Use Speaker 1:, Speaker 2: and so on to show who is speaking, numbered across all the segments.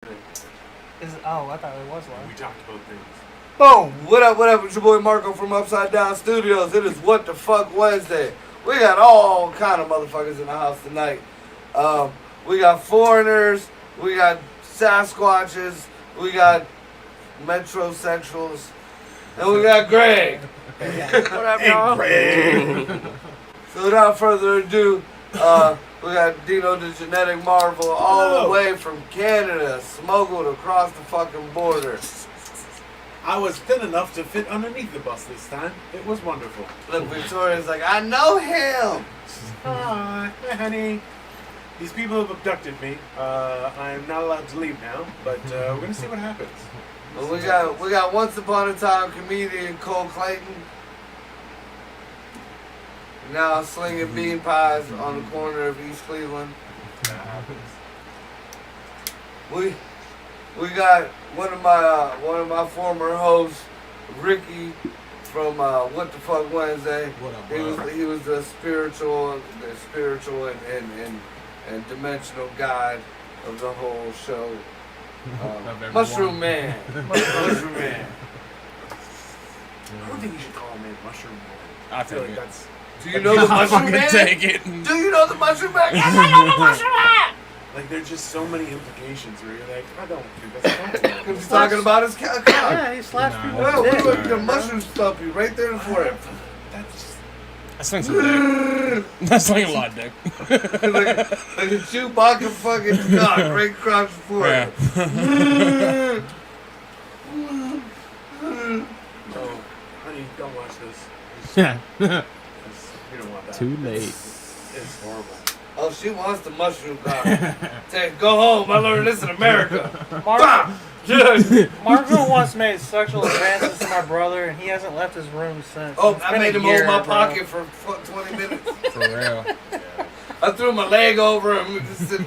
Speaker 1: I thought it was live.
Speaker 2: We talked about things.
Speaker 3: Boom! What up, what up? It's your boy Marco from Upside Down Studios. It is WTF Wednesday. We got all kind of motherfuckers in the house tonight. We got foreigners, we got Sasquatches, we got metrosexuals, and we got Greg.
Speaker 1: What up, y'all?
Speaker 2: Greg.
Speaker 3: So without further ado, we got Dino the Genetic Marvel all the way from Canada, smuggled across the fucking border.
Speaker 2: I was thin enough to fit underneath the bus this time. It was wonderful.
Speaker 3: Look, Victoria's like, I know him.
Speaker 2: Hi, honey. These people have abducted me. I am not allowed to leave now, but we're gonna see what happens.
Speaker 3: Well, we got once upon a time comedian Cole Clayton. Now slinging bean pies on the corner of East Cleveland.
Speaker 2: That happens.
Speaker 3: We got one of my former hosts, Ricky, from WTF Wednesday.
Speaker 4: What up,
Speaker 3: He was the spiritual and dimensional guide of the whole show. Mushroom Man. Mushroom Man.
Speaker 2: I don't think you should call him Mushroom Man.
Speaker 4: I
Speaker 2: feel like
Speaker 4: it.
Speaker 2: that's.
Speaker 3: Do you know the Mushroom Man?
Speaker 4: Take it.
Speaker 3: Do you know the Mushroom Man? Yes, I know the Mushroom Man!
Speaker 2: Like, there's just so many implications where you're like, I don't think that's comfortable.
Speaker 3: Because he's talking about his cock.
Speaker 1: Yeah, he slashed
Speaker 4: Nah.
Speaker 1: people
Speaker 3: Well,
Speaker 1: with
Speaker 3: what
Speaker 1: dick.
Speaker 3: about the mushroom stuff you right there for him?
Speaker 2: That's just.
Speaker 4: That's like some dick. That's like a lot of dick.
Speaker 3: like a Chewbacca fucking cock right across the forehead.
Speaker 4: Yeah.
Speaker 2: Oh, honey, don't watch this.
Speaker 4: Yeah.
Speaker 2: You don't want that.
Speaker 5: Too late.
Speaker 2: It's horrible.
Speaker 3: Oh, she wants the mushroom cock. Go home. I learned this in America.
Speaker 1: Marco,
Speaker 3: Dude.
Speaker 1: Marco once made sexual advances to my brother, and he hasn't left his room since.
Speaker 3: Oh,
Speaker 1: It's
Speaker 3: I
Speaker 1: been
Speaker 3: made
Speaker 1: a
Speaker 3: him
Speaker 1: year,
Speaker 3: hold my
Speaker 1: bro.
Speaker 3: pocket for 20 minutes.
Speaker 4: For real.
Speaker 3: I threw my leg over him and just said,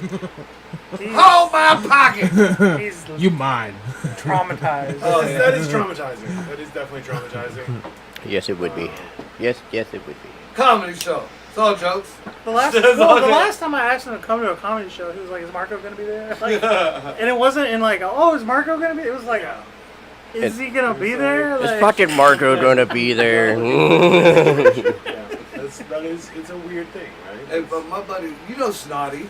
Speaker 1: He's,
Speaker 3: hold my pocket.
Speaker 1: he's
Speaker 4: You mine.
Speaker 1: traumatized.
Speaker 3: Oh,
Speaker 2: That is-
Speaker 3: yeah.
Speaker 2: That is traumatizing. That is definitely traumatizing.
Speaker 5: Yes, it would be. Yes, it would be.
Speaker 3: Comedy show. It's all jokes.
Speaker 1: The last time I asked him to come to a comedy show, he was like, "Is Marco gonna be there?" Like, and it wasn't in like, "Oh, is Marco gonna be?" It was like, "Is he gonna be there?"
Speaker 5: Is
Speaker 1: Like,
Speaker 5: fucking Marco gonna be there?
Speaker 2: Yeah, it's a weird thing, right?
Speaker 3: Hey, but my buddy, you know Snotty.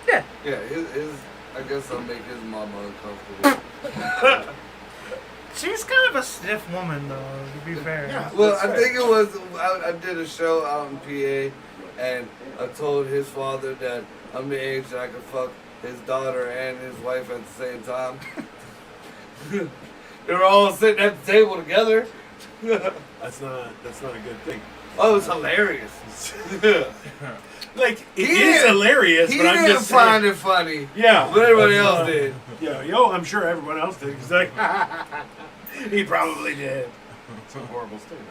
Speaker 1: Yeah.
Speaker 3: Yeah, his I guess I'll make his mama uncomfortable.
Speaker 1: She's kind of a stiff woman, though. To be fair.
Speaker 2: Yeah.
Speaker 3: Well, I think it was, I did a show out in PA, and I told his father that I'm the age that I could fuck his daughter and his wife at the same time. They were all sitting at the table together.
Speaker 2: That's not a good thing.
Speaker 3: Oh, it was hilarious.
Speaker 2: Like, it
Speaker 3: He
Speaker 2: is
Speaker 3: didn't-
Speaker 2: hilarious,
Speaker 3: He
Speaker 2: but I'm
Speaker 3: didn't
Speaker 2: just
Speaker 3: find
Speaker 2: saying.
Speaker 3: it funny,
Speaker 2: Yeah.
Speaker 3: but everybody
Speaker 2: that's
Speaker 3: else
Speaker 2: not-
Speaker 3: did.
Speaker 2: Yeah, I'm sure everyone else did. He's like, he probably did. It's a horrible statement.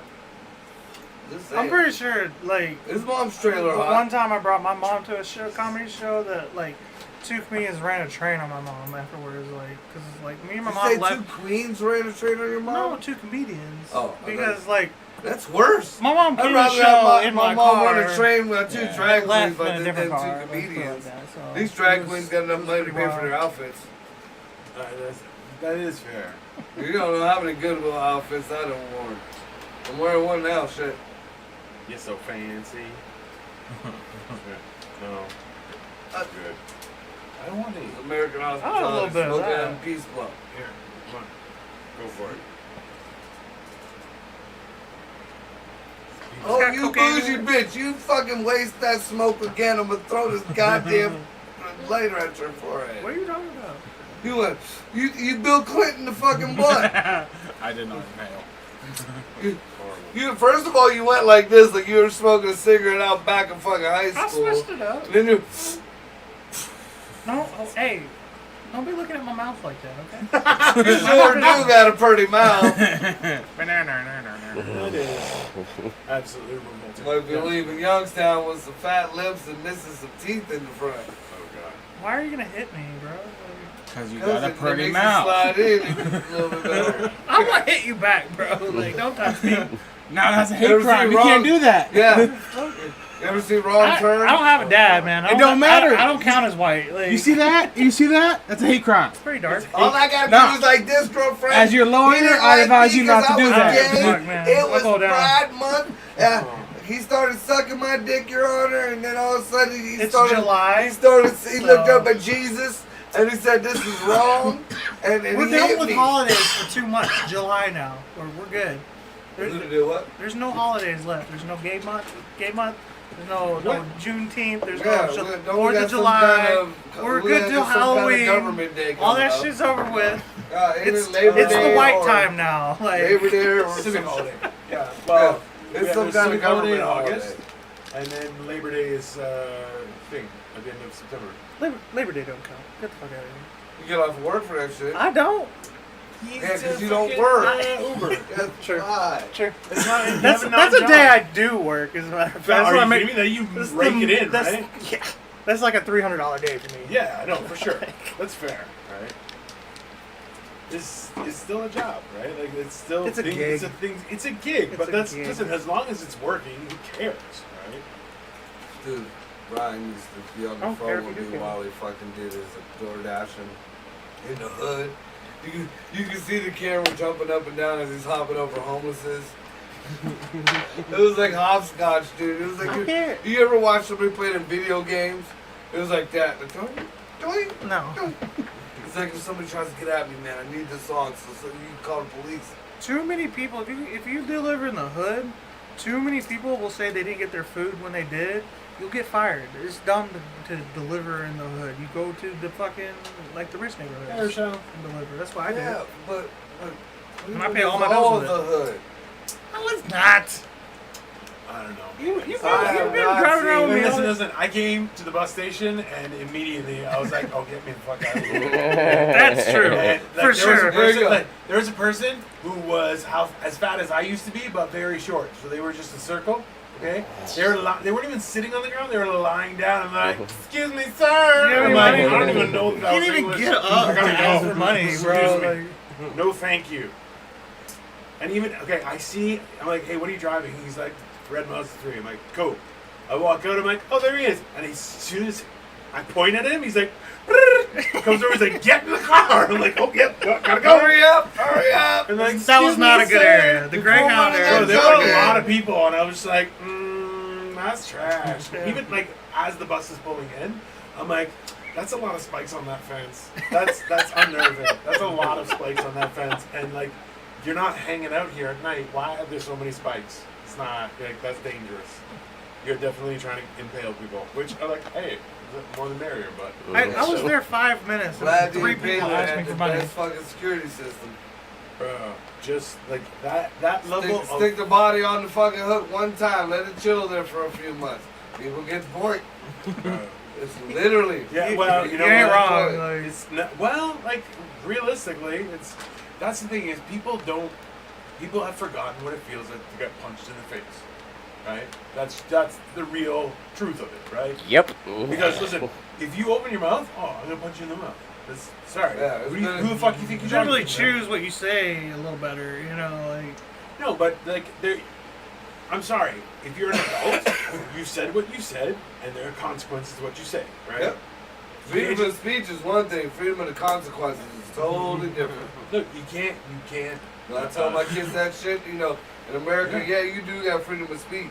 Speaker 3: Just
Speaker 1: I'm
Speaker 3: saying.
Speaker 1: pretty sure, like,
Speaker 3: His mom's trailer
Speaker 1: the
Speaker 3: hot.
Speaker 1: one time I brought my mom to a comedy show, that like 2 comedians ran a train on my mom afterwards, like, because like me and my
Speaker 3: You
Speaker 1: mom
Speaker 3: say
Speaker 1: left.
Speaker 3: 2 queens ran a train on your mom?
Speaker 1: No, 2 comedians.
Speaker 3: Oh, okay.
Speaker 1: because like
Speaker 3: That's worse.
Speaker 1: my mom
Speaker 3: I'd
Speaker 1: came to the
Speaker 3: rather
Speaker 1: show
Speaker 3: have
Speaker 1: in
Speaker 3: my
Speaker 1: my
Speaker 3: mom
Speaker 1: car.
Speaker 3: run a train with 2
Speaker 4: Yeah.
Speaker 3: drag queens,
Speaker 1: left
Speaker 3: but
Speaker 1: in a
Speaker 3: then
Speaker 1: different
Speaker 3: 2
Speaker 1: car. Let's put it
Speaker 3: comedians.
Speaker 1: like that, so
Speaker 3: These
Speaker 1: it
Speaker 3: drag
Speaker 1: was
Speaker 3: queens got enough money to
Speaker 1: pretty
Speaker 3: pay for their
Speaker 1: wild.
Speaker 3: outfits.
Speaker 2: That is fair.
Speaker 3: You don't know how many Goodwill outfits I done worn. I'm wearing one now, shit.
Speaker 2: You're so fancy. No.
Speaker 3: Uh,
Speaker 2: Good. I don't want to eat.
Speaker 3: American
Speaker 1: little
Speaker 3: hospitality,
Speaker 1: bit of
Speaker 3: smoking
Speaker 1: that.
Speaker 3: on Peace Club.
Speaker 2: Here, come on. Go for it.
Speaker 3: Oh,
Speaker 1: got
Speaker 3: you
Speaker 1: cocaine
Speaker 3: bougie
Speaker 1: in
Speaker 3: bitch. You fucking waste that smoke again. I'm gonna throw this goddamn lighter at your forehead.
Speaker 1: What are you talking about?
Speaker 3: You went, you Bill Clinton the fucking butt.
Speaker 4: I did not inhale.
Speaker 2: Horrible.
Speaker 3: You first of all, you went like this, like you were smoking a cigarette out back in fucking high
Speaker 1: I
Speaker 3: school.
Speaker 1: switched it up.
Speaker 3: Then you,
Speaker 1: No, hey, don't be looking at my mouth like that, okay?
Speaker 3: you sure do got a pretty mouth.
Speaker 2: That is absolutely revolting.
Speaker 3: Might be leaving Youngstown with some fat lips and missing some teeth in the front.
Speaker 2: Oh, God.
Speaker 1: Why are you gonna hit me, bro? Like,
Speaker 4: Because you
Speaker 3: Because
Speaker 4: got a
Speaker 3: it
Speaker 4: pretty
Speaker 3: makes you
Speaker 4: mouth.
Speaker 3: slide in and get a little bit better.
Speaker 1: I'm gonna hit you back, bro. Like, don't touch me.
Speaker 4: No, that's a
Speaker 3: Never
Speaker 4: hate crime.
Speaker 3: seen
Speaker 4: You
Speaker 3: wrong-
Speaker 4: can't do that.
Speaker 3: Yeah. You ever see Wrong Turn?
Speaker 1: I don't have a dad, man.
Speaker 4: It don't matter.
Speaker 1: I don't count as white. Like,
Speaker 4: You see that? You see that? That's a hate crime.
Speaker 1: It's pretty dark.
Speaker 3: All I gotta
Speaker 4: No.
Speaker 3: do is like this, girlfriend.
Speaker 4: As your lawyer,
Speaker 3: He didn't
Speaker 4: I advise
Speaker 3: me
Speaker 4: you not to
Speaker 3: 'cause
Speaker 4: do
Speaker 3: I was
Speaker 4: that.
Speaker 3: gay.
Speaker 1: Fuck, man.
Speaker 3: It
Speaker 1: I'll
Speaker 3: was
Speaker 1: go down.
Speaker 3: Pride Month. He started sucking my dick, Your Honor, and then all of a sudden he
Speaker 1: It's
Speaker 3: started.
Speaker 1: July.
Speaker 3: He looked up at Jesus and he said, "This is wrong," and
Speaker 1: We're
Speaker 3: he
Speaker 1: done
Speaker 3: hit
Speaker 1: with
Speaker 3: me.
Speaker 1: holidays for 2 months. July now. We're good.
Speaker 3: Gonna do what?
Speaker 1: There's no holidays left. There's no gay month. There's no Juneteenth. There's
Speaker 3: Yeah,
Speaker 1: no
Speaker 3: don't
Speaker 1: 4th
Speaker 3: we
Speaker 1: of
Speaker 3: got some
Speaker 1: July.
Speaker 3: kind of-
Speaker 1: We're
Speaker 3: we
Speaker 1: good
Speaker 3: got
Speaker 1: till
Speaker 3: some kind of
Speaker 1: Halloween.
Speaker 3: government day
Speaker 1: All that
Speaker 3: coming up.
Speaker 1: shit's over with.
Speaker 3: Ain't
Speaker 1: It's
Speaker 3: it Labor
Speaker 1: it's
Speaker 3: Day
Speaker 1: the white
Speaker 3: or
Speaker 1: time now. Like
Speaker 3: Labor Day or
Speaker 2: Civic
Speaker 3: some
Speaker 2: holiday. Yeah.
Speaker 3: Well, it's
Speaker 2: yeah,
Speaker 3: some
Speaker 2: there's
Speaker 3: kind of
Speaker 2: civic holiday
Speaker 3: government
Speaker 2: in
Speaker 3: holiday.
Speaker 2: August, and then Labor Day is thing at the end of September.
Speaker 1: Labor Day don't count. Get the fuck out of here.
Speaker 3: You get off work for that shit.
Speaker 1: I don't.
Speaker 3: Yeah, because you don't work.
Speaker 2: Uber.
Speaker 3: That's
Speaker 1: Sure.
Speaker 3: why.
Speaker 1: Sure.
Speaker 2: It's not, you
Speaker 1: That's
Speaker 2: have
Speaker 1: that's a day I do work. As a matter of fact. That's
Speaker 2: Are
Speaker 1: what I
Speaker 2: you
Speaker 1: make-
Speaker 2: kidding me? That you
Speaker 1: that's
Speaker 2: rake
Speaker 1: the-
Speaker 2: it in,
Speaker 1: that's,
Speaker 2: right?
Speaker 1: Yeah. That's like a $300 day for me.
Speaker 2: Yeah, I know for sure. That's fair, right? It's still a job, right? Like it's still
Speaker 1: It's a
Speaker 2: thing,
Speaker 1: gig.
Speaker 2: It's a thing. It's a gig,
Speaker 1: It's
Speaker 2: but
Speaker 1: a
Speaker 2: that's
Speaker 1: gig.
Speaker 2: listen. As long as it's working, who cares, right?
Speaker 3: Dude, Brian used to be on
Speaker 1: I
Speaker 3: the
Speaker 1: don't care
Speaker 3: phone
Speaker 1: if
Speaker 3: with
Speaker 1: you
Speaker 3: me
Speaker 1: do care.
Speaker 3: while he fucking did his door dashing in the hood. You can see the camera jumping up and down as he's hopping over homelesses. It was like hopscotch, dude. It was like you ever watch somebody playing in video games? It was like that.
Speaker 1: No.
Speaker 3: It's like if somebody tries to get at me, man, I need this song, so you can call the police.
Speaker 1: Too many people. If you deliver in the hood, too many people will say they didn't get their food when they did. You'll get fired. It's dumb to deliver in the hood. You go to the fucking like the rich neighborhoods and deliver. That's what I do.
Speaker 3: Yeah, but
Speaker 1: And I pay all my
Speaker 3: all
Speaker 1: bills
Speaker 3: of
Speaker 1: with
Speaker 3: the hood.
Speaker 1: No, it's not.
Speaker 2: I don't know.
Speaker 1: You've been
Speaker 3: I have not
Speaker 1: driving around with me.
Speaker 2: Listen, listen. I came to the bus station and immediately I was like, "Oh, get me the fuck out of here!"
Speaker 1: That's true.
Speaker 2: And,
Speaker 1: For sure.
Speaker 3: There you go.
Speaker 2: There was a person who was as fat as I used to be, but very short. So they were just a circle. Okay, they weren't even sitting on the ground. They were lying down. I'm like, "Excuse me, sir."
Speaker 1: Yeah,
Speaker 2: I'm
Speaker 1: you
Speaker 2: like,
Speaker 1: money.
Speaker 2: I don't even know that
Speaker 1: You
Speaker 2: was
Speaker 1: can't even
Speaker 2: English.
Speaker 1: get up
Speaker 2: I gotta
Speaker 1: to ask
Speaker 2: go.
Speaker 1: for money,
Speaker 2: Excuse
Speaker 1: bro.
Speaker 2: me. No, thank you. And even I'm like, "Hey, what are you driving?" He's like, "Red Mazda 3." I'm like, "Cool." I walk out. I'm like, "Oh, there he is." And as soon as I point at him, he's like, comes over. He's like, "Get in the car." I'm like, "Oh, yep, gotta go."
Speaker 3: Hurry up! Hurry up!
Speaker 2: And like,
Speaker 1: That was
Speaker 2: "Excuse
Speaker 1: not
Speaker 2: me,
Speaker 1: a good
Speaker 2: sir."
Speaker 1: area. The Greyhound
Speaker 3: Bro,
Speaker 2: Bro,
Speaker 1: area.
Speaker 2: there
Speaker 3: That's
Speaker 2: were a
Speaker 3: okay.
Speaker 2: lot of people, and I was just like, that's trash.
Speaker 1: Yeah.
Speaker 2: Even like as the bus is pulling in, I'm like, that's a lot of spikes on that fence. That's unnerving. That's a lot of spikes on that fence, and like, you're not hanging out here at night. Why are there so many spikes? It's not like that's dangerous. You're definitely trying to impale people, which I like. Hey, more the merrier, but
Speaker 1: I was there 5 minutes.
Speaker 3: Glad
Speaker 1: And
Speaker 3: you
Speaker 1: 3
Speaker 3: paid
Speaker 1: people
Speaker 3: that
Speaker 1: asked me
Speaker 3: the
Speaker 1: for money.
Speaker 3: best fucking security system.
Speaker 2: bro, just like that level of
Speaker 3: Stick the body on the fucking hook one time. Let it chill there for a few months. People get the point.
Speaker 2: bro.
Speaker 3: It's literally.
Speaker 2: Yeah, well, you know
Speaker 1: You ain't
Speaker 2: what?
Speaker 1: wrong. Like,
Speaker 2: It's not, well, like realistically, that's the thing is people have forgotten what it feels like to get punched in the face, right? That's the real truth of it, right?
Speaker 5: Yep.
Speaker 2: Because listen, if you open your mouth, oh, I'm gonna punch you in the mouth. Sorry,
Speaker 3: Yeah, it's
Speaker 2: who the fuck you think
Speaker 1: you
Speaker 2: you're
Speaker 1: generally
Speaker 2: talking to, man?
Speaker 1: choose what you say a little better, you know, like.
Speaker 2: No, but like I'm sorry. If you're an adult, you said what you said, and there are consequences to what you say, right?
Speaker 3: Yep. Freedom of speech is one thing. Freedom of the consequences is totally different.
Speaker 2: Look, you can't.
Speaker 3: When I tell my kids that shit, you know, in America, yeah, you do have freedom of speech.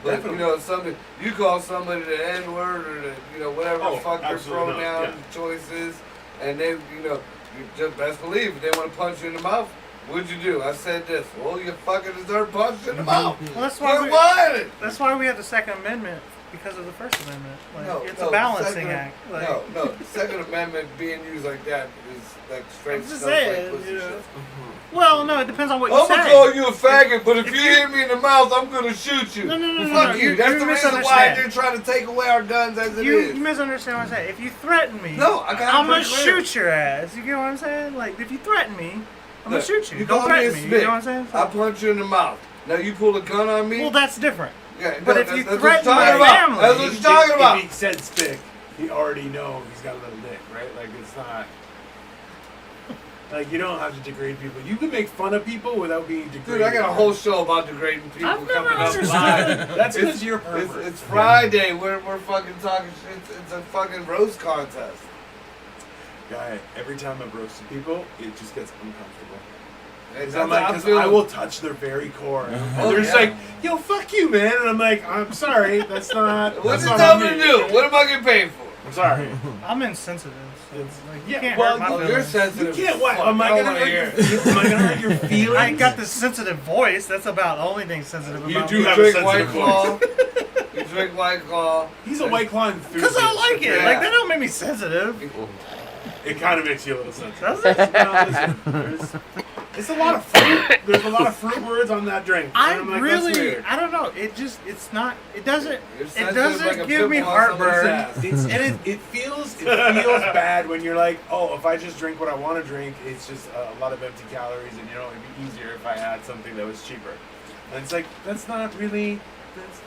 Speaker 3: But,
Speaker 2: Definitely.
Speaker 3: you know, something, you call somebody the N-word or the, you know, whatever
Speaker 2: Oh,
Speaker 3: the fuck their
Speaker 2: absolutely not,
Speaker 3: pronoun choice is, and they, you know, you just best believe if they want to punch you in the mouth, what'd you do? I said this. Well, you fucking deserve punched in the mouth.
Speaker 1: Well, that's why
Speaker 3: You're violent.
Speaker 1: That's why we have the Second Amendment because of the First Amendment. Like,
Speaker 3: No,
Speaker 1: it's
Speaker 3: no,
Speaker 1: a balancing
Speaker 3: Second-
Speaker 1: act. Like,
Speaker 3: No, the Second Amendment being used like that is like straight
Speaker 1: I'm just
Speaker 3: stuff like
Speaker 1: saying,
Speaker 3: pussy
Speaker 1: you know.
Speaker 3: shit.
Speaker 1: Well, no, it depends on what you
Speaker 3: I'm
Speaker 1: say.
Speaker 3: gonna call you a faggot, but if
Speaker 1: If
Speaker 3: you
Speaker 1: you-
Speaker 3: hit me in the mouth, I'm gonna shoot you.
Speaker 1: No,
Speaker 3: Fuck
Speaker 1: no,
Speaker 3: you. That's
Speaker 1: you
Speaker 3: the reason why
Speaker 1: misunderstand.
Speaker 3: they're trying to take away our guns as it
Speaker 1: You
Speaker 3: is.
Speaker 1: misunderstand what I'm saying. If you threaten me,
Speaker 3: No, I got it
Speaker 1: I'm gonna
Speaker 3: pretty clear.
Speaker 1: shoot your ass. You get what I'm saying? Like, if you threaten me, I'm gonna
Speaker 3: Look,
Speaker 1: shoot you.
Speaker 3: You
Speaker 1: Don't
Speaker 3: call me a
Speaker 1: threaten me. You
Speaker 3: spick.
Speaker 1: know what I'm saying?
Speaker 3: I punch you in the mouth. Now you pull a gun on me.
Speaker 1: Well, that's different.
Speaker 3: Yeah,
Speaker 1: but
Speaker 3: no,
Speaker 1: if you
Speaker 3: that's what
Speaker 1: threaten
Speaker 3: you're talking
Speaker 1: my
Speaker 3: about.
Speaker 1: family-
Speaker 3: That's what you're talking about.
Speaker 2: If he said spick, he already know he's got a little dick, right? Like it's not. Like, you don't have to degrade people. You can make fun of people without being degraded.
Speaker 3: Dude, I got a whole show about degrading people
Speaker 1: I've never
Speaker 3: coming up
Speaker 1: understood
Speaker 3: live.
Speaker 2: That's because you're a pervert.
Speaker 3: It's Friday. We're fucking talking shit. It's a fucking roast contest.
Speaker 2: Guy, every time I've roasted people, it just gets uncomfortable.
Speaker 3: That's
Speaker 2: I'm
Speaker 3: how
Speaker 2: like,
Speaker 3: I'm
Speaker 2: because
Speaker 3: feeling.
Speaker 2: I will touch their very core. And
Speaker 3: Oh,
Speaker 2: they're just
Speaker 3: yeah.
Speaker 2: like, yo, fuck you, man. And I'm like, I'm sorry. That's not.
Speaker 3: What
Speaker 2: that's
Speaker 3: you
Speaker 2: not
Speaker 3: tell
Speaker 2: on
Speaker 3: me to do? What am I getting paid for?
Speaker 2: I'm sorry.
Speaker 1: I'm insensitive. So
Speaker 2: It's-
Speaker 1: like, you
Speaker 2: yeah,
Speaker 1: can't
Speaker 2: well,
Speaker 1: hurt my
Speaker 3: Oh, you're
Speaker 1: feelings.
Speaker 2: You
Speaker 3: sensitive.
Speaker 2: can't.
Speaker 3: as
Speaker 2: What?
Speaker 3: fuck.
Speaker 2: Am I
Speaker 3: don't
Speaker 2: gonna
Speaker 3: wanna
Speaker 2: hurt
Speaker 3: hear
Speaker 2: your?
Speaker 3: it.
Speaker 2: Am I gonna hurt your feelings?
Speaker 1: I ain't got this sensitive voice. That's about the only thing sensitive
Speaker 2: You
Speaker 1: about
Speaker 2: do
Speaker 1: me.
Speaker 2: have
Speaker 3: You
Speaker 2: a
Speaker 3: drink White
Speaker 2: sensitive
Speaker 3: Claw.
Speaker 2: voice.
Speaker 3: You drink White Claw.
Speaker 2: He's a White Claw enthusiast.
Speaker 1: Because I like it.
Speaker 3: Yeah.
Speaker 1: Like, that don't make me sensitive.
Speaker 2: It kind of makes you a little sensitive.
Speaker 1: Does it?
Speaker 2: No, listen, it's a lot of fruit. There's a lot of fruit words on that drink.
Speaker 1: I
Speaker 2: And I'm like,
Speaker 1: really,
Speaker 2: that's weird.
Speaker 1: I don't know. It's not, it doesn't,
Speaker 3: You're
Speaker 1: it
Speaker 3: sensitive
Speaker 1: doesn't
Speaker 3: like a
Speaker 1: give me
Speaker 3: pimple on somebody's
Speaker 1: heartburn.
Speaker 3: ass.
Speaker 2: It feels bad when you're like, oh, if I just drink what I want to drink, it's just a lot of empty calories, and it'd be easier if I had something that was cheaper. And it's like, that's not really,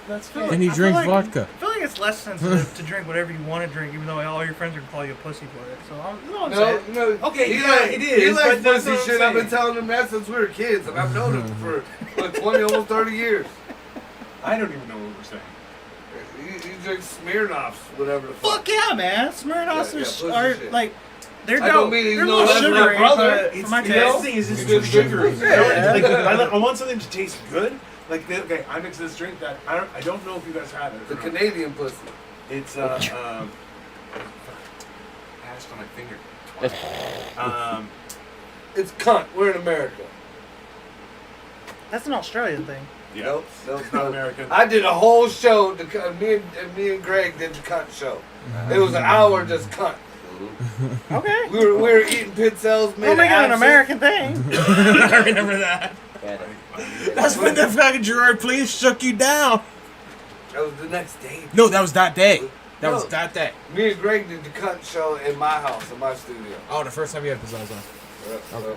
Speaker 2: that's fair.
Speaker 4: Then you
Speaker 1: I
Speaker 4: drink
Speaker 1: feel like-
Speaker 4: vodka.
Speaker 1: I feel like it's less sensitive to drink whatever you want to drink, even though all your friends are gonna call you a pussy for it. So, you know what I'm saying?
Speaker 3: No.
Speaker 2: Okay,
Speaker 3: he
Speaker 2: yeah,
Speaker 3: like,
Speaker 2: it
Speaker 3: He
Speaker 2: is,
Speaker 3: likes
Speaker 2: but that's
Speaker 3: pussy
Speaker 2: what I'm
Speaker 3: shit. I've been
Speaker 2: saying.
Speaker 3: telling him that since we were kids, and I've known him for like 20, almost 30 years.
Speaker 2: I don't even know what we're saying.
Speaker 3: He drinks Smirnoffs, whatever the fuck.
Speaker 1: Fuck yeah, man! Smirnoffs
Speaker 3: Yeah, pussy
Speaker 1: are
Speaker 3: shit.
Speaker 1: like, they're
Speaker 3: I
Speaker 1: dope.
Speaker 3: don't mean he's
Speaker 1: They're a
Speaker 3: no
Speaker 1: little
Speaker 3: less my
Speaker 1: sugary,
Speaker 3: brother.
Speaker 1: but for my
Speaker 2: The best
Speaker 1: taste.
Speaker 2: thing is it's
Speaker 3: It's
Speaker 2: too
Speaker 3: good
Speaker 2: sugary.
Speaker 3: food.
Speaker 1: Yeah.
Speaker 2: Like, I want something to taste good. Like, okay, I mix this drink that I don't know if you guys have it.
Speaker 3: The Canadian pussy.
Speaker 2: It's passed on my finger twice.
Speaker 3: It's cunt. We're in America.
Speaker 1: That's an Australian thing.
Speaker 2: Yeah.
Speaker 3: Nope.
Speaker 2: It's not American.
Speaker 3: I did a whole show. Me and Greg did the cunt show. It was an hour just cunt.
Speaker 1: Okay.
Speaker 3: We were eating pizzelles.
Speaker 1: Don't make it an American thing.
Speaker 4: I remember that.
Speaker 5: Got it.
Speaker 4: That's when the fucking Gerard Please shook you down.
Speaker 3: That was the next day.
Speaker 4: No, that was that day. That was
Speaker 3: No.
Speaker 4: that day.
Speaker 3: Me and Greg did the cunt show in my house, in my studio.
Speaker 4: Oh, the first time you had pizzazz on.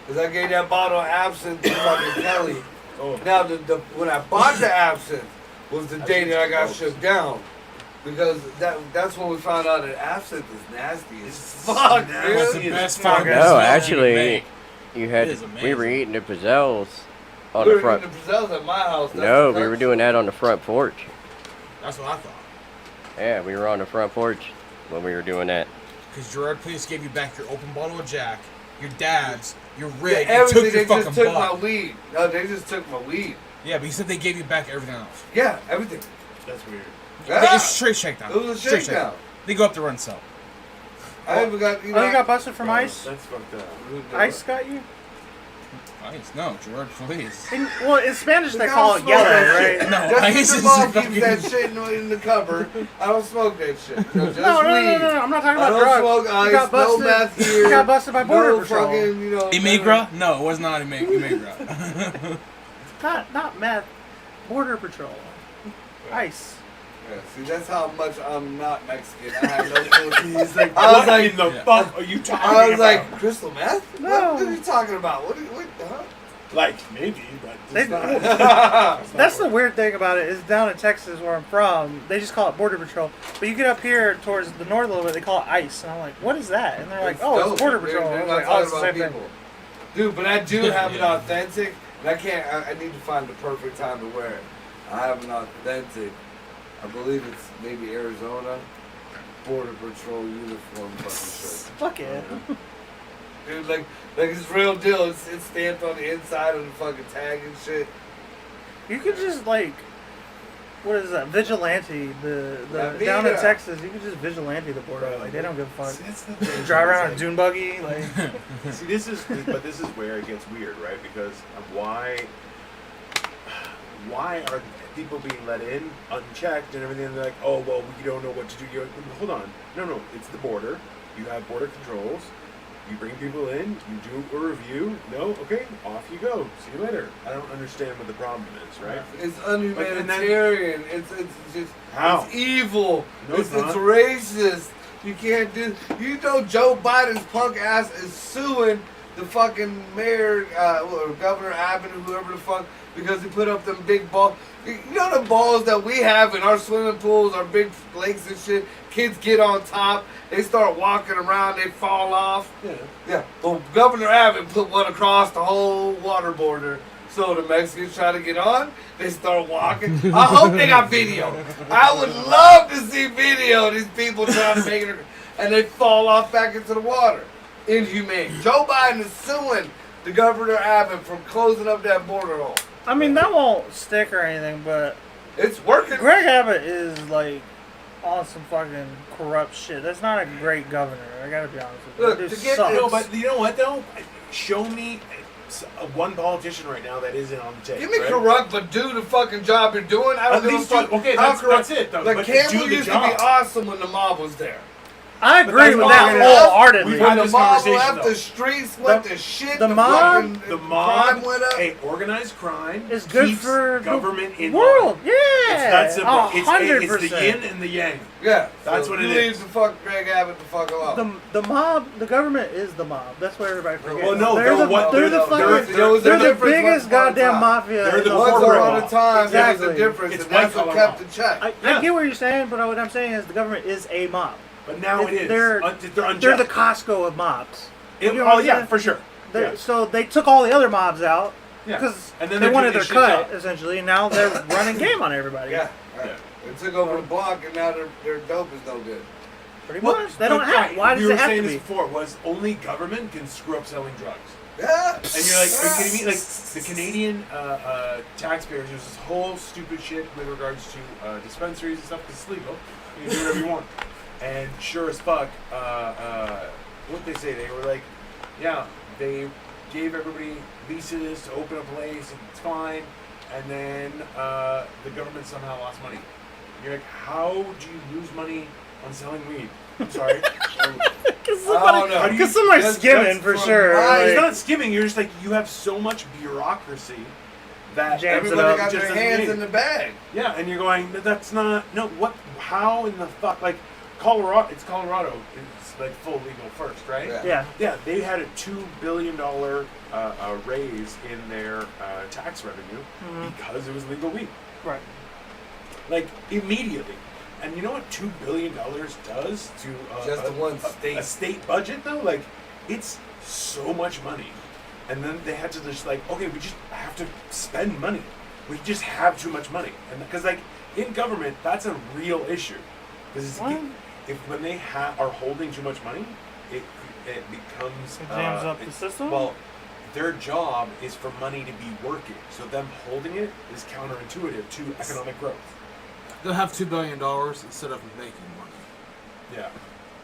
Speaker 3: Because I gave that bottle of absinthe to fucking Kelly.
Speaker 2: Oh.
Speaker 3: Now, when I bought the absinthe was the day that I got shook down. Because that's when we found out that absinthe is nasty as fuck,
Speaker 4: That's
Speaker 3: dude.
Speaker 4: the best
Speaker 1: fuck.
Speaker 4: fucking
Speaker 1: No,
Speaker 4: smell
Speaker 5: actually,
Speaker 4: you can make.
Speaker 5: You had
Speaker 4: It is
Speaker 5: we were
Speaker 4: amazing.
Speaker 5: eating the pizzelles on
Speaker 3: We
Speaker 5: the
Speaker 3: were
Speaker 5: front.
Speaker 3: eating the pizzelles at my house. That's
Speaker 5: No,
Speaker 3: the
Speaker 5: we were
Speaker 3: cunt
Speaker 5: doing that on the front porch.
Speaker 4: That's what I thought.
Speaker 5: Yeah, we were on the front porch when we were doing that.
Speaker 4: Because Gerard Please gave you back your open bottle of Jack, your dad's, your
Speaker 3: Yeah,
Speaker 4: rig, and
Speaker 3: everything,
Speaker 4: took your
Speaker 3: they
Speaker 4: fucking
Speaker 3: just took
Speaker 4: butt.
Speaker 3: my weed. No, they just took my weed.
Speaker 4: Yeah, but he said they gave you back everything else.
Speaker 3: Yeah, everything.
Speaker 2: That's weird.
Speaker 3: Ah,
Speaker 4: It's straight shakedown.
Speaker 3: it was a
Speaker 4: Straight
Speaker 3: shakedown.
Speaker 4: They go up the run cell.
Speaker 3: I even got, you know.
Speaker 1: Oh, you got busted from ice?
Speaker 2: That's fucked up.
Speaker 1: Ice got you?
Speaker 4: Nice. No, Gerard Please.
Speaker 1: Well, in Spanish they
Speaker 3: Look,
Speaker 1: call
Speaker 3: I
Speaker 1: it
Speaker 3: don't
Speaker 1: yellow,
Speaker 3: smoke that
Speaker 1: right?
Speaker 3: shit.
Speaker 4: No,
Speaker 3: That's
Speaker 4: ice
Speaker 3: what
Speaker 4: is
Speaker 3: the mom
Speaker 4: fucking-
Speaker 3: keeps that shit in the cupboard. I don't smoke that shit. No, just
Speaker 1: No,
Speaker 3: weed.
Speaker 1: I'm not talking
Speaker 3: I
Speaker 1: about
Speaker 3: don't
Speaker 1: drugs.
Speaker 3: smoke
Speaker 1: you
Speaker 3: ice,
Speaker 1: got busted.
Speaker 3: no meth here.
Speaker 1: You got busted by Border
Speaker 3: no
Speaker 1: Patrol.
Speaker 3: fucking, you know.
Speaker 4: Imegra? No, it was not Imegra.
Speaker 1: Not meth. Border Patrol. Ice.
Speaker 3: Yeah, see, that's how much I'm not Mexican. I have no clue.
Speaker 2: He's like,
Speaker 3: I was
Speaker 2: what
Speaker 3: like-
Speaker 2: in the
Speaker 4: Yeah.
Speaker 2: fuck are you talking
Speaker 3: I was
Speaker 2: about?
Speaker 3: like, crystal meth?
Speaker 1: No.
Speaker 3: What are you talking about? What huh?
Speaker 2: Like, maybe, but
Speaker 1: They-
Speaker 2: it's not.
Speaker 1: That's the weird thing about it is down in Texas where I'm from, they just call it Border Patrol. But you get up here towards the north a little bit, they call it ICE. And I'm like, what is that? And they're like,
Speaker 3: It's
Speaker 1: oh,
Speaker 3: dope.
Speaker 1: it's Border
Speaker 3: They're-
Speaker 1: Patrol.
Speaker 3: they're
Speaker 1: I was
Speaker 3: not
Speaker 1: like, oh,
Speaker 3: talking
Speaker 1: it's the
Speaker 3: about
Speaker 1: same thing.
Speaker 3: people. Dude, but I do have it
Speaker 4: Yeah.
Speaker 3: authentic, and I need to find the perfect time to wear it. I have an authentic, I believe it's maybe Arizona, Border Patrol uniform fucking
Speaker 1: Fuck it.
Speaker 3: shirt. Dude, like it's real deal. It's stamped on the inside of the fucking tag and shit.
Speaker 1: You could just like, what is that? Vigilante.
Speaker 3: Yeah,
Speaker 1: The down in
Speaker 3: yeah.
Speaker 1: Texas, you could just vigilante the border. Like they don't give a fuck.
Speaker 2: See, that's the thing.
Speaker 1: Drive around in a
Speaker 2: It's
Speaker 1: dune buggy. Like
Speaker 6: See, this is where it gets weird, right? Because of why are people being let in unchecked and everything? And they're like, oh well, we don't know what to do. You're like, hold on, no, it's the border. You have border controls. You bring people in. You do a review. No, okay, off you go. See you later. I don't understand what the problem is, right?
Speaker 3: It's
Speaker 2: and then-
Speaker 3: unhumanitarian. It's just
Speaker 2: How?
Speaker 3: it's evil.
Speaker 2: No,
Speaker 3: it's
Speaker 2: it's not.
Speaker 3: racist. You can't do. You know Joe Biden's punk ass is suing the fucking mayor, or Governor Abbott, or whoever the fuck, because he put up them big balls. You know the balls that we have in our swimming pools, our big lakes and shit? Kids get on top, they start walking around, they fall off.
Speaker 2: Yeah.
Speaker 3: Yeah. Well, Governor Abbott put one across the whole water border. So the Mexicans try to get on, they start walking. I hope they got video. I would love to see video of these people trying to make it, and they fall off back into the water. Inhumane. Joe Biden is suing the Governor Abbott for closing up that border hole.
Speaker 1: I mean, that won't stick or anything, but
Speaker 3: It's working.
Speaker 1: Greg Abbott is like on some fucking corrupt shit. That's not a great governor. I gotta be honest with you.
Speaker 3: Look,
Speaker 1: That dude
Speaker 3: to get-
Speaker 1: sucks.
Speaker 6: No, but you know what though? Show me one politician right now that isn't on the tape.
Speaker 3: Give me
Speaker 6: right?
Speaker 3: corrupt, but do the fucking job you're doing. I don't
Speaker 6: At
Speaker 3: give a
Speaker 6: least
Speaker 3: fuck.
Speaker 6: do- okay,
Speaker 3: how
Speaker 6: that's
Speaker 3: corrupt.
Speaker 6: it, though.
Speaker 3: Like
Speaker 6: But
Speaker 3: Campbell
Speaker 6: do the
Speaker 3: used to be
Speaker 6: job.
Speaker 3: awesome when the mob was there.
Speaker 1: I agree
Speaker 6: that's
Speaker 1: with
Speaker 6: why
Speaker 1: that
Speaker 6: we're-
Speaker 1: wholeheartedly.
Speaker 6: we've
Speaker 3: When
Speaker 6: had
Speaker 3: the
Speaker 6: this
Speaker 3: mob
Speaker 6: conversation,
Speaker 3: left,
Speaker 6: though.
Speaker 3: the streets went to shit.
Speaker 1: the mob-
Speaker 3: fucking
Speaker 6: The
Speaker 3: crime
Speaker 6: mob,
Speaker 3: went up.
Speaker 6: hey, organized crime
Speaker 1: It's good
Speaker 6: keeps
Speaker 1: for
Speaker 6: government
Speaker 1: the
Speaker 6: in
Speaker 1: world.
Speaker 6: line.
Speaker 1: Yeah,
Speaker 6: It's that simple. It's the
Speaker 1: 100%.
Speaker 6: yin and the yang.
Speaker 3: Yeah,
Speaker 6: That's
Speaker 3: so
Speaker 6: what
Speaker 3: you
Speaker 6: it
Speaker 3: leave
Speaker 6: is.
Speaker 3: the fuck Greg Abbott the fuck alone.
Speaker 1: The mob, the government is the mob. That's what everybody forgets.
Speaker 6: Well, no,
Speaker 1: they're
Speaker 6: they're
Speaker 1: the,
Speaker 6: what-
Speaker 1: they're the
Speaker 6: they're-
Speaker 1: fucking,
Speaker 3: there was a
Speaker 1: they're the
Speaker 3: difference
Speaker 1: biggest
Speaker 3: once upon a
Speaker 1: goddamn
Speaker 3: time.
Speaker 1: mafia.
Speaker 6: They're
Speaker 1: in
Speaker 6: the
Speaker 3: Once
Speaker 6: corporate
Speaker 3: upon
Speaker 6: mob.
Speaker 3: a time, there was
Speaker 1: Exactly.
Speaker 3: a difference,
Speaker 6: It's
Speaker 3: and that's
Speaker 6: white
Speaker 3: what
Speaker 6: collar
Speaker 3: kept
Speaker 6: mob.
Speaker 3: the check.
Speaker 1: I
Speaker 6: Yeah.
Speaker 1: get what you're saying, but what I'm saying is the government is a mob.
Speaker 6: But now it is.
Speaker 1: They're
Speaker 6: They're unjust.
Speaker 1: They're the Costco of mobs.
Speaker 6: It-
Speaker 1: You know what
Speaker 6: oh
Speaker 1: I'm
Speaker 6: yeah,
Speaker 1: saying?
Speaker 6: for sure. Yeah.
Speaker 1: So they took all the other mobs out
Speaker 6: Yeah.
Speaker 1: because
Speaker 6: And then
Speaker 1: they
Speaker 6: they're
Speaker 1: wanted
Speaker 6: doing
Speaker 1: their
Speaker 6: this shit
Speaker 1: cut
Speaker 6: job.
Speaker 1: essentially. And now they're running game on everybody.
Speaker 3: Yeah, right.
Speaker 6: Yeah.
Speaker 3: They took over the block, and now their dope is no good.
Speaker 1: Pretty
Speaker 6: Well,
Speaker 1: much. They don't
Speaker 6: but
Speaker 1: have. Why does
Speaker 6: we
Speaker 1: it
Speaker 6: were
Speaker 1: have
Speaker 6: saying
Speaker 1: to
Speaker 6: this
Speaker 1: be?
Speaker 6: before. Was only government can screw up selling drugs.
Speaker 3: Yeah.
Speaker 6: And you're like, are you kidding me? Like the Canadian taxpayers, there's this whole stupid shit with regards to dispensaries and stuff. 'Cause it's legal. You can do whatever you want. And sure as fuck, what they say? They were like, yeah, they gave everybody leases to open a place, and it's fine. And then the government somehow lost money. You're like, how do you lose money on selling weed? I'm sorry.
Speaker 1: Because
Speaker 3: I don't know.
Speaker 1: somebody's
Speaker 3: That's-
Speaker 1: skimming
Speaker 3: that's
Speaker 1: for
Speaker 3: from
Speaker 1: sure.
Speaker 3: my-
Speaker 6: It's
Speaker 1: like-
Speaker 6: not skimming. You're just like, you have so much bureaucracy that
Speaker 1: Jams it
Speaker 3: Everybody
Speaker 1: up.
Speaker 3: got
Speaker 6: just
Speaker 3: their
Speaker 6: doesn't
Speaker 3: hands
Speaker 6: need.
Speaker 3: in the bag.
Speaker 6: Yeah, and you're going, that's not, no, what, how in the fuck, like, Colorado, it's like full legal first, right?
Speaker 3: Yeah.
Speaker 1: yeah.
Speaker 6: Yeah, they had a $2 billion raise in their tax revenue because it was legal weed.
Speaker 1: Right.
Speaker 6: Like, immediately. And you know what $2 billion does to
Speaker 3: Just the one state.
Speaker 6: a state budget, though? Like, it's so much money. And then they had to just like, okay, we just have to spend money. We just have too much money. And because like in government, that's a real issue. Because if when they are holding too much money, it becomes
Speaker 1: It jams up the system?
Speaker 6: Well, their job is for money to be working. So them holding it is counterintuitive to economic growth.
Speaker 4: They'll have $2 billion instead of making money.
Speaker 6: Yeah.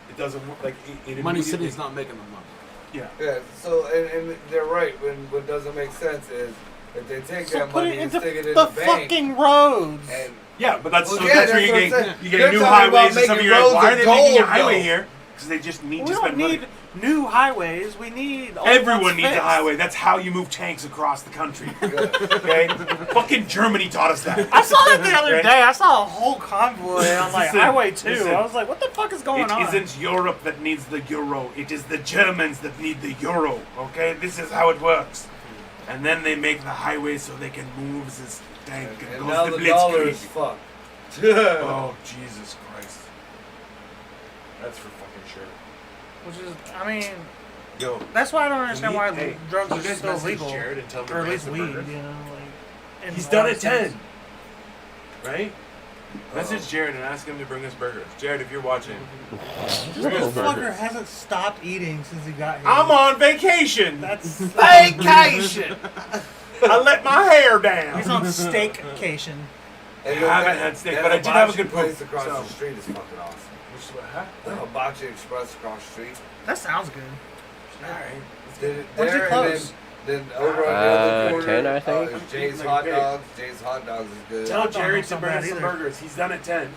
Speaker 6: It doesn't work like it
Speaker 4: Money
Speaker 6: immediately-
Speaker 4: City's not making the money.
Speaker 6: Yeah.
Speaker 3: Yeah, so, and they're right, when what doesn't make sense is if they take
Speaker 1: So
Speaker 3: that
Speaker 1: put
Speaker 3: money
Speaker 1: it
Speaker 3: and
Speaker 1: into
Speaker 3: stick it in
Speaker 1: the
Speaker 3: the bank,
Speaker 1: fucking roads.
Speaker 3: and
Speaker 6: Yeah, but that's
Speaker 3: Well,
Speaker 6: so
Speaker 3: yeah,
Speaker 6: that's where
Speaker 3: that's
Speaker 6: you
Speaker 3: what I'm
Speaker 6: get
Speaker 3: saying.
Speaker 6: you
Speaker 3: They're
Speaker 6: get new
Speaker 3: talking about
Speaker 6: highways and stuff.
Speaker 3: making
Speaker 6: You're like, why are
Speaker 3: roads
Speaker 6: they
Speaker 3: of
Speaker 6: making a
Speaker 3: gold,
Speaker 6: highway
Speaker 3: though?
Speaker 6: here? Because they just need
Speaker 1: we
Speaker 6: to
Speaker 1: don't
Speaker 6: spend
Speaker 1: need
Speaker 6: money.
Speaker 1: new highways. We need old
Speaker 6: Everyone
Speaker 1: ones
Speaker 6: needs a
Speaker 1: fixed.
Speaker 6: highway. That's how you move tanks across the country.
Speaker 3: yeah.
Speaker 6: Okay? Fucking Germany taught us that.
Speaker 1: I saw that the other
Speaker 6: Right?
Speaker 1: day. I saw a whole convoy on like
Speaker 6: Listen,
Speaker 1: Highway 2.
Speaker 6: listen.
Speaker 1: I was like, what the fuck is going on?
Speaker 6: It isn't Europe that needs the euro. It is the Germans that need the euro. Okay? This is how it works. And then they make the highway so they can move this tank and,
Speaker 3: And
Speaker 6: goes
Speaker 3: now
Speaker 6: the
Speaker 3: the dollar
Speaker 6: blitzkrieg.
Speaker 3: is fucked.
Speaker 6: Oh, Jesus Christ. That's for fucking sure.
Speaker 1: Which is, I mean,
Speaker 6: Yo,
Speaker 1: that's why I don't understand why
Speaker 6: hey,
Speaker 1: drugs
Speaker 6: you
Speaker 1: are
Speaker 6: guys
Speaker 1: still
Speaker 6: message
Speaker 1: legal.
Speaker 6: Jared and tell him to
Speaker 1: Or at
Speaker 6: bring
Speaker 1: least
Speaker 6: some
Speaker 1: weed,
Speaker 6: burgers.
Speaker 1: you know. Like, in
Speaker 6: He's
Speaker 1: a
Speaker 6: done
Speaker 1: lot
Speaker 6: at
Speaker 1: of sense.
Speaker 6: 10. Right? Message Jared and ask him to bring us burgers. Jared, if you're watching, bring us
Speaker 1: This fucker
Speaker 6: burgers.
Speaker 1: hasn't stopped eating since he got here.
Speaker 6: I'm on vacation.
Speaker 1: That's
Speaker 3: Vacation!
Speaker 6: I let my hair down.
Speaker 1: he's on steakcation.
Speaker 3: And
Speaker 6: I haven't had steak, but I did have a good
Speaker 3: place
Speaker 6: poop,
Speaker 3: across
Speaker 6: so.
Speaker 3: the street is fucking awesome.
Speaker 6: Which, huh?
Speaker 3: The Hibachi Express across the street.
Speaker 1: That sounds good.
Speaker 6: All right.
Speaker 3: Did it
Speaker 1: When's it
Speaker 3: there,
Speaker 1: close?
Speaker 3: and then over on the other corner,
Speaker 5: 10, I think.
Speaker 3: is Jay's
Speaker 6: Like
Speaker 3: Hot
Speaker 6: big.
Speaker 3: Dogs. Jay's Hot Dogs is good.
Speaker 6: Tell
Speaker 1: Hot dog
Speaker 6: Jared
Speaker 1: don't
Speaker 6: to
Speaker 1: sound
Speaker 6: bring
Speaker 1: bad
Speaker 6: us some
Speaker 1: either.
Speaker 6: burgers. He's done at 10.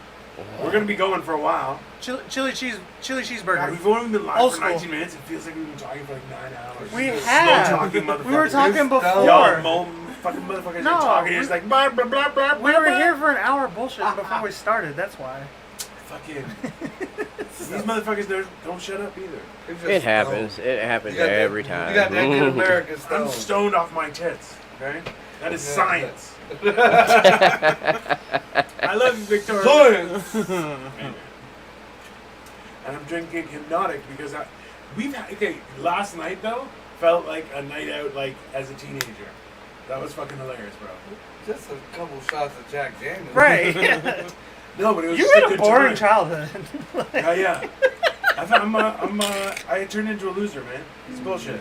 Speaker 6: We're gonna be going for a while.
Speaker 1: Chili
Speaker 6: God,
Speaker 1: cheeseburger.
Speaker 6: we've only been live
Speaker 1: Old
Speaker 6: for
Speaker 1: school.
Speaker 6: 19 minutes. It feels like we've been talking for like 9 hours.
Speaker 1: We
Speaker 6: Slow
Speaker 1: have.
Speaker 6: talking
Speaker 1: We were
Speaker 6: motherfuckers.
Speaker 1: talking
Speaker 3: Y'all
Speaker 1: before.
Speaker 6: Y'all fucking motherfuckers
Speaker 1: No,
Speaker 6: are talking.
Speaker 1: we-
Speaker 6: It's like blah blah blah blah.
Speaker 1: We were here for an hour bullshit before we started. That's why.
Speaker 6: Fucking. These motherfuckers don't shut up either.
Speaker 5: It happens. It happens
Speaker 3: You got that-
Speaker 5: every time.
Speaker 3: You got that good American
Speaker 6: I'm
Speaker 3: stone.
Speaker 6: stoned off my tits. Okay, that is
Speaker 3: Yeah.
Speaker 6: science. I love you, Victoria.
Speaker 3: Science.
Speaker 6: And I'm drinking Hypnotic because last night though felt like a night out like as a teenager. That was fucking hilarious, bro.
Speaker 3: Just a couple shots of Jack Daniels.
Speaker 1: Right.
Speaker 6: No, but it was
Speaker 1: You
Speaker 6: just a
Speaker 1: had a
Speaker 6: good
Speaker 1: boring
Speaker 6: time.
Speaker 1: childhood.
Speaker 6: Yeah. I turned into a loser, man. It's bullshit.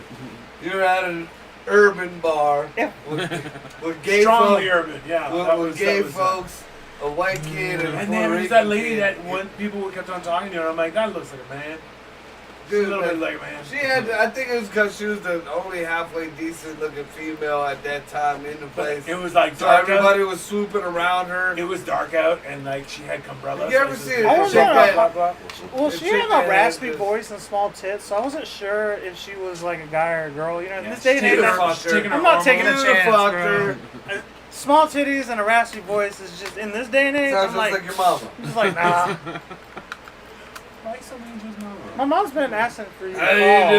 Speaker 3: You're at an urban bar
Speaker 1: Yeah.
Speaker 3: with gay
Speaker 6: Strongly
Speaker 3: folks,
Speaker 6: urban, yeah. that
Speaker 3: with
Speaker 6: was,
Speaker 3: gay
Speaker 6: that was,
Speaker 3: folks, a white kid, and a
Speaker 6: And
Speaker 3: Puerto
Speaker 6: then there was
Speaker 3: Rican
Speaker 6: that lady
Speaker 3: kid.
Speaker 6: that when people kept on talking to her, I'm like, that looks like a man. She's a
Speaker 3: Dude,
Speaker 6: little bit
Speaker 3: man,
Speaker 6: like a man.
Speaker 3: she had. I think it was because she was the only halfway decent looking female at that time in the place.
Speaker 6: It was like
Speaker 3: So
Speaker 6: dark out.
Speaker 3: everybody was swooping around her.
Speaker 6: It was dark out, and like she had umbrellas.
Speaker 3: You ever
Speaker 6: places
Speaker 3: see
Speaker 6: to
Speaker 3: it?
Speaker 1: I
Speaker 6: go,
Speaker 1: was
Speaker 6: blah,
Speaker 1: not-
Speaker 6: blah, blah, blah.
Speaker 1: Well,
Speaker 3: The
Speaker 1: she
Speaker 3: chick
Speaker 1: had
Speaker 3: that
Speaker 1: a raspy
Speaker 3: had this-
Speaker 1: voice and small tits, so I wasn't sure if she was like a guy or a girl. You know, in
Speaker 6: Yeah,
Speaker 1: this day and
Speaker 6: she's
Speaker 1: age,
Speaker 6: taking her-
Speaker 1: I'm
Speaker 6: she's taking her
Speaker 1: I'm not taking a
Speaker 6: hormones.
Speaker 1: chance,
Speaker 3: fucked
Speaker 1: bro.
Speaker 3: her.
Speaker 1: Small titties and a raspy voice is just in this day and age.
Speaker 3: Sounds
Speaker 1: I'm
Speaker 3: just like your mama.
Speaker 1: I'm just like, nah.
Speaker 6: Like somebody just know.
Speaker 1: My mom's been asking for you.
Speaker 3: How you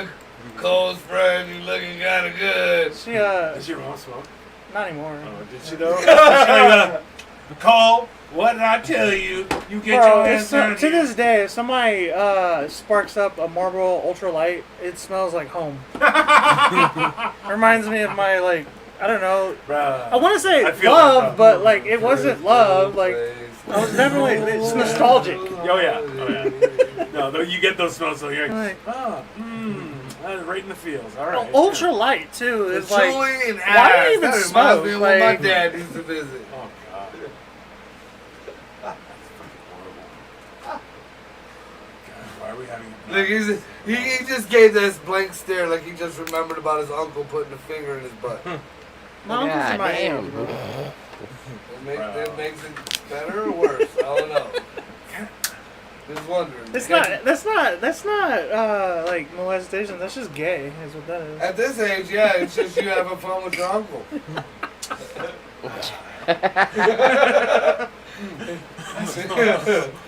Speaker 3: doing, Cole's friend? You looking kind of good.
Speaker 1: She
Speaker 6: Does your mom smoke?
Speaker 1: not anymore.
Speaker 6: Oh, did she though? Did she like, Cole, what did I tell you? You get
Speaker 1: Bro,
Speaker 6: your
Speaker 1: it's
Speaker 6: ass down
Speaker 1: to
Speaker 6: here.
Speaker 1: this day, if somebody sparks up a Marlboro Ultra Light, it smells like home. Reminds me of my I don't know.
Speaker 6: Bruh.
Speaker 1: I want to say
Speaker 6: I feel
Speaker 1: love,
Speaker 6: that,
Speaker 1: but like it wasn't love. Like I was definitely it's nostalgic.
Speaker 6: Oh yeah, oh yeah. No, though you get those smells, so you're like,
Speaker 1: Like,
Speaker 6: right in the feels. All right.
Speaker 1: Ultra Light too is
Speaker 3: The
Speaker 1: like
Speaker 3: chewing and
Speaker 1: why
Speaker 3: ass.
Speaker 1: do you even
Speaker 3: That reminds
Speaker 1: smoke?
Speaker 3: me of when my
Speaker 1: Like-
Speaker 3: dad used to visit.
Speaker 6: Yeah. Oh god. That's fucking horrible. God, why are we having?
Speaker 3: Like he just gave this blank stare, like he just remembered about his uncle putting a finger in his butt.
Speaker 1: my uncle's
Speaker 5: God
Speaker 1: in my
Speaker 5: damn.
Speaker 1: age, bro.
Speaker 3: That makes it better or worse. I don't know. Just wondering.
Speaker 1: That's not like molestation. That's just gay. Is what that is.
Speaker 3: At this age, yeah, it's just you having fun with your uncle.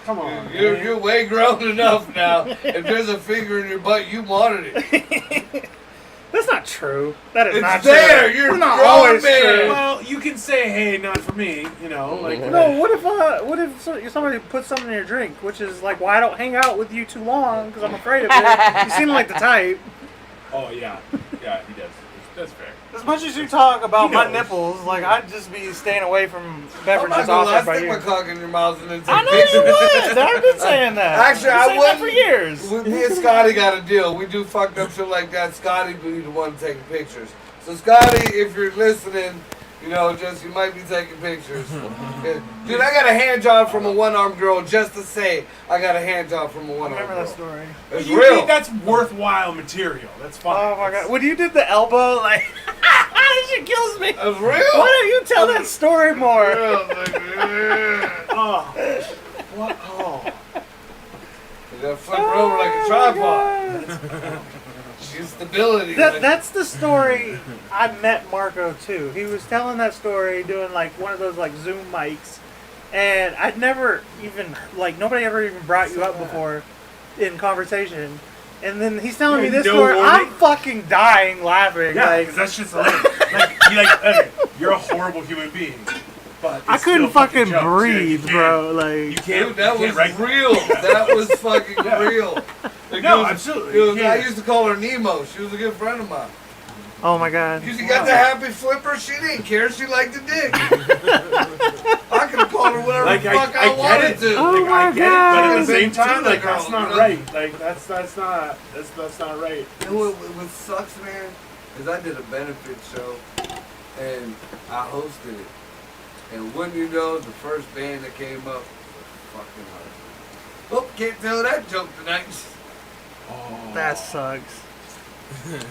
Speaker 6: Come on.
Speaker 3: You're way grown enough now. If there's a finger in your butt, you wanted it.
Speaker 1: That's not true. That is
Speaker 3: It's
Speaker 1: not
Speaker 3: there.
Speaker 1: true.
Speaker 3: You're
Speaker 1: It's not
Speaker 3: grown
Speaker 1: always
Speaker 3: man.
Speaker 1: true.
Speaker 6: Well, you can say, "Hey, not for me," you know, like.
Speaker 1: No, what if somebody puts something in your drink, which is like why I don't hang out with you too long because I'm afraid of it. You seem like the type.
Speaker 6: Oh yeah, yeah, he does. That's fair.
Speaker 1: As much as you talk about
Speaker 6: He
Speaker 1: my
Speaker 6: knows.
Speaker 1: nipples, like I'd just be staying away from
Speaker 3: I'm
Speaker 1: beverages
Speaker 3: not gonna lie,
Speaker 1: offered by
Speaker 3: stick my
Speaker 1: you.
Speaker 3: cock in your mouth and then take
Speaker 1: I know
Speaker 3: pictures.
Speaker 1: you would. I've been saying that.
Speaker 3: Actually,
Speaker 1: I've
Speaker 3: I
Speaker 1: been saying that
Speaker 3: wouldn't.
Speaker 1: for years.
Speaker 3: Me and Scotty got a deal. We do fucked up shit like that. Scotty be the one taking pictures. So Scotty, if you're listening, you know, just you might be taking pictures. Yeah. Dude, I got a hand job from a one-armed girl just to say I got a hand job from a
Speaker 1: I
Speaker 3: one-armed
Speaker 1: remember
Speaker 3: girl.
Speaker 1: that story.
Speaker 3: It's
Speaker 6: You
Speaker 3: real.
Speaker 6: think that's worthwhile material? That's fine.
Speaker 1: Oh my god! When you did the elbow, like that shit kills me.
Speaker 3: That's real.
Speaker 1: Why don't you tell that story more?
Speaker 3: Real, nigga.
Speaker 6: Oh. What? Oh.
Speaker 3: You gotta flip her over like a tripod. She's stability.
Speaker 1: That's the story I met Marco too. He was telling that story doing like one of those like Zoom mics, and I'd never even like nobody ever even brought you up before in conversation. And then he's telling me this
Speaker 6: No
Speaker 1: story. I'm
Speaker 6: warning?
Speaker 1: fucking dying laughing.
Speaker 6: Yeah,
Speaker 1: like
Speaker 6: because that's just hilarious. Okay, you're a horrible human being, but it's
Speaker 1: I couldn't
Speaker 6: still
Speaker 1: fucking
Speaker 6: jokes.
Speaker 1: breathe,
Speaker 6: You
Speaker 1: bro.
Speaker 6: You
Speaker 1: Like
Speaker 6: can't.
Speaker 3: Dude, that
Speaker 6: you
Speaker 3: was
Speaker 6: can't write-
Speaker 3: real. That was fucking
Speaker 6: Yeah.
Speaker 3: real. Like,
Speaker 6: No,
Speaker 3: it was-
Speaker 6: absolutely.
Speaker 3: it was-
Speaker 6: You
Speaker 3: I
Speaker 6: can't.
Speaker 3: used to call her Nemo. She was a good friend of mine.
Speaker 1: oh my god.
Speaker 3: She got the happy flipper. She didn't care. She liked the dick. I could have called her whatever
Speaker 6: Like
Speaker 3: the fuck I,
Speaker 6: get
Speaker 3: wanted
Speaker 6: it.
Speaker 3: to.
Speaker 1: Oh
Speaker 6: Like,
Speaker 1: my
Speaker 6: I get it, but
Speaker 1: God.
Speaker 6: at the same
Speaker 3: Been
Speaker 6: time,
Speaker 3: to
Speaker 6: like
Speaker 3: the
Speaker 6: that's
Speaker 3: girl,
Speaker 6: not
Speaker 3: you know?
Speaker 6: right. Like that's not right.
Speaker 3: You know what sucks, man? Is I did a benefit show and I hosted it. And wouldn't you know, the first band that came up was fucking hard. Oh, can't tell that joke tonight.
Speaker 1: That sucks.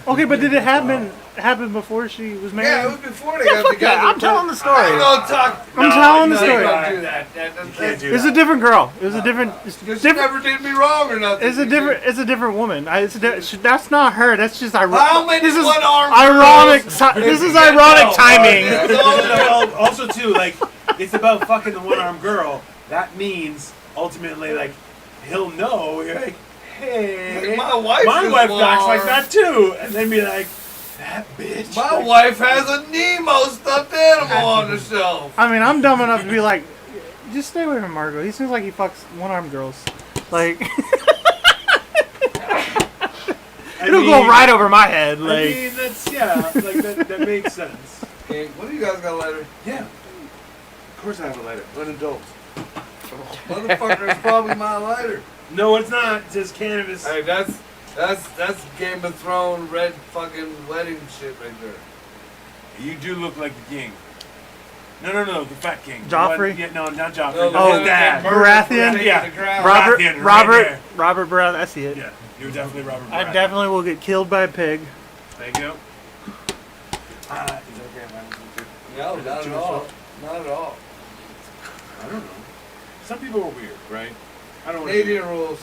Speaker 1: Okay, but did it happen before she was married?
Speaker 3: Yeah, it was before they
Speaker 1: Yeah,
Speaker 3: got
Speaker 1: fuck
Speaker 3: together.
Speaker 1: that. I'm telling the story.
Speaker 3: I ain't gonna talk.
Speaker 1: I'm telling the
Speaker 3: No,
Speaker 1: story.
Speaker 3: you don't do that.
Speaker 6: Can't do
Speaker 1: It was
Speaker 6: that.
Speaker 1: a different girl. It was a different. It's
Speaker 3: Because she
Speaker 1: different.
Speaker 3: never did me wrong or nothing.
Speaker 1: It's a different. It's a different woman. That's not her. That's just ironic.
Speaker 3: How many
Speaker 1: This is
Speaker 3: one-armed
Speaker 1: ironic.
Speaker 3: girls?
Speaker 1: This is ironic
Speaker 6: No,
Speaker 1: timing.
Speaker 3: yeah.
Speaker 6: Well, also too, like it's about fucking the one-armed girl. That means ultimately, like he'll know. You're like, hey,
Speaker 3: My wife
Speaker 6: my
Speaker 3: is
Speaker 6: wife acts like
Speaker 3: warm.
Speaker 6: that too, and then be like, that bitch.
Speaker 3: My
Speaker 6: like,
Speaker 3: wife has a Nemo stuffed animal on the shelf.
Speaker 1: I mean, I'm dumb enough to be like, just stay away from Marco. He seems like he fucks one-armed girls. Like, it'll go right over my head.
Speaker 6: I
Speaker 1: Like,
Speaker 6: mean, that's like that makes sense.
Speaker 3: Okay, what do you guys got later?
Speaker 6: Yeah, of course I have a lighter.
Speaker 3: An adult. Motherfucker, it's probably my lighter.
Speaker 6: No, it's not. It's just cannabis.
Speaker 3: Hey, that's Game of Thrones red fucking wedding shit right there.
Speaker 6: You do look like the king. No, the fat king. The
Speaker 1: Joffrey?
Speaker 6: one- Yeah, no, not Joffrey.
Speaker 3: No,
Speaker 6: No,
Speaker 1: Oh,
Speaker 6: his dad.
Speaker 1: Baratheon?
Speaker 6: Yeah.
Speaker 1: Robert,
Speaker 6: Baratheon, right
Speaker 1: Robert,
Speaker 6: there.
Speaker 1: Robert Brown. I see it.
Speaker 6: Yeah, you're definitely Robert.
Speaker 1: I
Speaker 6: Baratheon.
Speaker 1: definitely will get killed by a pig.
Speaker 6: There you go. Is it okay if I listen to-
Speaker 3: No,
Speaker 6: Is it
Speaker 3: not at
Speaker 6: too
Speaker 3: all.
Speaker 6: much?
Speaker 3: Not at all.
Speaker 6: I don't know. Some people are weird, right? I don't.
Speaker 3: Canadian rules.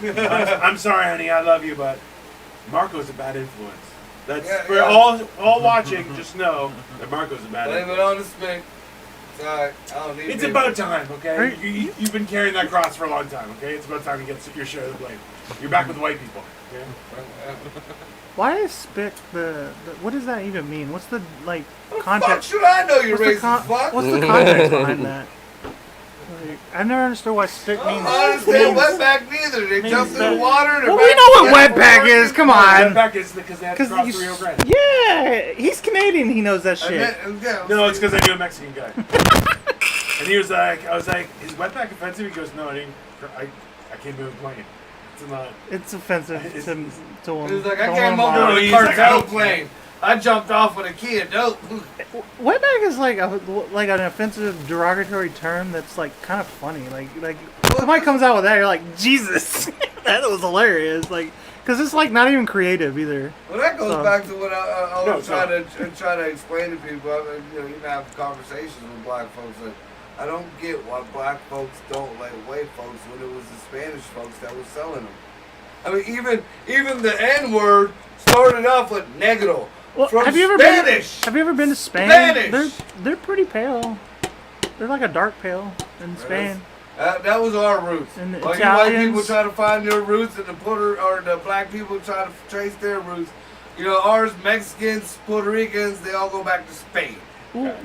Speaker 6: I'm sorry, honey. I love you, but Marco's a bad influence. That's
Speaker 3: Yeah,
Speaker 6: for
Speaker 3: yeah.
Speaker 6: all watching. Just know that Marco's a bad
Speaker 3: Blame
Speaker 6: influence.
Speaker 3: it on the spink. It's alright. I don't need
Speaker 6: It's
Speaker 3: it.
Speaker 6: about time, okay?
Speaker 1: Right.
Speaker 6: You've been carrying that cross for a long time, okay? It's about time you get your share of the blame. You're back with the white people. Okay?
Speaker 1: Why is spick the what does that even mean? What's the like
Speaker 3: Fuck
Speaker 1: context?
Speaker 3: should I know, you
Speaker 1: What's the,
Speaker 3: racist fuck?
Speaker 1: what's the context behind that? Like, I've never understood why spick
Speaker 3: I
Speaker 1: means.
Speaker 3: don't understand
Speaker 1: means-
Speaker 3: wetback neither. They
Speaker 1: means
Speaker 3: jump in
Speaker 1: that-
Speaker 3: the water and
Speaker 1: Well,
Speaker 3: they're
Speaker 1: we know what
Speaker 3: back
Speaker 1: wetback
Speaker 3: together.
Speaker 1: is. Come on.
Speaker 6: Back is because they had to cross
Speaker 1: you
Speaker 6: the Rio Grande.
Speaker 1: yeah, he's Canadian. He knows that
Speaker 3: And
Speaker 1: shit.
Speaker 3: then- yeah,
Speaker 6: No, it's because I knew a Mexican guy. And he was like, I was like, is wetback offensive? He goes, no, I didn't. I came in with plane. It's not.
Speaker 1: It's offensive to
Speaker 3: He
Speaker 1: him.
Speaker 3: was like, I
Speaker 1: Don't
Speaker 3: came
Speaker 1: want
Speaker 3: over
Speaker 1: him
Speaker 3: with a
Speaker 6: He's like,
Speaker 3: cartel
Speaker 6: I don't-
Speaker 3: plane. I jumped off with a key of dope.
Speaker 1: Wetback is like an offensive, derogatory term that's like kind of funny. Like somebody comes out with that, you're like, Jesus, that was hilarious. Like, because it's like not even creative either.
Speaker 3: Well, that goes
Speaker 1: So-
Speaker 3: back to what I
Speaker 6: No,
Speaker 3: was trying to explain to people. I mean, you know, even have conversations with black folks. That I don't get why black folks don't like white folks when it was the Spanish folks that was selling them. I mean, even the N word started off with negro.
Speaker 1: Well,
Speaker 3: From
Speaker 1: have you ever
Speaker 3: Spanish.
Speaker 1: been to Spain?
Speaker 3: Spanish.
Speaker 1: They're pretty pale. They're like a dark pale in Spain.
Speaker 3: That was our roots.
Speaker 1: And the
Speaker 3: While you white
Speaker 1: Italians-
Speaker 3: people try to find their roots, and the black people try to trace their roots. You know, ours, Mexicans, Puerto Ricans, they all go back to Spain.
Speaker 1: Well,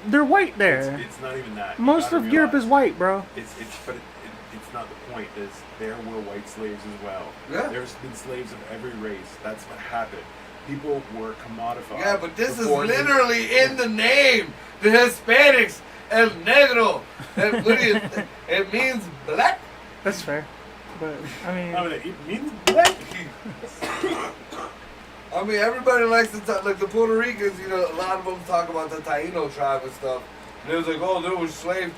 Speaker 1: they're white there.
Speaker 6: It's not even that. You
Speaker 1: Most
Speaker 6: gotta
Speaker 1: of Europe
Speaker 6: realize.
Speaker 1: is white, bro.
Speaker 6: It's not the point. Is there were white slaves as well.
Speaker 3: Yeah.
Speaker 6: There's been slaves of every race. That's what happened. People were commodified.
Speaker 3: Yeah, but this is
Speaker 6: before they-
Speaker 3: literally in the name. The Hispanics, El Negro. And what do you, it means black.
Speaker 1: That's fair. But I mean,
Speaker 6: Oh, it means black.
Speaker 3: I mean, everybody likes to talk, like the Puerto Ricans, you know, a lot of them talk about the Taino tribe and stuff. And it was like, oh, there was slaves.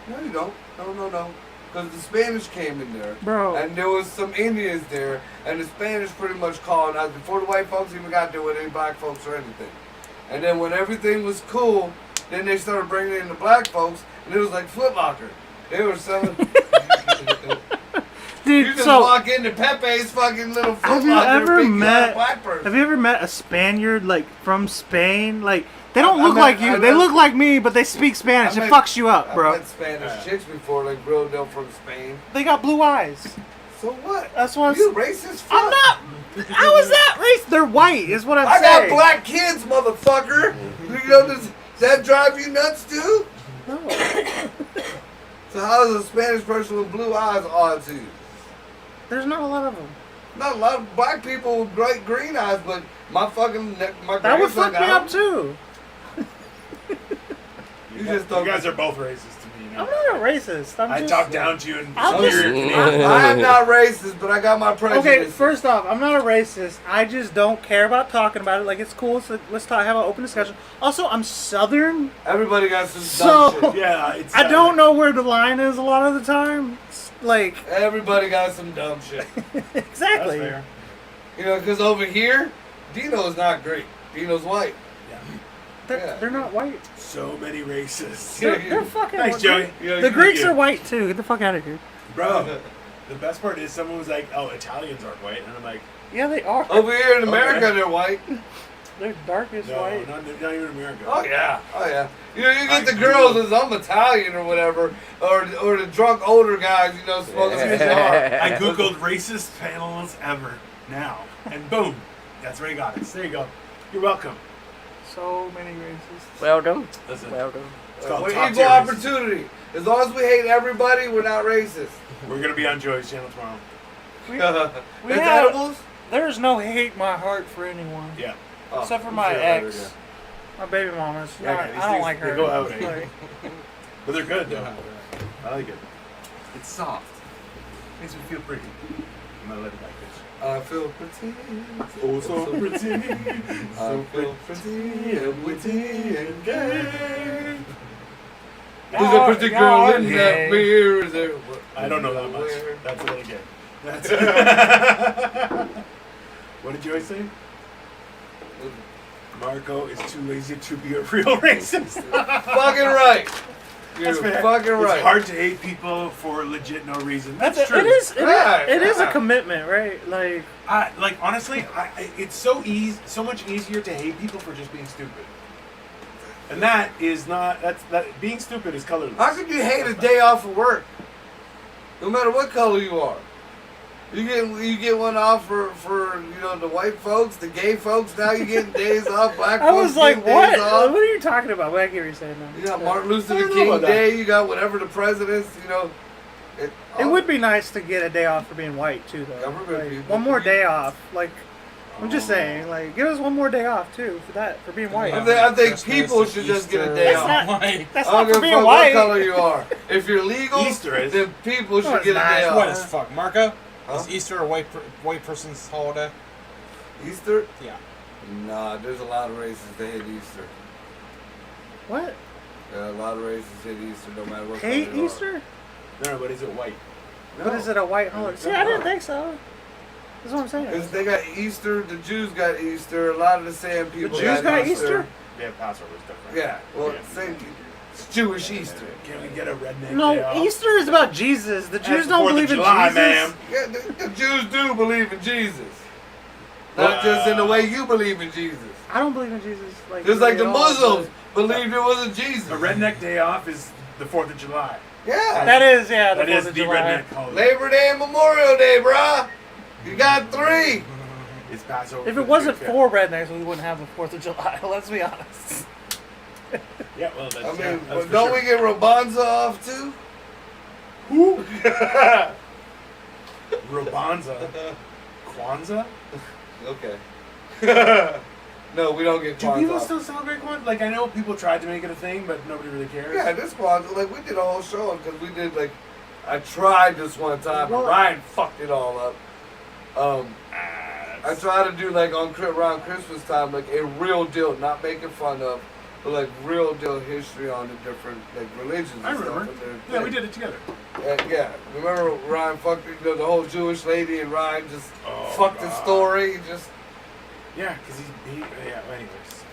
Speaker 3: No, you don't. No. Because the Spanish came in there.
Speaker 1: bro.
Speaker 3: And there was some Indians there. And the Spanish pretty much colonized before the white folks even got there with any black folks or anything. And then when everything was cool, then they started bringing in the black folks. And it was like Foot Locker. They were selling...
Speaker 1: Dude,
Speaker 3: You just
Speaker 1: so
Speaker 3: walk into Pepe's fucking little Foot
Speaker 1: have you
Speaker 3: Locker and
Speaker 1: ever
Speaker 3: pick you out a
Speaker 1: met?
Speaker 3: black person.
Speaker 1: Have you ever met a Spaniard like from Spain? Like they don't
Speaker 3: I
Speaker 1: look
Speaker 3: met-
Speaker 1: like
Speaker 3: I
Speaker 1: you. They
Speaker 3: met-
Speaker 1: look like me, but they speak Spanish.
Speaker 3: I
Speaker 1: It
Speaker 3: met-
Speaker 1: fucks you up,
Speaker 3: I've
Speaker 1: bro.
Speaker 3: met Spanish chicks before, like real deal from Spain.
Speaker 1: They got blue eyes.
Speaker 3: So what?
Speaker 1: That's what
Speaker 3: You racist?
Speaker 1: I'm not. How is that race? They're white. Is what I'm
Speaker 3: I
Speaker 1: saying.
Speaker 3: got black kids, motherfucker. You know, does that drive you nuts too?
Speaker 1: No.
Speaker 3: So how is a Spanish person with blue eyes odd to you?
Speaker 1: There's not a lot of them.
Speaker 3: Not a lot of black people with bright green eyes, but my fucking my
Speaker 1: That would
Speaker 3: grandson
Speaker 1: fuck me
Speaker 3: got
Speaker 1: up
Speaker 3: them.
Speaker 1: too.
Speaker 3: You just don't.
Speaker 6: You guys are both racist to me.
Speaker 1: I'm
Speaker 6: Now.
Speaker 1: not a racist. I'm
Speaker 6: I
Speaker 1: just.
Speaker 6: talk down to you and
Speaker 1: I'm
Speaker 6: you're
Speaker 1: just-
Speaker 6: Canadian.
Speaker 3: I am not racist, but I got my prejudice.
Speaker 1: Okay, first off, I'm not a racist. I just don't care about talking about it. Like it's cool. So let's talk. Have an open discussion. Also, I'm Southern,
Speaker 3: Everybody got some
Speaker 1: So-
Speaker 3: dumb shit.
Speaker 6: Yeah, it's.
Speaker 1: I don't know where the line is a lot of the time. It's like
Speaker 3: Everybody got some dumb shit.
Speaker 6: That's
Speaker 1: exactly.
Speaker 6: fair.
Speaker 3: You know, because over here, Dino's not great. Dino's white.
Speaker 1: They're not white.
Speaker 6: So many racists.
Speaker 1: They're fucking.
Speaker 6: Thanks, Joey.
Speaker 3: Yeah,
Speaker 1: The
Speaker 3: you-
Speaker 1: Greeks
Speaker 6: you.
Speaker 1: are white too. Get the fuck out of here.
Speaker 6: Bro, the best part is someone was like, "Oh, Italians aren't white," and I'm like,
Speaker 1: Yeah, they are.
Speaker 3: Over here in America, they're white.
Speaker 1: They're darkest
Speaker 2: No,
Speaker 1: white.
Speaker 2: not even America.
Speaker 3: Oh yeah. You get the girls as I'm Italian or whatever, or the drunk older guys, smoking a cigar.
Speaker 2: I googled racist panels ever now, and boom, that's where you got it. So there you go. You're welcome.
Speaker 1: So many racists.
Speaker 5: Welcome.
Speaker 2: Listen,
Speaker 5: Welcome.
Speaker 2: it's called
Speaker 3: We're
Speaker 2: top
Speaker 3: equal
Speaker 2: tier racism.
Speaker 3: opportunity. As long as we hate everybody, we're not racist.
Speaker 2: We're gonna be on Joey's channel tomorrow.
Speaker 1: We
Speaker 3: It's
Speaker 1: have-
Speaker 3: edibles?
Speaker 1: There's no hate in my heart for anyone.
Speaker 2: Yeah.
Speaker 3: Oh,
Speaker 1: Except for
Speaker 3: I'm
Speaker 1: my
Speaker 3: sure
Speaker 1: ex.
Speaker 3: there
Speaker 1: My baby mama's.
Speaker 2: Yeah,
Speaker 1: not-
Speaker 2: these
Speaker 1: I don't
Speaker 2: things,
Speaker 1: like
Speaker 2: they
Speaker 1: her.
Speaker 2: go out, eh?
Speaker 1: Like,
Speaker 2: But they're good though. I like it. It's soft. Makes me feel pretty. I'm gonna let it like this.
Speaker 3: I feel pretty.
Speaker 2: Oh, so pretty.
Speaker 3: I feel pretty and witty and gay. There's
Speaker 1: Y'all-
Speaker 3: a pretty
Speaker 1: y'all
Speaker 3: girl
Speaker 1: are
Speaker 3: in
Speaker 1: gay.
Speaker 3: that mirror. There.
Speaker 2: I don't know that much. That's a little gay. That's What did Joey say? Marco is too lazy to be a real racist.
Speaker 3: Fucking right. You're
Speaker 2: That's fair.
Speaker 3: fucking right.
Speaker 2: It's hard to hate people for legit no reason. That's
Speaker 1: it
Speaker 2: true.
Speaker 1: is.
Speaker 3: Right,
Speaker 1: It is a
Speaker 3: yeah.
Speaker 1: commitment, right? Like,
Speaker 2: Like honestly, it's so much easier to hate people for just being stupid. And that is not. That being stupid is colorless.
Speaker 3: How could you hate a day off of work? No matter what color you are. You get one off for the white folks, the gay folks. Now you're getting days off. Black
Speaker 1: I
Speaker 3: folks
Speaker 1: was like,
Speaker 3: getting
Speaker 1: what?
Speaker 3: days off.
Speaker 1: What are you talking about? What I get what you're saying now.
Speaker 3: You got Martin Luther
Speaker 2: I don't know
Speaker 3: King
Speaker 2: about that.
Speaker 3: Day. You got whatever the presidents.
Speaker 1: It would be nice to get a day off for being white too, though.
Speaker 3: Government
Speaker 1: Like,
Speaker 3: people.
Speaker 1: one more day off. Like, I'm just saying, like, give us one more day off too for being white.
Speaker 3: I think
Speaker 4: Christmas
Speaker 3: people
Speaker 4: and
Speaker 3: should just get a
Speaker 4: Easter.
Speaker 3: day
Speaker 1: That's
Speaker 3: off.
Speaker 1: not-
Speaker 4: Like,
Speaker 1: That's
Speaker 3: I
Speaker 1: not
Speaker 3: don't give
Speaker 1: for
Speaker 3: a
Speaker 1: being
Speaker 3: fuck
Speaker 1: white.
Speaker 3: what color you are. If you're legal,
Speaker 2: Easter is.
Speaker 3: then people
Speaker 1: No,
Speaker 3: should
Speaker 1: it's
Speaker 3: get a
Speaker 1: not.
Speaker 3: day
Speaker 4: what
Speaker 3: off.
Speaker 4: as fuck, Marco?
Speaker 3: Huh?
Speaker 4: Is Easter a white person's holiday?
Speaker 3: Easter?
Speaker 4: Yeah.
Speaker 3: Nah, there's a lot of races that hate Easter.
Speaker 1: What?
Speaker 3: Yeah, a lot of races hate Easter no matter what
Speaker 1: Hate
Speaker 3: color you are.
Speaker 1: Easter?
Speaker 2: No, but is it white?
Speaker 3: No.
Speaker 1: What is it? A white holiday? See, I didn't think so. That's what I'm saying.
Speaker 3: Because they got Easter, the Jews got Easter, a lot of the same people
Speaker 1: Jews got
Speaker 3: Easter.
Speaker 1: Easter?
Speaker 2: Yeah, Passover is different.
Speaker 3: Yeah, well,
Speaker 2: Yeah.
Speaker 3: same. It's Jewish Easter.
Speaker 2: Can we get a redneck day
Speaker 1: No,
Speaker 2: off?
Speaker 1: Easter is about Jesus. The Jews
Speaker 2: That's
Speaker 1: don't
Speaker 2: 4th of
Speaker 1: believe in
Speaker 2: July,
Speaker 1: Jesus.
Speaker 2: ma'am.
Speaker 3: Yeah, the Jews do believe in Jesus. Not just in the way you believe in Jesus.
Speaker 1: I don't believe in Jesus.
Speaker 3: Just like the
Speaker 1: at all,
Speaker 3: Muslims believed it was a Jesus.
Speaker 2: A redneck day off is the 4th of July.
Speaker 3: Yeah.
Speaker 1: but That is, yeah, the
Speaker 2: That
Speaker 1: 4th
Speaker 2: is
Speaker 1: of
Speaker 2: the
Speaker 1: July.
Speaker 2: redneck holiday.
Speaker 3: Labor Day and Memorial Day, bruh. You got 3.
Speaker 2: It's Passover.
Speaker 1: If
Speaker 2: for
Speaker 1: it
Speaker 2: the
Speaker 1: wasn't
Speaker 2: Jews, yeah.
Speaker 1: for rednecks, we wouldn't have the 4th of July. Let's be honest.
Speaker 2: Yeah, well, that's,
Speaker 3: I mean,
Speaker 2: yeah, that's for
Speaker 3: don't
Speaker 2: sure.
Speaker 3: we get Rabanza off too?
Speaker 2: Who? Rabanza. Kwanzaa?
Speaker 3: Okay. No, we don't get
Speaker 2: Do
Speaker 3: Kwanzaa
Speaker 2: people
Speaker 3: off.
Speaker 2: still celebrate Kwanzaa? Like, I know people tried to make it a thing, but nobody really cares.
Speaker 3: Yeah, this Kwanzaa, like, we did a whole show because we did, like, I tried this one time, but
Speaker 1: Well-
Speaker 3: Ryan fucked it all up. I tried to do, like, around Christmas time, like, a real deal, not making fun of, but, like, real deal history on the different, like, religions and
Speaker 2: I
Speaker 3: stuff.
Speaker 2: remember.
Speaker 3: and their
Speaker 2: Yeah, we
Speaker 3: thing.
Speaker 2: did it together.
Speaker 3: Yeah, remember Ryan fucked the whole Jewish lady and Ryan just
Speaker 2: Oh,
Speaker 3: fucked the
Speaker 2: God.
Speaker 3: story, just...
Speaker 2: Yeah, because yeah, anyways.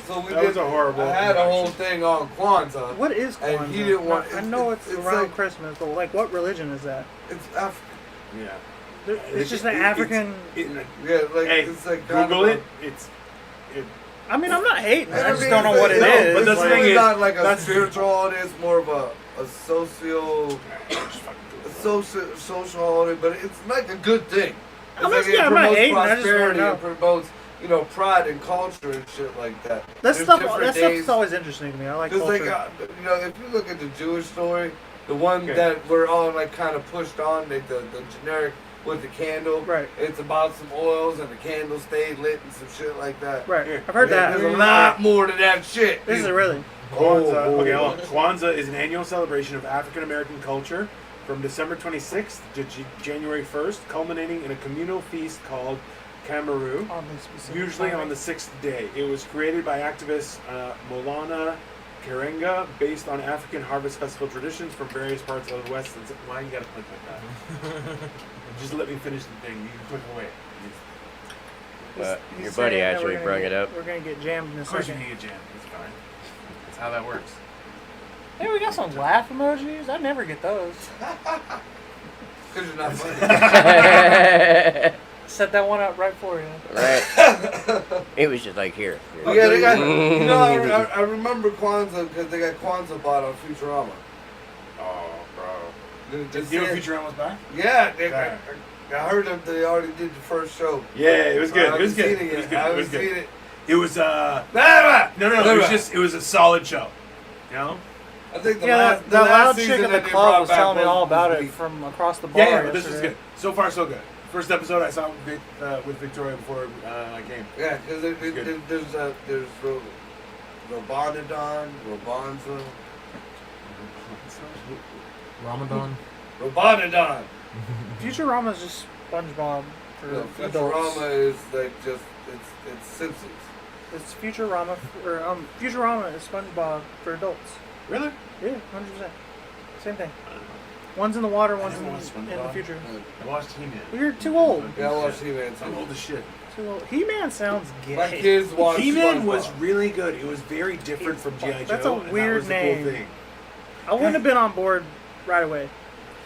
Speaker 3: So we
Speaker 2: That
Speaker 3: did.
Speaker 2: was a horrible
Speaker 3: I had a whole
Speaker 2: interaction.
Speaker 3: thing on Kwanzaa.
Speaker 1: What is
Speaker 3: And
Speaker 1: Kwanzaa?
Speaker 3: he didn't want-
Speaker 1: I know it's,
Speaker 3: it's
Speaker 1: around
Speaker 3: like-
Speaker 1: Christmas, but like, what religion is that?
Speaker 3: It's African.
Speaker 2: Yeah.
Speaker 1: It's just an African.
Speaker 3: Yeah, like
Speaker 2: Hey,
Speaker 3: it's like kind
Speaker 2: Google
Speaker 3: of
Speaker 2: it. It's.
Speaker 1: I mean, I'm not hating. I just
Speaker 3: mean,
Speaker 1: don't know
Speaker 3: it's
Speaker 1: what it
Speaker 3: like-
Speaker 1: is.
Speaker 2: but that's the
Speaker 3: It's
Speaker 2: thing is,
Speaker 3: not like a
Speaker 2: that's-
Speaker 3: spiritual holiday. It's more of a social holiday, but it's like a good thing. It's
Speaker 1: I'm
Speaker 3: like
Speaker 1: not- yeah, I'm not
Speaker 3: promotes
Speaker 1: hating, I just wanna
Speaker 3: prosperity
Speaker 1: know.
Speaker 3: and promotes pride and culture and shit like that.
Speaker 1: That
Speaker 3: There's
Speaker 1: stuff.
Speaker 3: different
Speaker 1: That
Speaker 3: days.
Speaker 1: stuff's always interesting to me. I like
Speaker 3: Because
Speaker 1: culture.
Speaker 3: like if you look at the Jewish story, the one
Speaker 2: Okay.
Speaker 3: that we're all like kind of pushed on, like the generic with the candle,
Speaker 1: Right.
Speaker 3: It's about some oils and the candle stayed lit and some shit like that.
Speaker 1: Right.
Speaker 2: Here.
Speaker 1: I've heard that.
Speaker 3: There's a lot more to that shit.
Speaker 1: This is it really.
Speaker 2: Kwanzaa.
Speaker 3: Oh,
Speaker 2: Okay,
Speaker 3: oh.
Speaker 2: hold on. Kwanzaa is an annual celebration of African American culture from December 26th to January 1st, culminating in a communal feast called Kamaru,
Speaker 1: Oddly specific.
Speaker 2: usually on the 6th day. It was created by activist Molana Karenga, based on African harvest festival traditions from various parts of the West. Why you gotta click like that? Just let me finish the thing. You can click away.
Speaker 5: But
Speaker 1: He's
Speaker 5: your buddy
Speaker 1: saying that
Speaker 5: actually
Speaker 1: we're gonna
Speaker 5: brought
Speaker 1: get-
Speaker 5: it up.
Speaker 1: We're gonna get jammed in a
Speaker 2: Of course you
Speaker 1: second.
Speaker 2: can get jammed. It's fine. That's how that works.
Speaker 1: Hey, we got some laugh emojis. I never get those.
Speaker 3: Because you're not funny.
Speaker 1: Set that one up right for you.
Speaker 5: Right. It was just like here.
Speaker 3: But yeah, they got. You know, I remember Kwanzaa because they got Kwanzaa bought on Futurama.
Speaker 6: Oh, bro.
Speaker 2: Did you know Futurama's back?
Speaker 3: Yeah,
Speaker 2: Okay.
Speaker 3: I heard that they already did the first show.
Speaker 6: Yeah, it was good.
Speaker 3: I
Speaker 6: It was
Speaker 3: haven't
Speaker 6: good.
Speaker 3: seen it
Speaker 6: It was
Speaker 3: yet.
Speaker 6: good.
Speaker 3: I
Speaker 6: It
Speaker 3: haven't
Speaker 6: was
Speaker 3: seen
Speaker 6: good.
Speaker 3: it.
Speaker 6: It was it was a solid show. You know?
Speaker 3: I think the
Speaker 1: Yeah,
Speaker 3: last,
Speaker 1: that loud
Speaker 3: season
Speaker 1: chick at
Speaker 3: that
Speaker 1: the
Speaker 3: they
Speaker 1: club
Speaker 3: brought
Speaker 1: was
Speaker 3: back
Speaker 1: telling me all about
Speaker 3: was
Speaker 1: it
Speaker 3: weak.
Speaker 1: from across the bar.
Speaker 6: Yeah, but this is
Speaker 1: yesterday.
Speaker 6: good. So far, so good. First episode I saw with Victoria before I came.
Speaker 3: Yeah, because
Speaker 6: good.
Speaker 3: there's Robonadon, Robonza,
Speaker 4: Ramadan.
Speaker 3: Robonadon.
Speaker 1: Futurama is just SpongeBob for
Speaker 3: No,
Speaker 1: adults.
Speaker 3: Futurama is like just it's Simpsons.
Speaker 1: It's Futurama, Futurama is SpongeBob for adults.
Speaker 6: Really?
Speaker 1: Yeah, 100%. Same thing. One's in the water, one's
Speaker 6: never
Speaker 1: in
Speaker 6: watched
Speaker 1: the
Speaker 6: SpongeBob.
Speaker 1: future.
Speaker 6: I watched He-Man.
Speaker 1: Well, you're too old.
Speaker 3: Yeah, I watched He-Man
Speaker 6: I'm
Speaker 3: too.
Speaker 6: old as shit.
Speaker 1: Too old. He-Man sounds gay.
Speaker 3: My kids watch
Speaker 6: He-Man
Speaker 3: SpongeBob.
Speaker 6: was really good. It was very different from G.I. Joe.
Speaker 1: That's a
Speaker 6: and
Speaker 1: weird
Speaker 6: that was
Speaker 1: name.
Speaker 6: The cool thing.
Speaker 1: I wouldn't have been on board right away.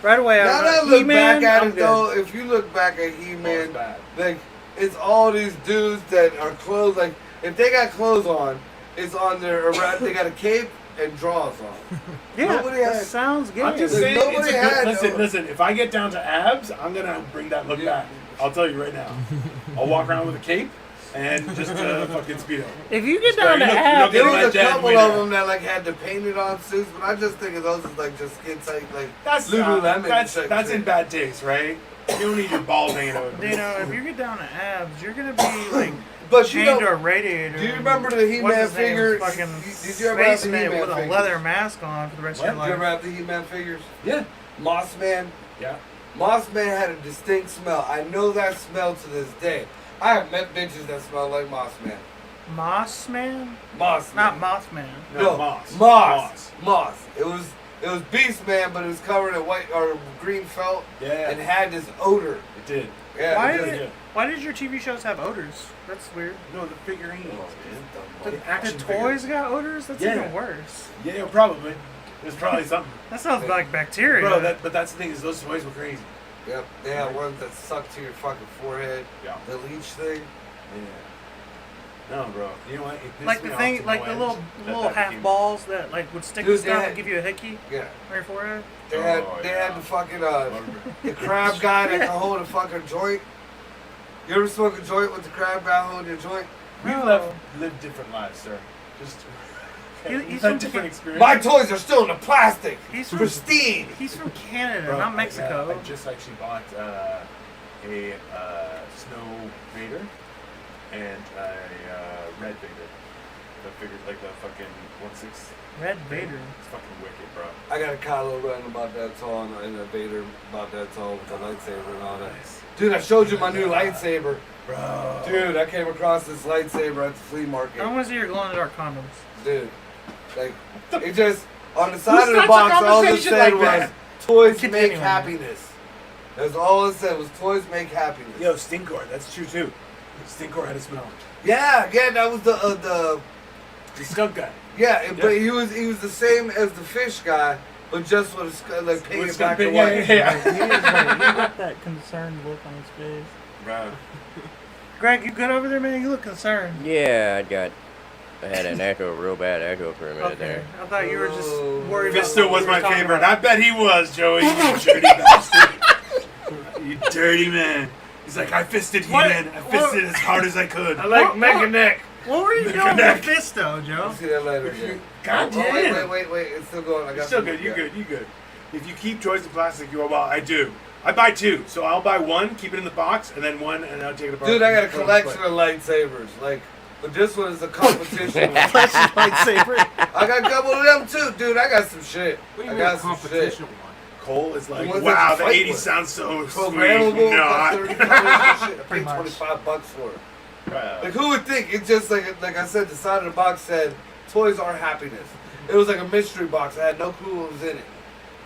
Speaker 1: Right away, I
Speaker 3: Now
Speaker 1: was
Speaker 3: that I
Speaker 1: like,
Speaker 3: look
Speaker 1: He-Man,
Speaker 3: back at
Speaker 1: I'm
Speaker 3: it
Speaker 1: good.
Speaker 3: though, if you look back at
Speaker 6: Oh,
Speaker 3: He-Man,
Speaker 6: it's bad.
Speaker 3: like it's all these dudes that are clothes. Like if they got clothes on, it's on their around. They got a cape and drawers on.
Speaker 1: Yeah,
Speaker 3: Nobody
Speaker 1: that
Speaker 3: had-
Speaker 1: sounds gay.
Speaker 6: I'm just
Speaker 3: Like,
Speaker 6: saying, it's a
Speaker 3: nobody
Speaker 6: good.
Speaker 3: had-
Speaker 6: Listen. If I get down to abs, I'm gonna bring that look
Speaker 3: Yeah.
Speaker 6: back. I'll tell you right now. I'll walk around with a cape and just fucking speedo.
Speaker 1: If you get
Speaker 6: Sorry,
Speaker 1: down to
Speaker 6: you don't- you
Speaker 1: abs,
Speaker 6: don't
Speaker 3: There
Speaker 6: get
Speaker 3: was
Speaker 6: my
Speaker 3: a
Speaker 6: dad
Speaker 3: couple
Speaker 6: way
Speaker 3: of
Speaker 6: down.
Speaker 3: them that like had the painted on suits, but I just think of those as like just skin tight, like
Speaker 6: That's
Speaker 3: Lululemon.
Speaker 6: that's in bad taste, right? You don't need your balls hanging out.
Speaker 1: you know, if you get down to abs, you're gonna be like
Speaker 3: But you
Speaker 1: chained
Speaker 3: know,
Speaker 1: to a radiator.
Speaker 3: do you remember the He-Man
Speaker 1: What's his name?
Speaker 3: figure?
Speaker 1: Fucking
Speaker 3: Did you ever have the
Speaker 1: spaceman
Speaker 3: He-Man
Speaker 1: with a
Speaker 3: figures?
Speaker 1: leather mask on for the rest
Speaker 6: What?
Speaker 1: of
Speaker 3: Did you
Speaker 1: your
Speaker 3: ever
Speaker 1: life.
Speaker 3: have the He-Man figures?
Speaker 6: Yeah,
Speaker 3: Moss Man.
Speaker 6: yeah.
Speaker 3: Moss Man had a distinct smell. I know that smell to this day. I have met bitches that smell like Moss Man.
Speaker 1: Moss Man?
Speaker 3: Moss
Speaker 1: Not
Speaker 3: Man.
Speaker 1: Mothman.
Speaker 6: No, Moss.
Speaker 3: Moss. Moss. It was Beast Man, but it was covered in white or green felt
Speaker 6: Yeah,
Speaker 3: and had this odor.
Speaker 6: it did.
Speaker 3: Yeah.
Speaker 1: Why
Speaker 3: it
Speaker 1: did
Speaker 3: did.
Speaker 1: it, Why did your TV shows have odors? That's weird.
Speaker 6: No, the figurines,
Speaker 3: Oh,
Speaker 6: man.
Speaker 1: The
Speaker 6: action
Speaker 1: toys got odors? That's
Speaker 6: Yeah.
Speaker 1: even worse.
Speaker 6: Yeah, probably. There's probably something.
Speaker 1: That sounds like bacteria.
Speaker 6: Bro, but that's the thing is those toys were crazy.
Speaker 3: Yep. They had ones that suck to your fucking forehead.
Speaker 6: Yeah.
Speaker 3: The leech thing.
Speaker 6: Yeah. No, bro. You know what? It pissed
Speaker 1: like
Speaker 6: me
Speaker 1: the
Speaker 6: off
Speaker 1: thing,
Speaker 6: to
Speaker 1: like
Speaker 6: no
Speaker 1: the
Speaker 6: end
Speaker 1: little
Speaker 6: that
Speaker 1: half
Speaker 6: became-
Speaker 1: balls that like would stick
Speaker 3: Dude,
Speaker 1: to stuff
Speaker 3: they had-
Speaker 1: and give you a hickey
Speaker 3: Yeah.
Speaker 1: on your forehead.
Speaker 3: They had
Speaker 6: Oh,
Speaker 3: they
Speaker 6: yeah.
Speaker 3: had the fucking the crab guy that can hold a fucking joint. You ever smoke a joint with the crab guy holding your joint?
Speaker 6: We've
Speaker 1: No.
Speaker 6: lived different lives, sir. Just
Speaker 1: He's
Speaker 6: we've
Speaker 1: from
Speaker 6: had different experiences.
Speaker 3: My toys are still in the plastic.
Speaker 1: He's from
Speaker 3: Pristine.
Speaker 1: He's from Canada,
Speaker 6: Bro,
Speaker 1: not Mexico.
Speaker 6: I just actually bought a Snow Vader and a Red Vader. The figure, like the fucking 1/6.
Speaker 1: Red Vader.
Speaker 6: It's fucking wicked, bro.
Speaker 3: I got a Kylo Ren about that tall and a Vader about that tall with the lightsaber and all that. Dude, I showed you my new lightsaber.
Speaker 6: Bro.
Speaker 3: Dude, I came across this lightsaber at the flea market.
Speaker 1: I want to see your glow in the dark condoms.
Speaker 3: Dude, like, it just, on the side of the
Speaker 6: starts a
Speaker 3: box, all it
Speaker 6: conversation
Speaker 3: said
Speaker 6: like
Speaker 3: was,
Speaker 6: that?
Speaker 3: toys
Speaker 1: Continuing.
Speaker 3: make happiness. That's all it said was, toys make happiness.
Speaker 6: Yo, Stinkor, that's true too. Stinkor had a smell.
Speaker 3: Yeah, that was the
Speaker 6: skunk guy.
Speaker 3: but he was the same as the fish guy, but just with a like painted
Speaker 6: With
Speaker 3: black
Speaker 6: skunk-
Speaker 3: and
Speaker 6: yeah,
Speaker 3: white.
Speaker 6: yeah.
Speaker 1: He got that concerned look on his face.
Speaker 6: Bro.
Speaker 1: Greg, you good over there, man? You look concerned.
Speaker 5: Yeah, I had an echo, real bad echo for a minute
Speaker 1: Okay.
Speaker 5: there.
Speaker 1: I thought you were just
Speaker 3: Oh.
Speaker 1: worried about
Speaker 6: Fisto
Speaker 1: what
Speaker 6: was
Speaker 1: we were
Speaker 6: my
Speaker 1: talking
Speaker 6: favorite.
Speaker 1: about.
Speaker 6: I bet he was, Joey. You dirty bastard. You dirty man. He's like, I fisted
Speaker 1: What?
Speaker 6: He-Man. I fisted as hard as I could.
Speaker 3: I like
Speaker 1: What?
Speaker 3: Mega Neck.
Speaker 1: What were you doing
Speaker 6: Connect.
Speaker 1: with Fisto, Joe?
Speaker 3: I'll see that later. Again.
Speaker 6: God
Speaker 3: Oh,
Speaker 6: damn.
Speaker 3: wait, it's still going. I got
Speaker 6: You're still
Speaker 3: some-
Speaker 6: good. You
Speaker 3: yeah.
Speaker 6: good. You good. If you keep toys in plastic, you are well. I do. I buy two, so I'll buy one, keep it in the box, and then one, and I'll take it apart.
Speaker 3: Dude, I got a
Speaker 6: Throw it
Speaker 3: collection
Speaker 6: away.
Speaker 3: of lightsabers. Like, but this one is a competition.
Speaker 1: Lightsaber.
Speaker 3: I got a couple of them too, dude. I got some shit.
Speaker 4: What do
Speaker 3: I
Speaker 4: you mean
Speaker 3: got
Speaker 4: a
Speaker 3: some
Speaker 4: competition
Speaker 3: shit.
Speaker 4: one?
Speaker 6: Cole is like,
Speaker 3: The ones
Speaker 6: wow,
Speaker 3: that
Speaker 6: the
Speaker 3: you fight
Speaker 6: 80s
Speaker 3: with.
Speaker 6: sounds so sweet.
Speaker 3: Programmable,
Speaker 6: Not.
Speaker 3: 30 colors and shit. I paid
Speaker 1: Pretty much.
Speaker 3: 25 bucks for it.
Speaker 6: Bro.
Speaker 3: Like, who would think? It's just like I said, the side of the box said, "Toys are happiness." It was like a mystery box. I had no clue what was in it.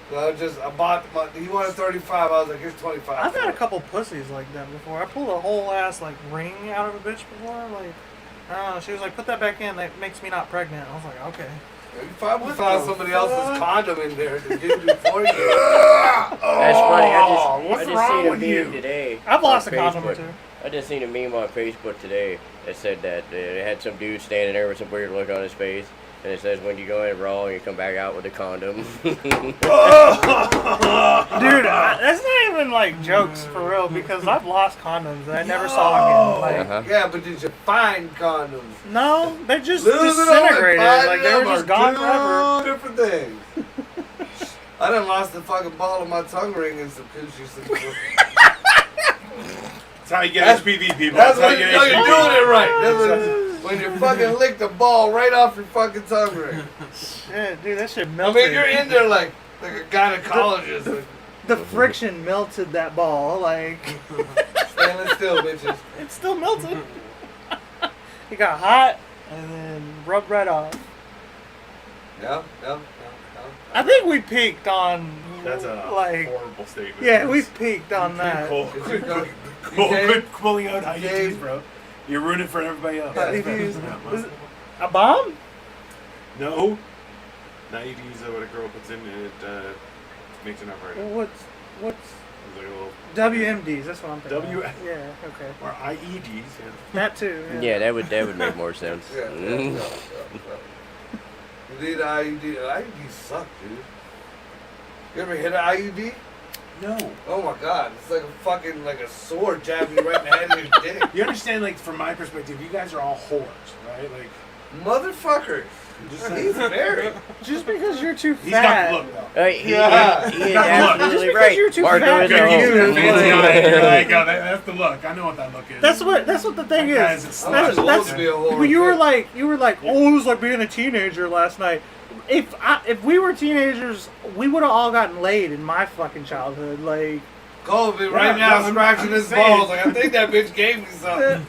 Speaker 3: So I bought he wanted 35. I was like, here's 25.
Speaker 1: I've had a couple pussies like that before. I pulled a whole ass like ring out of a bitch before. Like, I don't know. She was like, "Put that back in. That makes me not pregnant." I was like, "Okay."
Speaker 3: You probably
Speaker 1: What
Speaker 3: found
Speaker 1: the
Speaker 3: somebody
Speaker 1: fuck?
Speaker 3: else's condom in there to give you for you.
Speaker 5: That's funny.
Speaker 6: Oh, what's
Speaker 5: I just
Speaker 6: wrong
Speaker 5: seen a
Speaker 6: with
Speaker 5: meme
Speaker 6: you?
Speaker 5: today.
Speaker 1: I've lost
Speaker 5: on
Speaker 1: a condom or
Speaker 5: Facebook.
Speaker 1: two.
Speaker 5: I just seen a meme on Facebook today that said that it had some dude standing there with some weird look on his face, and it says when you go in raw, you come back out with a condom.
Speaker 1: Dude, that's not even like jokes for real because I've lost condoms and I never saw again. Like,
Speaker 3: Yeah, but did you find condoms?
Speaker 1: no, they just
Speaker 3: Losing them and
Speaker 1: disintegrated.
Speaker 3: finding
Speaker 1: Like they were
Speaker 3: them
Speaker 1: just
Speaker 3: are
Speaker 1: gone
Speaker 3: two
Speaker 1: forever.
Speaker 3: different things. I done lost the fucking ball of my tongue ring in some coochie situation.
Speaker 6: That's how you get HPV, people.
Speaker 3: That's
Speaker 6: how
Speaker 3: when
Speaker 6: you
Speaker 3: you
Speaker 6: get
Speaker 3: know you're
Speaker 6: HPV.
Speaker 3: doing it right. That's when you fucking lick the ball right off your fucking tongue ring.
Speaker 1: Yeah, dude, that shit
Speaker 3: I
Speaker 1: melted.
Speaker 3: mean, you're in there like a gynecologist.
Speaker 1: The friction melted that ball. Like,
Speaker 3: Standing still, bitches.
Speaker 1: it's still melted. It got hot and then rubbed right off.
Speaker 3: Yeah.
Speaker 1: I think we peaked on
Speaker 6: That's a
Speaker 1: like
Speaker 6: horrible statement.
Speaker 1: yeah, we peaked on that.
Speaker 6: Cole,
Speaker 3: Did you go-
Speaker 6: quit pulling out
Speaker 3: Dave?
Speaker 6: IUDs, bro. You're ruining for everybody else.
Speaker 3: Yeah,
Speaker 1: Was it a bomb?
Speaker 6: No. IUDs are what a girl puts in and it makes an operator.
Speaker 1: What's
Speaker 6: It's like a little
Speaker 1: WMDs? That's what I'm thinking.
Speaker 6: W-
Speaker 1: of. Yeah. Okay.
Speaker 6: or IEDs. Yeah.
Speaker 1: That too.
Speaker 5: Yeah, that would make more sense.
Speaker 3: Yeah. You need an IUD. IUDs suck, dude. You ever hit an IUD?
Speaker 6: No.
Speaker 3: Oh my god, it's like a fucking like a sword jabbing you right in the head of your dick.
Speaker 6: You understand, like, from my perspective, you guys are all whores, right? Like,
Speaker 3: Motherfucker.
Speaker 6: just
Speaker 3: He's married.
Speaker 1: Just because you're too
Speaker 6: he's got
Speaker 1: fat.
Speaker 6: the look, though.
Speaker 5: He
Speaker 3: Yeah.
Speaker 5: is
Speaker 6: Just
Speaker 5: absolutely
Speaker 1: because
Speaker 5: right.
Speaker 1: you're too
Speaker 5: Marco
Speaker 1: fat.
Speaker 5: is
Speaker 1: You're
Speaker 5: a
Speaker 1: used
Speaker 5: hoe.
Speaker 1: to
Speaker 6: Fancy guy, you're like, oh, that's the look. I know what that look is.
Speaker 1: That's what the thing
Speaker 6: That guy's
Speaker 1: is.
Speaker 6: a
Speaker 3: I'm
Speaker 6: slut.
Speaker 3: too old
Speaker 1: That's
Speaker 3: to be a whore.
Speaker 1: when you were like, oh, it was like being a teenager last night. If we were teenagers, we would have all gotten laid in my fucking childhood. Like,
Speaker 3: Cole be right
Speaker 6: Yeah,
Speaker 3: now
Speaker 6: I'm
Speaker 3: scratching his
Speaker 6: saying.
Speaker 3: balls. Like, I think that bitch gave me something.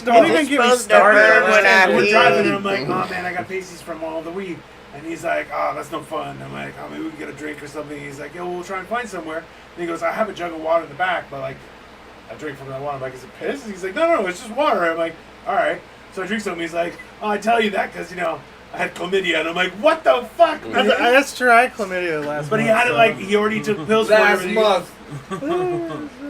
Speaker 1: don't even get me
Speaker 5: supposed to
Speaker 1: started.
Speaker 5: hurt
Speaker 1: on
Speaker 5: when
Speaker 1: that.
Speaker 5: I
Speaker 6: We're
Speaker 5: pee.
Speaker 6: driving and I'm like, oh man, I got pasties from all the weed. And he's like, oh, that's no fun. I'm like, oh, maybe we can get a drink or something. He's like, yo, we'll try and find somewhere. And he goes, I have a jug of water in the back, but like, I drink from that water. I'm like, is it piss? He's like, no, it's just water. I'm like, all right. So I drink some. He's like, oh, I tell you that because, you know, I had chlamydia. And I'm like, what the fuck, man?
Speaker 1: That's true. I had chlamydia last
Speaker 6: But he
Speaker 1: month,
Speaker 6: had it
Speaker 1: so-
Speaker 6: like, he already took pills for
Speaker 3: Last
Speaker 6: everything.
Speaker 3: month,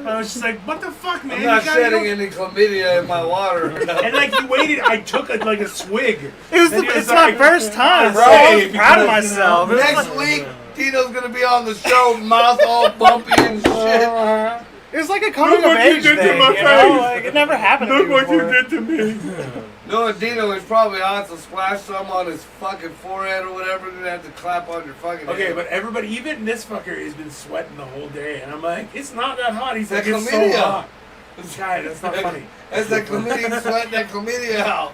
Speaker 6: I was just like, what the fuck, man?
Speaker 3: I'm not
Speaker 6: You gotta
Speaker 3: shedding
Speaker 6: go-
Speaker 3: any chlamydia in my water.
Speaker 6: And like he waited, I took like a swig.
Speaker 1: It was
Speaker 6: And he
Speaker 1: it's
Speaker 6: like,
Speaker 1: my first time, bro.
Speaker 6: Say,
Speaker 1: I was proud of
Speaker 6: because, you
Speaker 1: myself.
Speaker 6: know,
Speaker 1: It was
Speaker 3: Next
Speaker 1: like-
Speaker 3: week, Tino's gonna be on the show, mouth all bumpy and shit.
Speaker 1: It was like a coming of
Speaker 6: what you
Speaker 1: age
Speaker 6: did to
Speaker 1: thing,
Speaker 6: my
Speaker 1: you know?
Speaker 6: face.
Speaker 1: Like, it never happened to
Speaker 6: Look
Speaker 1: me
Speaker 6: what you
Speaker 1: before.
Speaker 6: did to me.
Speaker 3: No, and Dino is probably hot, so splash some on his fucking forehead or whatever, and then have to clap on your fucking
Speaker 6: Okay,
Speaker 3: head.
Speaker 6: but everybody, even this fucker has been sweating the whole day, and I'm like, it's not that hot. He's like,
Speaker 3: That
Speaker 6: it's
Speaker 3: chlamydia.
Speaker 6: so hot. Guy, that's not funny.
Speaker 3: That's that chlamydia sweat, that chlamydia out.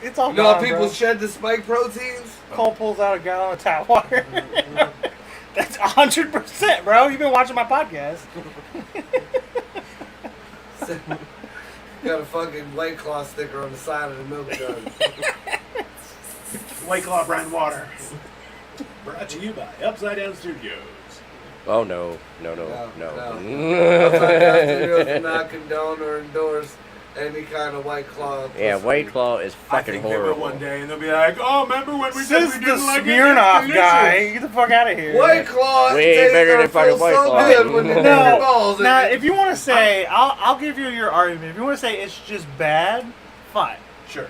Speaker 1: It's all
Speaker 3: You know how
Speaker 1: gone,
Speaker 3: people
Speaker 1: bro.
Speaker 3: shed the spike proteins?
Speaker 1: Cole pulls out a gallon of tap water. That's 100%, bro. You've been watching my podcast.
Speaker 3: Got a fucking White Claw sticker on the side of the milk jug.
Speaker 6: White Claw brand water. Brought to you by Upside Down Studios.
Speaker 5: Oh no.
Speaker 3: Upside Down Studios do not condone or endorse any kind of White Claw.
Speaker 5: Yeah, White Claw is
Speaker 6: I
Speaker 5: fucking
Speaker 6: think they will
Speaker 5: horrible.
Speaker 6: one day, and they'll be like, oh, remember when we said
Speaker 1: This
Speaker 6: we
Speaker 1: is the
Speaker 6: didn't like it?
Speaker 1: Smirnoff
Speaker 6: It's
Speaker 1: guy.
Speaker 6: delicious."
Speaker 1: Get the fuck out of here.
Speaker 3: White Claw
Speaker 5: Way
Speaker 3: tastes
Speaker 5: better than
Speaker 3: or
Speaker 5: fucking
Speaker 3: feels
Speaker 5: White
Speaker 3: so
Speaker 5: Claw.
Speaker 3: good when you dip your balls in
Speaker 1: Now,
Speaker 3: it.
Speaker 1: if you want to say, I'll give you your argument. If you want to say it's just bad, fine.
Speaker 6: Sure.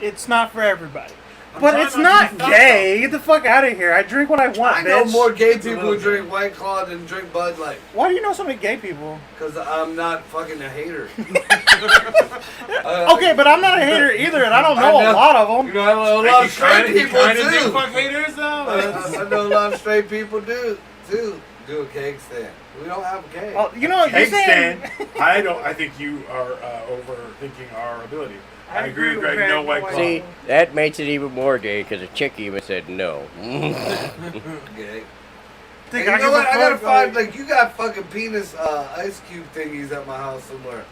Speaker 1: It's not for everybody.
Speaker 6: I'm
Speaker 1: But
Speaker 6: trying
Speaker 1: it's
Speaker 6: not
Speaker 1: not
Speaker 6: to be fucked
Speaker 1: gay. Get the fuck out of here. I drink what I want,
Speaker 3: I know
Speaker 1: bitch.
Speaker 3: more gay
Speaker 6: It's a
Speaker 3: people
Speaker 6: little
Speaker 3: who drink White Claw than drink Bud Light.
Speaker 1: Why do you know so many gay people?
Speaker 3: Because I'm not fucking a hater.
Speaker 1: Okay, but I'm not a hater either, and I don't know,
Speaker 3: I know.
Speaker 1: a lot of them.
Speaker 3: You know, I know a lot of straight people
Speaker 6: kinda do
Speaker 3: too.
Speaker 6: fuck haters, though.
Speaker 3: I know a lot of straight people do a cake stand. We don't have a cake.
Speaker 1: Oh, you know, you're
Speaker 6: Cake
Speaker 1: saying...
Speaker 6: stand. I think you are overthinking our ability. I agree with Greg. No White Claw.
Speaker 5: See, that makes it even more gay because a chick even said no.
Speaker 3: Okay.
Speaker 1: Think
Speaker 3: And you know
Speaker 1: I give
Speaker 3: what?
Speaker 1: a
Speaker 3: I gotta
Speaker 1: fuck,
Speaker 3: find like you got fucking penis ice cube thingies at my house somewhere.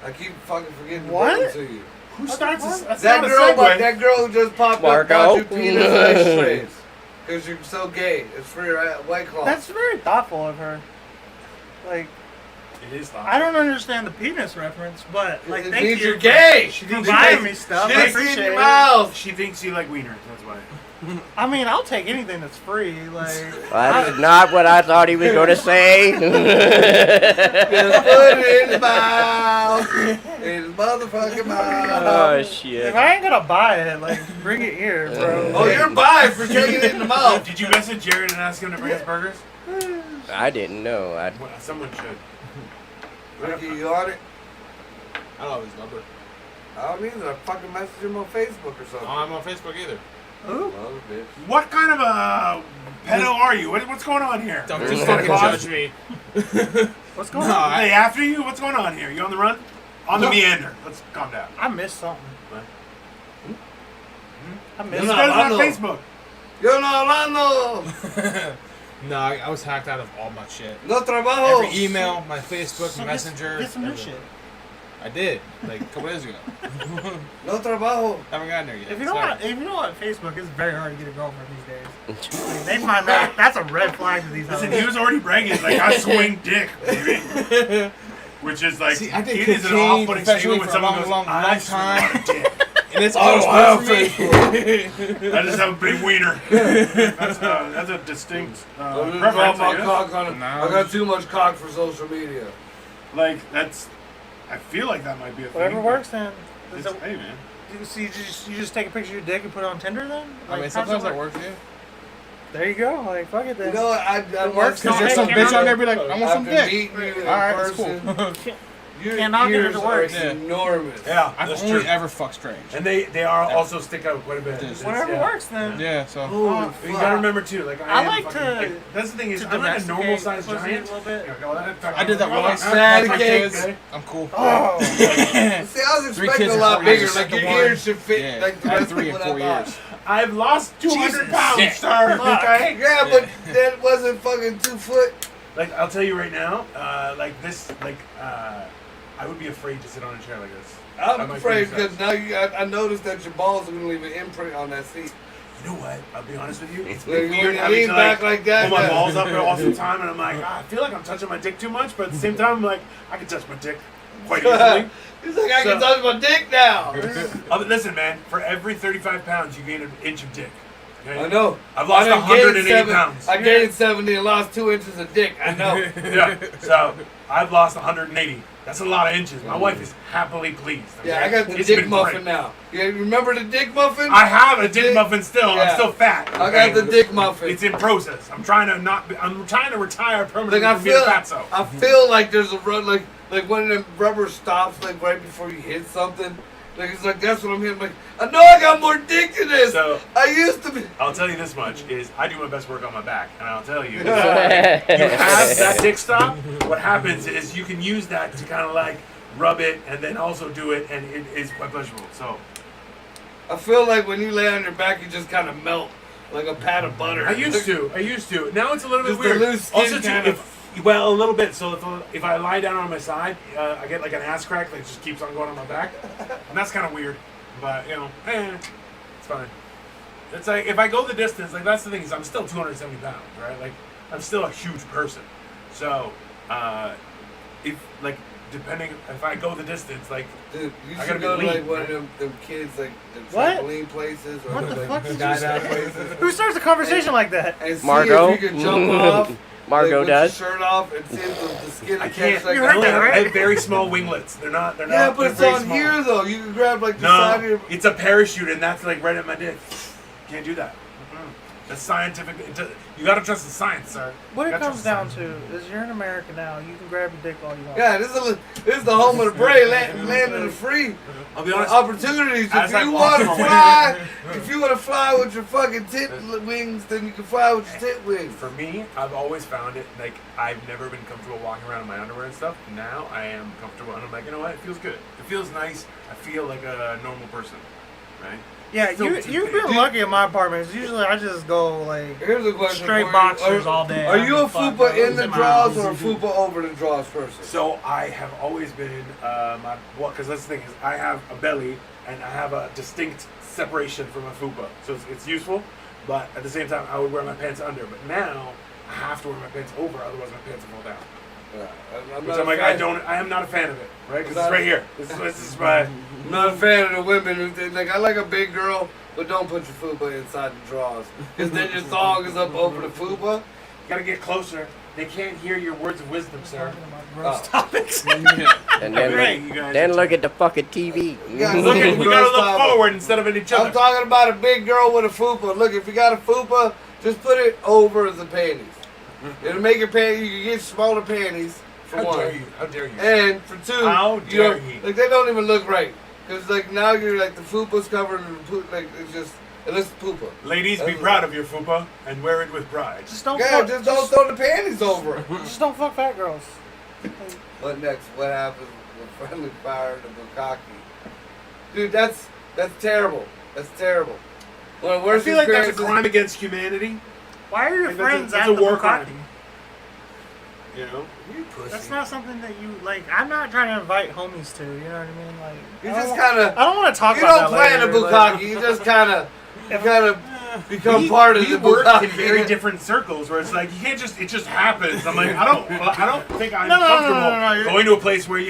Speaker 3: I keep fucking forgetting to
Speaker 1: What?
Speaker 3: bring them to you.
Speaker 6: Who starts this? That's
Speaker 3: That
Speaker 6: not a
Speaker 3: girl,
Speaker 6: segue.
Speaker 3: that girl who just popped
Speaker 5: Marco.
Speaker 3: up got you penis ice trays because you're so gay. It's for your White Claw.
Speaker 1: That's very thoughtful of her. Like,
Speaker 2: It is thoughtful.
Speaker 1: I don't understand the penis reference, but like,
Speaker 3: It
Speaker 1: thank
Speaker 3: means
Speaker 1: you
Speaker 3: you're gay.
Speaker 1: for buying me stuff. I
Speaker 3: Dicks in
Speaker 1: appreciate
Speaker 3: your
Speaker 1: it.
Speaker 3: mouth.
Speaker 2: She thinks you like wieners. That's why.
Speaker 1: I mean, I'll take anything that's free. Like,
Speaker 5: That's not what I thought he was going to say.
Speaker 3: Just put it in the mouth. In his motherfucking mouth.
Speaker 5: Oh,
Speaker 1: if
Speaker 5: shit.
Speaker 1: I ain't gonna buy it, like, bring it here, bro.
Speaker 3: Oh, you're buying for taking it in the mouth.
Speaker 2: Did you message Jared and ask him to bring us burgers?
Speaker 5: I didn't know.
Speaker 2: Well, someone should.
Speaker 3: Ricky, you on it?
Speaker 4: I don't know his number.
Speaker 3: I don't either. I fucking messaged him on Facebook or something.
Speaker 4: Oh, I'm on Facebook either.
Speaker 1: Ooh.
Speaker 3: Oh, bitch.
Speaker 2: What kind of a pedo are you? What's going on here?
Speaker 4: Don't
Speaker 2: Is
Speaker 4: just
Speaker 2: it
Speaker 4: fucking
Speaker 2: Claus?
Speaker 4: judge me.
Speaker 1: What's going
Speaker 4: No,
Speaker 1: on?
Speaker 2: Are they after you? What's going on here? You on the run? On the
Speaker 4: No.
Speaker 2: meander. Let's calm down.
Speaker 1: I missed something.
Speaker 2: What?
Speaker 1: I
Speaker 2: This
Speaker 1: missed
Speaker 3: No,
Speaker 2: guy's on
Speaker 3: no.
Speaker 2: Facebook.
Speaker 3: Yo no hablando.
Speaker 4: No, I was hacked out of all my shit.
Speaker 3: No trabajo.
Speaker 4: Every email, my Facebook,
Speaker 1: So
Speaker 4: Messenger.
Speaker 1: Get some new
Speaker 4: everything.
Speaker 1: shit.
Speaker 4: I did, like a couple days ago.
Speaker 3: No trabajo.
Speaker 4: Haven't gotten there yet.
Speaker 1: If you know
Speaker 4: Sorry.
Speaker 1: what, Facebook, it's very hard to get a girlfriend these days. Like, they find that that's a red flag to these
Speaker 2: Listen,
Speaker 1: hoes.
Speaker 2: he was already bragging. He's like, I swing dick, baby. Which is like,
Speaker 4: See, I did
Speaker 2: it is an
Speaker 4: cocaine
Speaker 2: off-putting
Speaker 4: professionally
Speaker 2: statement when
Speaker 4: for a
Speaker 2: someone
Speaker 4: long,
Speaker 2: goes,
Speaker 4: long,
Speaker 2: I
Speaker 4: long
Speaker 2: swing a lot of dick.
Speaker 4: And it's
Speaker 3: Oh,
Speaker 4: always
Speaker 3: wow,
Speaker 4: for me.
Speaker 2: I just have a big wiener. That's a distinct
Speaker 3: I just
Speaker 2: preference,
Speaker 3: dropped
Speaker 2: I
Speaker 3: my
Speaker 2: guess.
Speaker 3: cock on it.
Speaker 4: No.
Speaker 3: I got too much cock for social media.
Speaker 2: Like, that's... I feel like that might be a thing.
Speaker 1: Whatever works, then.
Speaker 2: It's, hey, man.
Speaker 1: You just take a picture of your dick and put it on Tinder, then?
Speaker 4: I
Speaker 1: Like,
Speaker 4: mean,
Speaker 1: how's
Speaker 4: sometimes
Speaker 1: it
Speaker 4: that
Speaker 1: work?
Speaker 4: works, yeah.
Speaker 1: There you go. Like, fuck it, then.
Speaker 3: You know what? I
Speaker 1: It works,
Speaker 3: watched
Speaker 1: don't
Speaker 4: There's
Speaker 1: Hey,
Speaker 4: some
Speaker 1: can
Speaker 4: bitch
Speaker 1: I-
Speaker 4: on there be like, I want some
Speaker 3: after
Speaker 4: dick.
Speaker 3: meeting you in
Speaker 4: Alright, that's
Speaker 3: person, your
Speaker 1: Can't knock it if
Speaker 3: ears
Speaker 1: it
Speaker 3: are
Speaker 1: works.
Speaker 4: Yeah.
Speaker 3: enormous.
Speaker 2: Yeah,
Speaker 4: I've
Speaker 2: that's
Speaker 4: only
Speaker 2: true.
Speaker 4: ever fucked strange.
Speaker 2: And they are also stick out quite a bit.
Speaker 4: Just-
Speaker 1: Whatever
Speaker 2: yeah.
Speaker 1: works, then.
Speaker 4: Yeah, so.
Speaker 3: Holy
Speaker 2: You
Speaker 3: fuck.
Speaker 2: gotta remember too, like
Speaker 1: I
Speaker 2: am
Speaker 1: like
Speaker 2: fucking,
Speaker 1: to-
Speaker 2: like, that's the thing is,
Speaker 1: to
Speaker 2: I'm like a normal
Speaker 1: domesticate
Speaker 2: sized
Speaker 1: pussy
Speaker 2: giant.
Speaker 1: a little bit.
Speaker 2: Yeah, go ahead,
Speaker 4: I did that once.
Speaker 3: Sad
Speaker 4: My
Speaker 3: cake.
Speaker 4: kids. I'm cool.
Speaker 1: Oh.
Speaker 3: See, I was
Speaker 4: 3
Speaker 3: expecting
Speaker 4: kids
Speaker 3: a lot
Speaker 4: in 4
Speaker 3: bigger.
Speaker 4: years.
Speaker 3: Like your
Speaker 4: Second
Speaker 3: ears should fit
Speaker 4: Yeah,
Speaker 3: like the
Speaker 4: I had
Speaker 3: rest of
Speaker 4: 3 in
Speaker 3: what
Speaker 4: 4
Speaker 3: I thought.
Speaker 4: years.
Speaker 2: I've lost 200 pounds,
Speaker 4: Yeah.
Speaker 2: sir. Okay.
Speaker 3: Yeah, but that wasn't fucking 2 foot.
Speaker 2: Like I'll tell you right now, like this, like I would be afraid to sit on a chair like this. I
Speaker 3: I'm
Speaker 2: might
Speaker 3: afraid
Speaker 2: criticize.
Speaker 3: because now I noticed that your balls are gonna leave an imprint on that seat.
Speaker 2: You know what? I'll be honest with you. It's
Speaker 3: Like, when
Speaker 2: weird
Speaker 3: you
Speaker 2: having
Speaker 3: lean
Speaker 2: to
Speaker 3: back like that,
Speaker 2: pull my
Speaker 3: yeah.
Speaker 2: balls up all the time, and I'm like, I feel like I'm touching my dick too much, but at the same time, I'm like, I can touch my dick quite easily.
Speaker 3: He's like, I can
Speaker 2: So-
Speaker 3: touch my dick now.
Speaker 2: But listen, man, for every 35 pounds, you gain an inch of dick. Okay?
Speaker 3: I know.
Speaker 2: I've lost
Speaker 3: I done gained
Speaker 2: 180 pounds.
Speaker 3: I gained 70 and lost 2 inches of dick. I know.
Speaker 2: Yeah, so I've lost 180. That's a lot of inches. My wife is happily pleased. Okay?
Speaker 3: Yeah, I got the
Speaker 2: It's
Speaker 3: dick
Speaker 2: been
Speaker 3: muffin
Speaker 2: great.
Speaker 3: now. Yeah, remember the dick muffin?
Speaker 2: I have a dick
Speaker 3: Dick-
Speaker 2: muffin still.
Speaker 3: yeah.
Speaker 2: I'm still fat.
Speaker 3: I
Speaker 2: okay?
Speaker 3: got the dick muffin.
Speaker 2: It's in process. I'm trying to not. I'm trying to retire permanently
Speaker 3: Like I
Speaker 2: from being
Speaker 3: feel,
Speaker 2: fatso.
Speaker 3: I feel like there's a run, like when the rubber stops, like right before you hit something. Like it's like that's what I'm hitting. Like I know I got more dick than this.
Speaker 2: So
Speaker 3: I used to be.
Speaker 2: I'll tell you this much: is I do my best work on my back, and I'll tell you, you
Speaker 5: Yeah.
Speaker 2: have that dick stop. What happens is you can use that to kind of like rub it, and then also do it, and it is quite pleasurable. So
Speaker 3: I feel like when you lay on your back, you just kind of melt like a pat of butter.
Speaker 2: I used to. Now it's a little bit
Speaker 3: Just the
Speaker 2: weird.
Speaker 3: loose skin
Speaker 2: Also, too,
Speaker 3: kind
Speaker 2: well, a little bit. So if I lie down on my side, I get like an ass crack that just keeps on going on my back, and that's kind of weird. But you know, it's fine. It's like if I go the distance, like that's the thing is I'm still 270 pounds, right? Like I'm still a huge person. So if like depending if I go the distance, like
Speaker 3: Dude, you
Speaker 2: I
Speaker 3: should
Speaker 2: gotta be
Speaker 3: go to
Speaker 2: lean,
Speaker 3: like one
Speaker 2: right?
Speaker 3: of them kids, like the
Speaker 1: What?
Speaker 3: trampoline places or
Speaker 1: What the
Speaker 3: like
Speaker 1: fuck did you
Speaker 3: skydive
Speaker 1: say?
Speaker 3: places.
Speaker 1: Who starts a conversation like that?
Speaker 3: And see
Speaker 5: Margot?
Speaker 3: if you can jump off.
Speaker 5: Margot
Speaker 3: like,
Speaker 5: does.
Speaker 3: With your shirt off and see if the skin
Speaker 2: I
Speaker 3: catch
Speaker 2: can't.
Speaker 3: like
Speaker 1: You
Speaker 2: I
Speaker 1: heard
Speaker 2: only
Speaker 1: that,
Speaker 2: have,
Speaker 1: right?
Speaker 2: I have very small winglets. They're not.
Speaker 3: Yeah, but it's
Speaker 2: they're very
Speaker 3: on
Speaker 2: small.
Speaker 3: here though. You can grab like the side of
Speaker 2: No,
Speaker 3: your.
Speaker 2: it's a parachute, and that's like right at my dick. Can't do that. That's scientific. You gotta trust the science, sir.
Speaker 1: What
Speaker 2: You
Speaker 1: it
Speaker 2: gotta
Speaker 1: comes
Speaker 2: trust the
Speaker 1: down
Speaker 2: science.
Speaker 1: to is you're in America now. You can grab your dick all you want.
Speaker 3: Yeah, this is the home of the brave, land of the free.
Speaker 2: I'll be honest.
Speaker 3: Opportunities. If
Speaker 2: As I've
Speaker 3: you
Speaker 2: lost
Speaker 3: want to
Speaker 2: my weight.
Speaker 3: fly, if you want to fly with your fucking tit wings, then you can fly with your tit wings.
Speaker 2: For me, I've always found it like I've never been comfortable walking around in my underwear and stuff. Now I am comfortable, and I'm like, you know what? It feels good. It feels nice. I feel like a normal person, right?
Speaker 1: Yeah,
Speaker 2: Still
Speaker 1: you've
Speaker 2: too
Speaker 1: been
Speaker 2: big.
Speaker 1: lucky in my apartments. Usually I just go like
Speaker 3: Here's a question
Speaker 1: straight
Speaker 3: for you.
Speaker 1: boxers all day.
Speaker 3: Are you a
Speaker 1: Fuck,
Speaker 3: fupa in the
Speaker 1: losing my
Speaker 3: draws
Speaker 1: house.
Speaker 3: or a fupa over the draws person?
Speaker 2: So I have always been because that's the thing is I have a belly and I have a distinct separation from my fupa, so it's useful. But at the same time, I would wear my pants under. But now I have to wear my pants over, otherwise my pants will fall down. Which I'm like, I am not a fan of it, right? Because it's right here. This is my.
Speaker 3: I'm not a fan of the women who think, like, I like a big girl, but don't put your fupa inside the drawers. Because then your thong is up over the fupa.
Speaker 2: Gotta get closer. They can't hear your words of wisdom, sir.
Speaker 1: Gross topics.
Speaker 5: And
Speaker 2: Great, you guys.
Speaker 5: then look at the fucking TV.
Speaker 3: You guys
Speaker 2: Look at, we gotta look
Speaker 3: Gross
Speaker 2: forward instead of at each other.
Speaker 3: I'm talking about a big girl with a fupa. Look, if you got a fupa, just put it over the panties. It'll make your panties, you can get smaller panties, for
Speaker 2: How
Speaker 3: one.
Speaker 2: dare you? How dare you?
Speaker 3: And for two,
Speaker 2: How
Speaker 3: you
Speaker 2: dare
Speaker 3: don't,
Speaker 2: you?
Speaker 3: like, they don't even look right. Because, like, now you're, like, the fupa's covered in like, it's just, it looks poopa.
Speaker 2: Ladies, be proud of your fupa and wear it with pride.
Speaker 1: Just don't
Speaker 3: Yeah,
Speaker 1: fuck.
Speaker 3: just don't throw the panties over it.
Speaker 1: Just don't fuck fat girls.
Speaker 3: What next? What happens with friendly fire to Bukaki? Dude, that's terrible. That's terrible. One of the
Speaker 2: I
Speaker 3: worst
Speaker 2: feel like that's a
Speaker 3: experiences-
Speaker 2: crime against humanity.
Speaker 1: Why are your
Speaker 2: Like, that's a-
Speaker 1: friends
Speaker 2: that's
Speaker 1: at
Speaker 2: a
Speaker 1: the
Speaker 2: war
Speaker 1: Bukkake?
Speaker 2: crime. You know?
Speaker 1: That's not something that you like. I'm not trying to invite homies to. You know what I mean? Like,
Speaker 3: You
Speaker 1: I don't
Speaker 3: just
Speaker 1: wa-
Speaker 3: kind of,
Speaker 1: I don't want to talk
Speaker 3: you
Speaker 1: about
Speaker 3: don't
Speaker 1: that
Speaker 3: plan a
Speaker 1: later,
Speaker 3: Bukaki. You just kind of become part of
Speaker 2: we
Speaker 3: the
Speaker 2: work
Speaker 3: Bukaki.
Speaker 2: in very different circles where it's like you can't just it just happens. I'm like I don't think I'm
Speaker 1: No,
Speaker 2: comfortable
Speaker 1: you're-
Speaker 2: going to a place where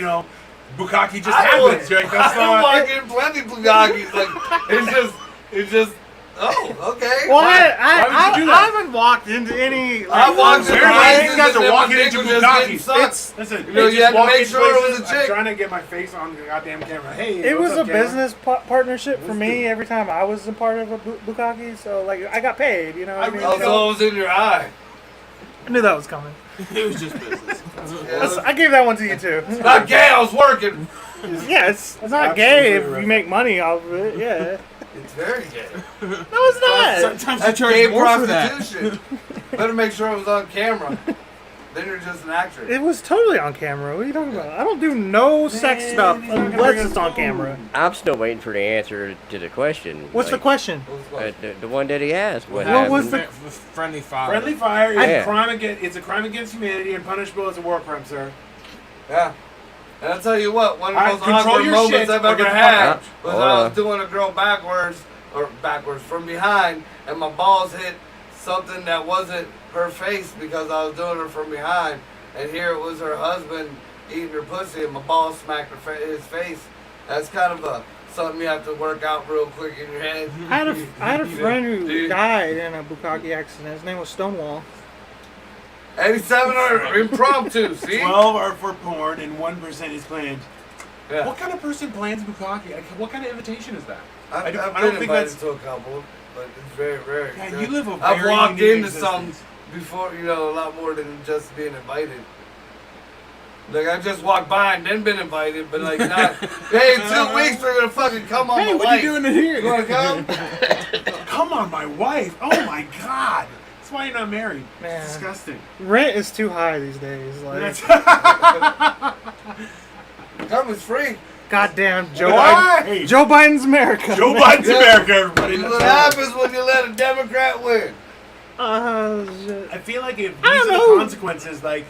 Speaker 2: Bukaki just
Speaker 3: I would-
Speaker 2: happens. You're like, that's
Speaker 3: I
Speaker 2: not.
Speaker 3: walk in plenty Bukakis. Like it's just. Oh, okay.
Speaker 1: Well,
Speaker 2: Why would you do that?
Speaker 1: I haven't walked into any. Like,
Speaker 3: I walked in
Speaker 2: Very
Speaker 3: places
Speaker 2: you guys
Speaker 3: and
Speaker 2: are
Speaker 3: then
Speaker 2: walking
Speaker 3: my
Speaker 2: into
Speaker 3: dick was just getting
Speaker 2: Bukaki.
Speaker 3: sucked.
Speaker 2: Listen,
Speaker 3: You know,
Speaker 2: they
Speaker 3: you
Speaker 2: just
Speaker 3: had to
Speaker 2: walk
Speaker 3: make
Speaker 2: in
Speaker 3: sure it was
Speaker 2: places.
Speaker 3: a chick.
Speaker 2: I'm trying to get my face on the goddamn camera. Hey,
Speaker 1: It
Speaker 2: what's
Speaker 1: was
Speaker 2: up,
Speaker 1: a
Speaker 2: camera?
Speaker 1: business partnership for me every time I was a part of a Bukaki, so like I got paid. You know what I mean?
Speaker 2: I really
Speaker 3: Also, it was in your eye.
Speaker 1: I knew that was coming.
Speaker 4: It was just business.
Speaker 3: Yeah,
Speaker 1: I gave that one to you too.
Speaker 3: not gay. I was working.
Speaker 1: Yeah, it's not gay if
Speaker 2: Absolutely
Speaker 1: you make money off of it. Yeah.
Speaker 3: It's very gay.
Speaker 1: No, it's not.
Speaker 4: Sometimes you
Speaker 3: That's
Speaker 4: charge
Speaker 3: gay
Speaker 4: more for that.
Speaker 3: prostitution. Better make sure it was on camera. Then you're just an actress.
Speaker 1: It was totally on camera. What are you talking about? I don't do no sex stuff
Speaker 2: he's not gonna
Speaker 1: unless
Speaker 2: bring
Speaker 1: it's
Speaker 2: us
Speaker 1: on
Speaker 2: home.
Speaker 1: camera.
Speaker 5: I'm still waiting for the answer to the question.
Speaker 1: What's the
Speaker 5: Like,
Speaker 1: question?
Speaker 3: What was the question?
Speaker 5: The one that he asked. What
Speaker 1: What was
Speaker 5: happened?
Speaker 4: Friendly fire.
Speaker 2: Friendly fire is
Speaker 5: Yeah.
Speaker 2: a crime against. It's a crime against humanity and punishable as a war crime, sir.
Speaker 3: Yeah. And I'll tell you what, one of
Speaker 2: Alright,
Speaker 3: the most
Speaker 2: control
Speaker 3: awkward
Speaker 2: your
Speaker 3: moments
Speaker 2: shit
Speaker 3: I've
Speaker 2: or
Speaker 3: ever
Speaker 2: get the
Speaker 3: had
Speaker 5: fuck
Speaker 3: was
Speaker 5: out.
Speaker 3: when I was doing a girl backwards from behind, and my balls hit something that wasn't her face because I was doing her from behind, and here it was her husband eating her pussy, and my balls smacked his face. That's kind of something you have to work out real quick in your head.
Speaker 1: I had a friend who
Speaker 3: Dude.
Speaker 1: died in a Bukkake accident. His name was Stonewall.
Speaker 3: 87 are impromptu, see?
Speaker 2: 12 are for porn and 1% is planned.
Speaker 3: Yeah.
Speaker 2: What kind of person plans Bukaki? Like, what kind of invitation is that?
Speaker 3: I've
Speaker 2: I don't
Speaker 3: been
Speaker 2: think
Speaker 3: invited
Speaker 2: that's-
Speaker 3: to a couple, but it's very rare.
Speaker 2: Yeah, you live a
Speaker 3: I've
Speaker 2: very
Speaker 3: walked
Speaker 2: unique
Speaker 3: into some
Speaker 2: existence.
Speaker 3: before, a lot more than just being invited. Like, I just walked by and then been invited, but like not, hey, in 2 weeks we're gonna fucking come on
Speaker 4: Hey,
Speaker 3: my
Speaker 4: what
Speaker 3: wife.
Speaker 4: are you doing in here?
Speaker 3: You wanna come?
Speaker 2: Come on, my wife. Oh my god. That's why you're not married.
Speaker 1: Man.
Speaker 2: It's disgusting.
Speaker 1: Rent is too high these days. Like,
Speaker 3: Come, it's free.
Speaker 1: goddamn Joe
Speaker 3: Why?
Speaker 1: Biden.
Speaker 2: Hey,
Speaker 1: Joe Biden's America.
Speaker 2: Joe
Speaker 1: man.
Speaker 2: Biden's America, everybody.
Speaker 3: What
Speaker 2: That's
Speaker 3: happens when you let a Democrat win?
Speaker 1: Shit.
Speaker 2: I feel like if
Speaker 1: I
Speaker 2: these
Speaker 1: don't
Speaker 2: are
Speaker 1: know.
Speaker 2: the consequences, like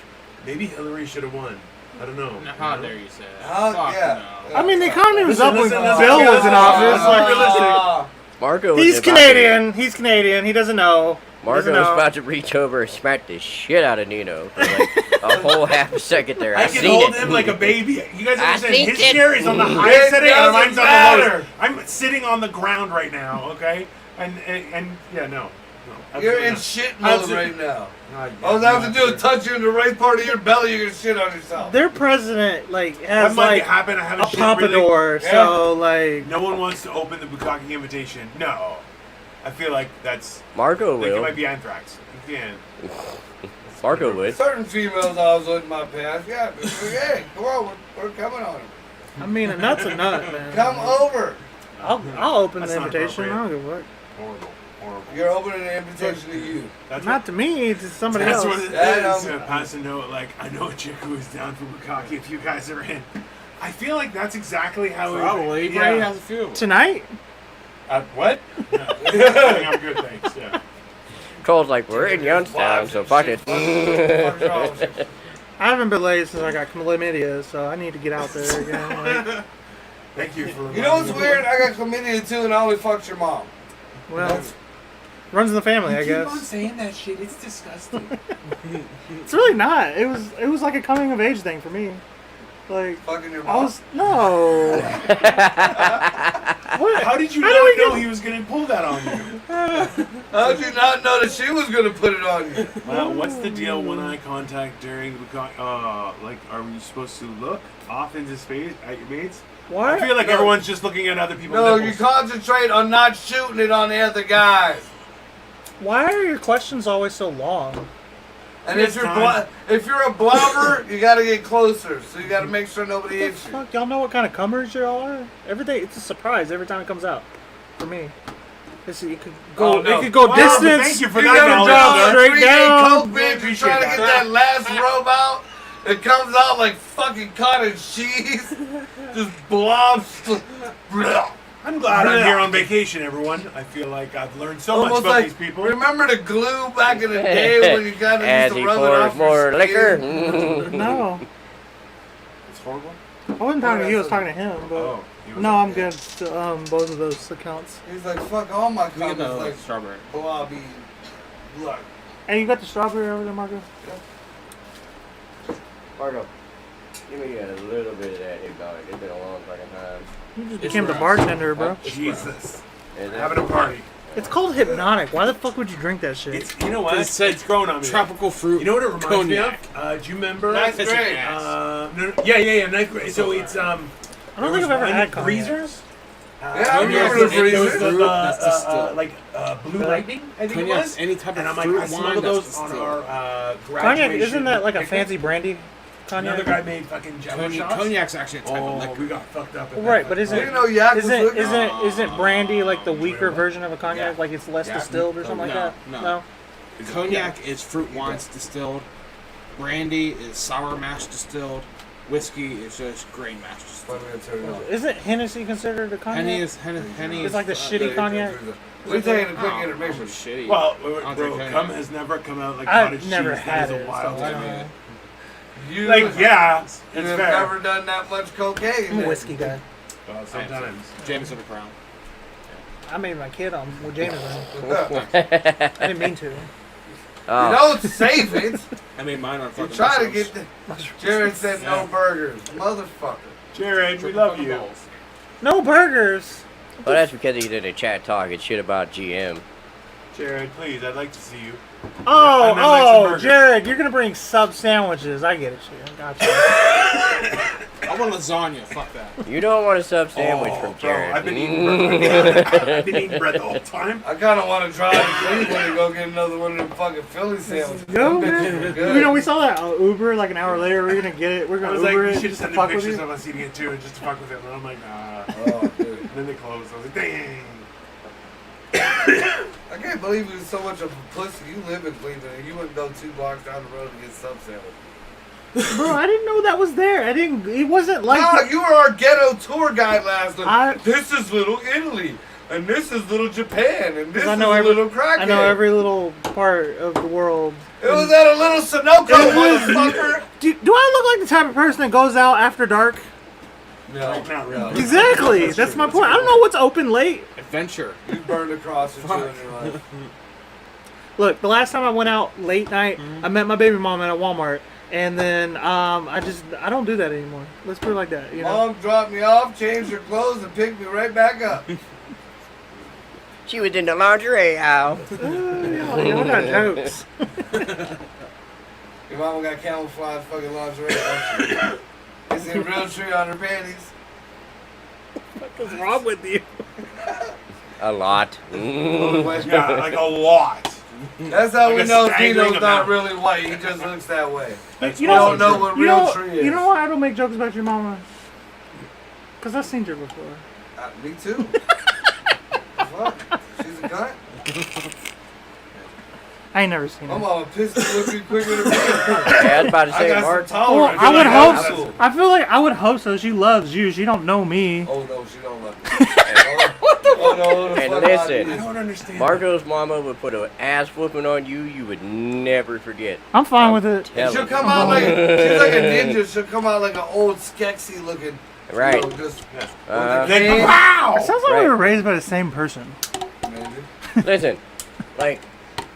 Speaker 2: maybe Hillary should have won. I don't know.
Speaker 4: How dare you say that?
Speaker 3: Oh,
Speaker 4: Fuck
Speaker 3: yeah.
Speaker 4: no.
Speaker 1: I mean, the economy was
Speaker 2: Listen,
Speaker 1: up when
Speaker 2: listen,
Speaker 1: Bill
Speaker 2: listen,
Speaker 1: was in
Speaker 2: listen,
Speaker 1: office.
Speaker 2: listen,
Speaker 1: Like,
Speaker 2: realistic.
Speaker 5: Marco was
Speaker 1: he's
Speaker 5: about to-
Speaker 1: Canadian. He's Canadian. He doesn't know.
Speaker 5: Marco
Speaker 1: Doesn't
Speaker 5: was
Speaker 1: know.
Speaker 5: about to reach over and smack the shit out of Nino for like a whole half a second there.
Speaker 2: I
Speaker 5: I
Speaker 2: can
Speaker 5: seen
Speaker 2: hold
Speaker 5: it.
Speaker 2: him like a baby. You guys
Speaker 5: I
Speaker 2: understand?
Speaker 5: seen
Speaker 2: His
Speaker 5: it.
Speaker 2: chair is on the
Speaker 3: It
Speaker 2: highest setting, and
Speaker 3: doesn't
Speaker 2: mine's on the
Speaker 3: matter.
Speaker 2: lowest. I'm sitting on the ground right now. Okay, and yeah, no.
Speaker 3: You're
Speaker 2: absolutely
Speaker 3: in
Speaker 2: not.
Speaker 3: shit mode
Speaker 2: Absolutely-
Speaker 3: right now.
Speaker 2: Ah, yeah,
Speaker 3: All I have to
Speaker 2: no,
Speaker 3: do
Speaker 2: sure.
Speaker 3: is touch you in the right part of your belly, you're gonna shit on yourself.
Speaker 1: Their president like
Speaker 2: That
Speaker 1: has
Speaker 2: might
Speaker 1: like
Speaker 2: happen. I
Speaker 1: a
Speaker 2: haven't shit
Speaker 1: pompadour.
Speaker 3: Yeah.
Speaker 1: So like,
Speaker 2: No one wants to open the Bukaki invitation. No, I feel like that's
Speaker 5: Marco
Speaker 2: like it
Speaker 5: will.
Speaker 2: might be anthrax. You can't.
Speaker 5: Marco would.
Speaker 3: Certain females I was with in my past, yeah, but, hey, come on, we're coming on them.
Speaker 1: I mean, a nut's a nut, man.
Speaker 3: Come over.
Speaker 1: I'll open
Speaker 2: That's
Speaker 1: the
Speaker 2: not
Speaker 1: invitation. I don't
Speaker 2: appropriate.
Speaker 1: give a fuck.
Speaker 2: Horrible.
Speaker 3: You're opening an invitation to you.
Speaker 2: That's
Speaker 1: Not to me, to somebody
Speaker 2: That's
Speaker 1: else.
Speaker 2: what it
Speaker 3: That,
Speaker 2: is. Pass a note like, I know a chick who is down for Bukaki if you guys are in. I feel like that's exactly how
Speaker 4: Probably.
Speaker 2: it
Speaker 4: He probably
Speaker 2: yeah.
Speaker 4: has a few.
Speaker 1: Tonight?
Speaker 2: What? Yeah. I think I'm good, thanks. Yeah.
Speaker 5: Cole's like, we're in Youngstown, so fuck it.
Speaker 3: What's wrong with you?
Speaker 1: I haven't been laid since I got chlamydia, so I need to get out there again. Like,
Speaker 2: Thank you for.
Speaker 3: You know what's
Speaker 2: reminding me.
Speaker 3: weird? I got chlamydia too, and I only fucked your mom.
Speaker 1: well, Runs in the family, I
Speaker 6: Keep on
Speaker 1: guess.
Speaker 6: saying that shit. It's disgusting.
Speaker 1: It's really not. It was like a coming of age thing for me. Like
Speaker 3: Fucking your
Speaker 1: I
Speaker 3: mom.
Speaker 1: was no. What?
Speaker 6: How did you
Speaker 1: How
Speaker 6: not
Speaker 1: do we
Speaker 6: know
Speaker 1: get-
Speaker 6: he was going to pull that on you?
Speaker 3: How did you not know that she was gonna put it on you?
Speaker 6: Well, what's the deal when eye contact during like, are we supposed to look off into space at your mates?
Speaker 1: Why?
Speaker 6: I feel like
Speaker 3: No.
Speaker 6: everyone's just looking at other people's
Speaker 3: No, you
Speaker 6: nipples.
Speaker 3: concentrate on not shooting it on the other guys.
Speaker 1: Why are your questions always so long?
Speaker 3: And
Speaker 6: It's time.
Speaker 3: if you're a blobber, you gotta get closer. So you gotta make sure nobody
Speaker 1: What the
Speaker 3: hits you.
Speaker 1: fuck? Y'all know what kind of cummers y'all are? Every day, it's a surprise every time it comes out. For me, it could go.
Speaker 3: Oh, no.
Speaker 1: It could go
Speaker 6: Wow,
Speaker 1: distance.
Speaker 6: thank you for
Speaker 3: You
Speaker 6: that
Speaker 3: gotta
Speaker 6: knowledge,
Speaker 3: drop
Speaker 6: sir.
Speaker 1: straight
Speaker 3: 3-day
Speaker 1: down.
Speaker 3: coke,
Speaker 6: We
Speaker 3: bitch. You're
Speaker 6: appreciate
Speaker 3: trying to
Speaker 6: that.
Speaker 3: get that last robe out. It comes out like fucking cottage cheese. Just blobs.
Speaker 6: I'm glad I'm here on vacation, everyone. I feel like I've learned so much
Speaker 3: Almost
Speaker 6: about
Speaker 3: like,
Speaker 6: these people.
Speaker 3: remember the glue back in the day when you kind of
Speaker 5: As
Speaker 3: used
Speaker 5: he
Speaker 3: to rub it
Speaker 5: pours
Speaker 3: off
Speaker 5: more
Speaker 3: your
Speaker 5: liquor.
Speaker 3: skin?
Speaker 1: No,
Speaker 6: It's horrible.
Speaker 1: I wasn't talking to you. I was talking to him. But
Speaker 6: Oh. you
Speaker 1: no,
Speaker 6: were-
Speaker 1: I'm good. Both of those accounts.
Speaker 3: He's like, fuck all my
Speaker 4: We get the
Speaker 3: comments like
Speaker 4: strawberry.
Speaker 3: blobby. Look.
Speaker 1: And you got the strawberry over there, Marco?
Speaker 5: Marco, give me a little bit of that hypnotic. It's been a long fucking time.
Speaker 1: You just
Speaker 4: It's
Speaker 1: became the
Speaker 4: rough.
Speaker 1: bartender, bro.
Speaker 6: Jesus.
Speaker 5: Is it?
Speaker 6: Having a party.
Speaker 1: It's called hypnotic. Why the fuck would you drink that shit?
Speaker 6: It's, you know what?
Speaker 4: It said
Speaker 6: It's growing on me.
Speaker 4: Tropical fruit.
Speaker 6: You know what it reminds
Speaker 4: cognac.
Speaker 6: me of? Do you remember?
Speaker 3: Ninth
Speaker 4: That's an
Speaker 3: grade.
Speaker 4: ass.
Speaker 6: Yeah. Ninth grade. So it's
Speaker 1: I don't think I've ever had cognac.
Speaker 6: Breezers.
Speaker 3: Yeah, I
Speaker 4: Cognac
Speaker 3: remember
Speaker 4: is
Speaker 3: the
Speaker 4: any
Speaker 3: freezer.
Speaker 4: fruit that's distilled.
Speaker 6: like Blue Lightning, I think it
Speaker 4: Cognac,
Speaker 6: was.
Speaker 4: any type
Speaker 6: And I'm
Speaker 4: of
Speaker 6: like,
Speaker 4: fruit
Speaker 6: I
Speaker 4: wine
Speaker 6: smuggled
Speaker 4: that's
Speaker 6: those on
Speaker 4: distilled.
Speaker 6: our graduation.
Speaker 1: Cognac, isn't that like a
Speaker 6: picnic.
Speaker 1: fancy brandy? Cognac.
Speaker 6: Another guy made fucking Jello shots.
Speaker 4: Cognac's actually a type of
Speaker 6: Oh,
Speaker 4: liquor.
Speaker 6: we got fucked up. at that
Speaker 1: Right, but
Speaker 6: fucking
Speaker 3: I didn't
Speaker 1: isn't
Speaker 3: know Yak was
Speaker 1: isn't
Speaker 3: looking.
Speaker 1: isn't brandy like the weaker
Speaker 6: what?
Speaker 1: version of a cognac?
Speaker 6: Yeah.
Speaker 1: Like it's less
Speaker 6: Yeah.
Speaker 1: distilled or something
Speaker 4: No,
Speaker 1: like that?
Speaker 4: no.
Speaker 6: Is it-
Speaker 4: Cognac is fruit wines distilled. Brandy is sour mash distilled. Whiskey is just grain mash distilled.
Speaker 3: Let me turn it off.
Speaker 1: Isn't Hennessy considered a cognac?
Speaker 4: Henny
Speaker 1: It's
Speaker 4: is
Speaker 1: like the shitty cognac.
Speaker 3: We're taking a quick
Speaker 4: Oh,
Speaker 3: intermission.
Speaker 4: shitty.
Speaker 6: Well,
Speaker 4: Andre
Speaker 6: bro,
Speaker 4: Cognac.
Speaker 6: cum has never come out like
Speaker 1: I've
Speaker 6: cottage
Speaker 1: never
Speaker 6: cheese.
Speaker 1: had
Speaker 6: That is
Speaker 1: it,
Speaker 6: a wild
Speaker 1: so I
Speaker 6: to
Speaker 1: don't
Speaker 6: me.
Speaker 1: know.
Speaker 3: You,
Speaker 6: Like, yeah, it's
Speaker 3: you
Speaker 6: fair.
Speaker 3: have never done that much cocaine.
Speaker 1: I'm a
Speaker 3: then.
Speaker 1: whiskey guy.
Speaker 6: Well, sometimes.
Speaker 4: Jameson Crown.
Speaker 1: I made my kid on with Jameson.
Speaker 3: You
Speaker 1: I didn't mean to.
Speaker 5: Oh,
Speaker 3: don't save it.
Speaker 4: I made mine on
Speaker 3: You
Speaker 4: fucking
Speaker 3: try to
Speaker 4: mushrooms.
Speaker 3: get the. Jared said no burgers. Motherfucker.
Speaker 6: Jared, we
Speaker 4: Triple
Speaker 6: love
Speaker 4: fucking
Speaker 6: you.
Speaker 4: balls.
Speaker 1: No burgers.
Speaker 5: well, that's because he's in the chat talking shit about GM.
Speaker 6: Jared, please, I'd like to see you.
Speaker 1: Oh,
Speaker 6: And then like some
Speaker 1: oh,
Speaker 6: burgers.
Speaker 1: Jared, you're gonna bring sub sandwiches. I get it, shit. Gotcha.
Speaker 4: I want lasagna. Fuck that.
Speaker 5: You don't want a sub sandwich
Speaker 6: Oh,
Speaker 5: from
Speaker 6: bro,
Speaker 5: Jared.
Speaker 6: I've been eating bread. I've been eating bread the whole time.
Speaker 3: I kind of want to drive to Cleveland and go get another one of them fucking Philly sandwiches.
Speaker 1: Go,
Speaker 3: Them bitches
Speaker 1: man.
Speaker 3: are good.
Speaker 1: You know, we saw that Uber like an hour later. We're gonna get it. We're
Speaker 6: I
Speaker 1: gonna
Speaker 6: was like,
Speaker 1: Uber
Speaker 6: we
Speaker 1: it
Speaker 6: should
Speaker 1: just to
Speaker 6: send
Speaker 1: fuck
Speaker 6: the
Speaker 1: with
Speaker 6: pictures
Speaker 1: you.
Speaker 6: of us eating it too, just to fuck with it. And I'm like, nah.
Speaker 3: Oh, dude.
Speaker 6: And then they closed. I was like, dang.
Speaker 3: I can't believe you was so much of a pussy. You live in Cleveland and you wouldn't go 2 blocks down the road to get sub sandwich.
Speaker 1: Bro, I didn't know that was there. I didn't. It wasn't like.
Speaker 3: Wow, you were our ghetto tour guide last
Speaker 1: I-
Speaker 3: night. This is little Italy, and this is little Japan, and this
Speaker 1: I
Speaker 3: is
Speaker 1: know
Speaker 3: a
Speaker 1: every-
Speaker 3: little crackhead.
Speaker 1: I know every little part of the world.
Speaker 3: It was at a little Sunoco, motherfucker.
Speaker 1: Do I look like the type of person that goes out after dark?
Speaker 3: No,
Speaker 6: Not really.
Speaker 1: Exactly.
Speaker 6: That's
Speaker 1: That's
Speaker 6: true.
Speaker 1: my
Speaker 6: That's
Speaker 1: point. I don't know what's open late.
Speaker 4: Adventure.
Speaker 3: You burned a cross or two in your life.
Speaker 1: Look, the last time I went out late night, I met my baby mom at a Walmart, and then I don't do that anymore. Let's put it like that. You know.
Speaker 3: Mom dropped me off, changed her clothes, and picked me right back up.
Speaker 5: She was in the lingerie aisle.
Speaker 1: You know, I got jokes.
Speaker 3: Your mama got camouflage fucking lingerie. don't she? Is it real tree on her panties?
Speaker 1: What's wrong with you?
Speaker 5: A lot.
Speaker 6: Yeah, like a lot.
Speaker 3: That's how
Speaker 6: Like
Speaker 3: we
Speaker 6: a
Speaker 3: know
Speaker 6: staggering
Speaker 3: Dino's not
Speaker 6: amount.
Speaker 3: really white. He just looks that way.
Speaker 6: That's
Speaker 1: You
Speaker 3: You
Speaker 1: know-
Speaker 3: don't know what
Speaker 1: You
Speaker 3: real
Speaker 1: know,
Speaker 3: tree is.
Speaker 1: you know why I don't make jokes about your mama? Because I've seen her before.
Speaker 3: Me too. Fuck. She's a cunt.
Speaker 1: I ain't never seen
Speaker 3: My
Speaker 1: her.
Speaker 3: mama pissed me with me quicker than me.
Speaker 5: I was about to
Speaker 3: I
Speaker 5: say,
Speaker 3: got
Speaker 5: Mark.
Speaker 3: some tolerance.
Speaker 1: I would
Speaker 3: Like
Speaker 1: hope
Speaker 3: old
Speaker 1: so.
Speaker 3: school.
Speaker 1: I feel like I would hope so. She loves you. She don't know me.
Speaker 3: Oh no, she don't love me. Oh, no, the
Speaker 5: And
Speaker 3: fuck
Speaker 5: listen.
Speaker 6: I don't understand.
Speaker 5: Marco's mama would put an ass whooping on you. You would never forget.
Speaker 1: I'm fine with it.
Speaker 3: And she'll
Speaker 5: Tell
Speaker 3: come out like she's like a ninja. She'll come out like an old Skeksis looking.
Speaker 5: Right.
Speaker 3: You know, just
Speaker 5: Uh,
Speaker 6: Like,
Speaker 1: It
Speaker 6: pow!
Speaker 1: sounds like
Speaker 5: Right.
Speaker 1: we were raised by the same person.
Speaker 3: maybe.
Speaker 5: Listen, like,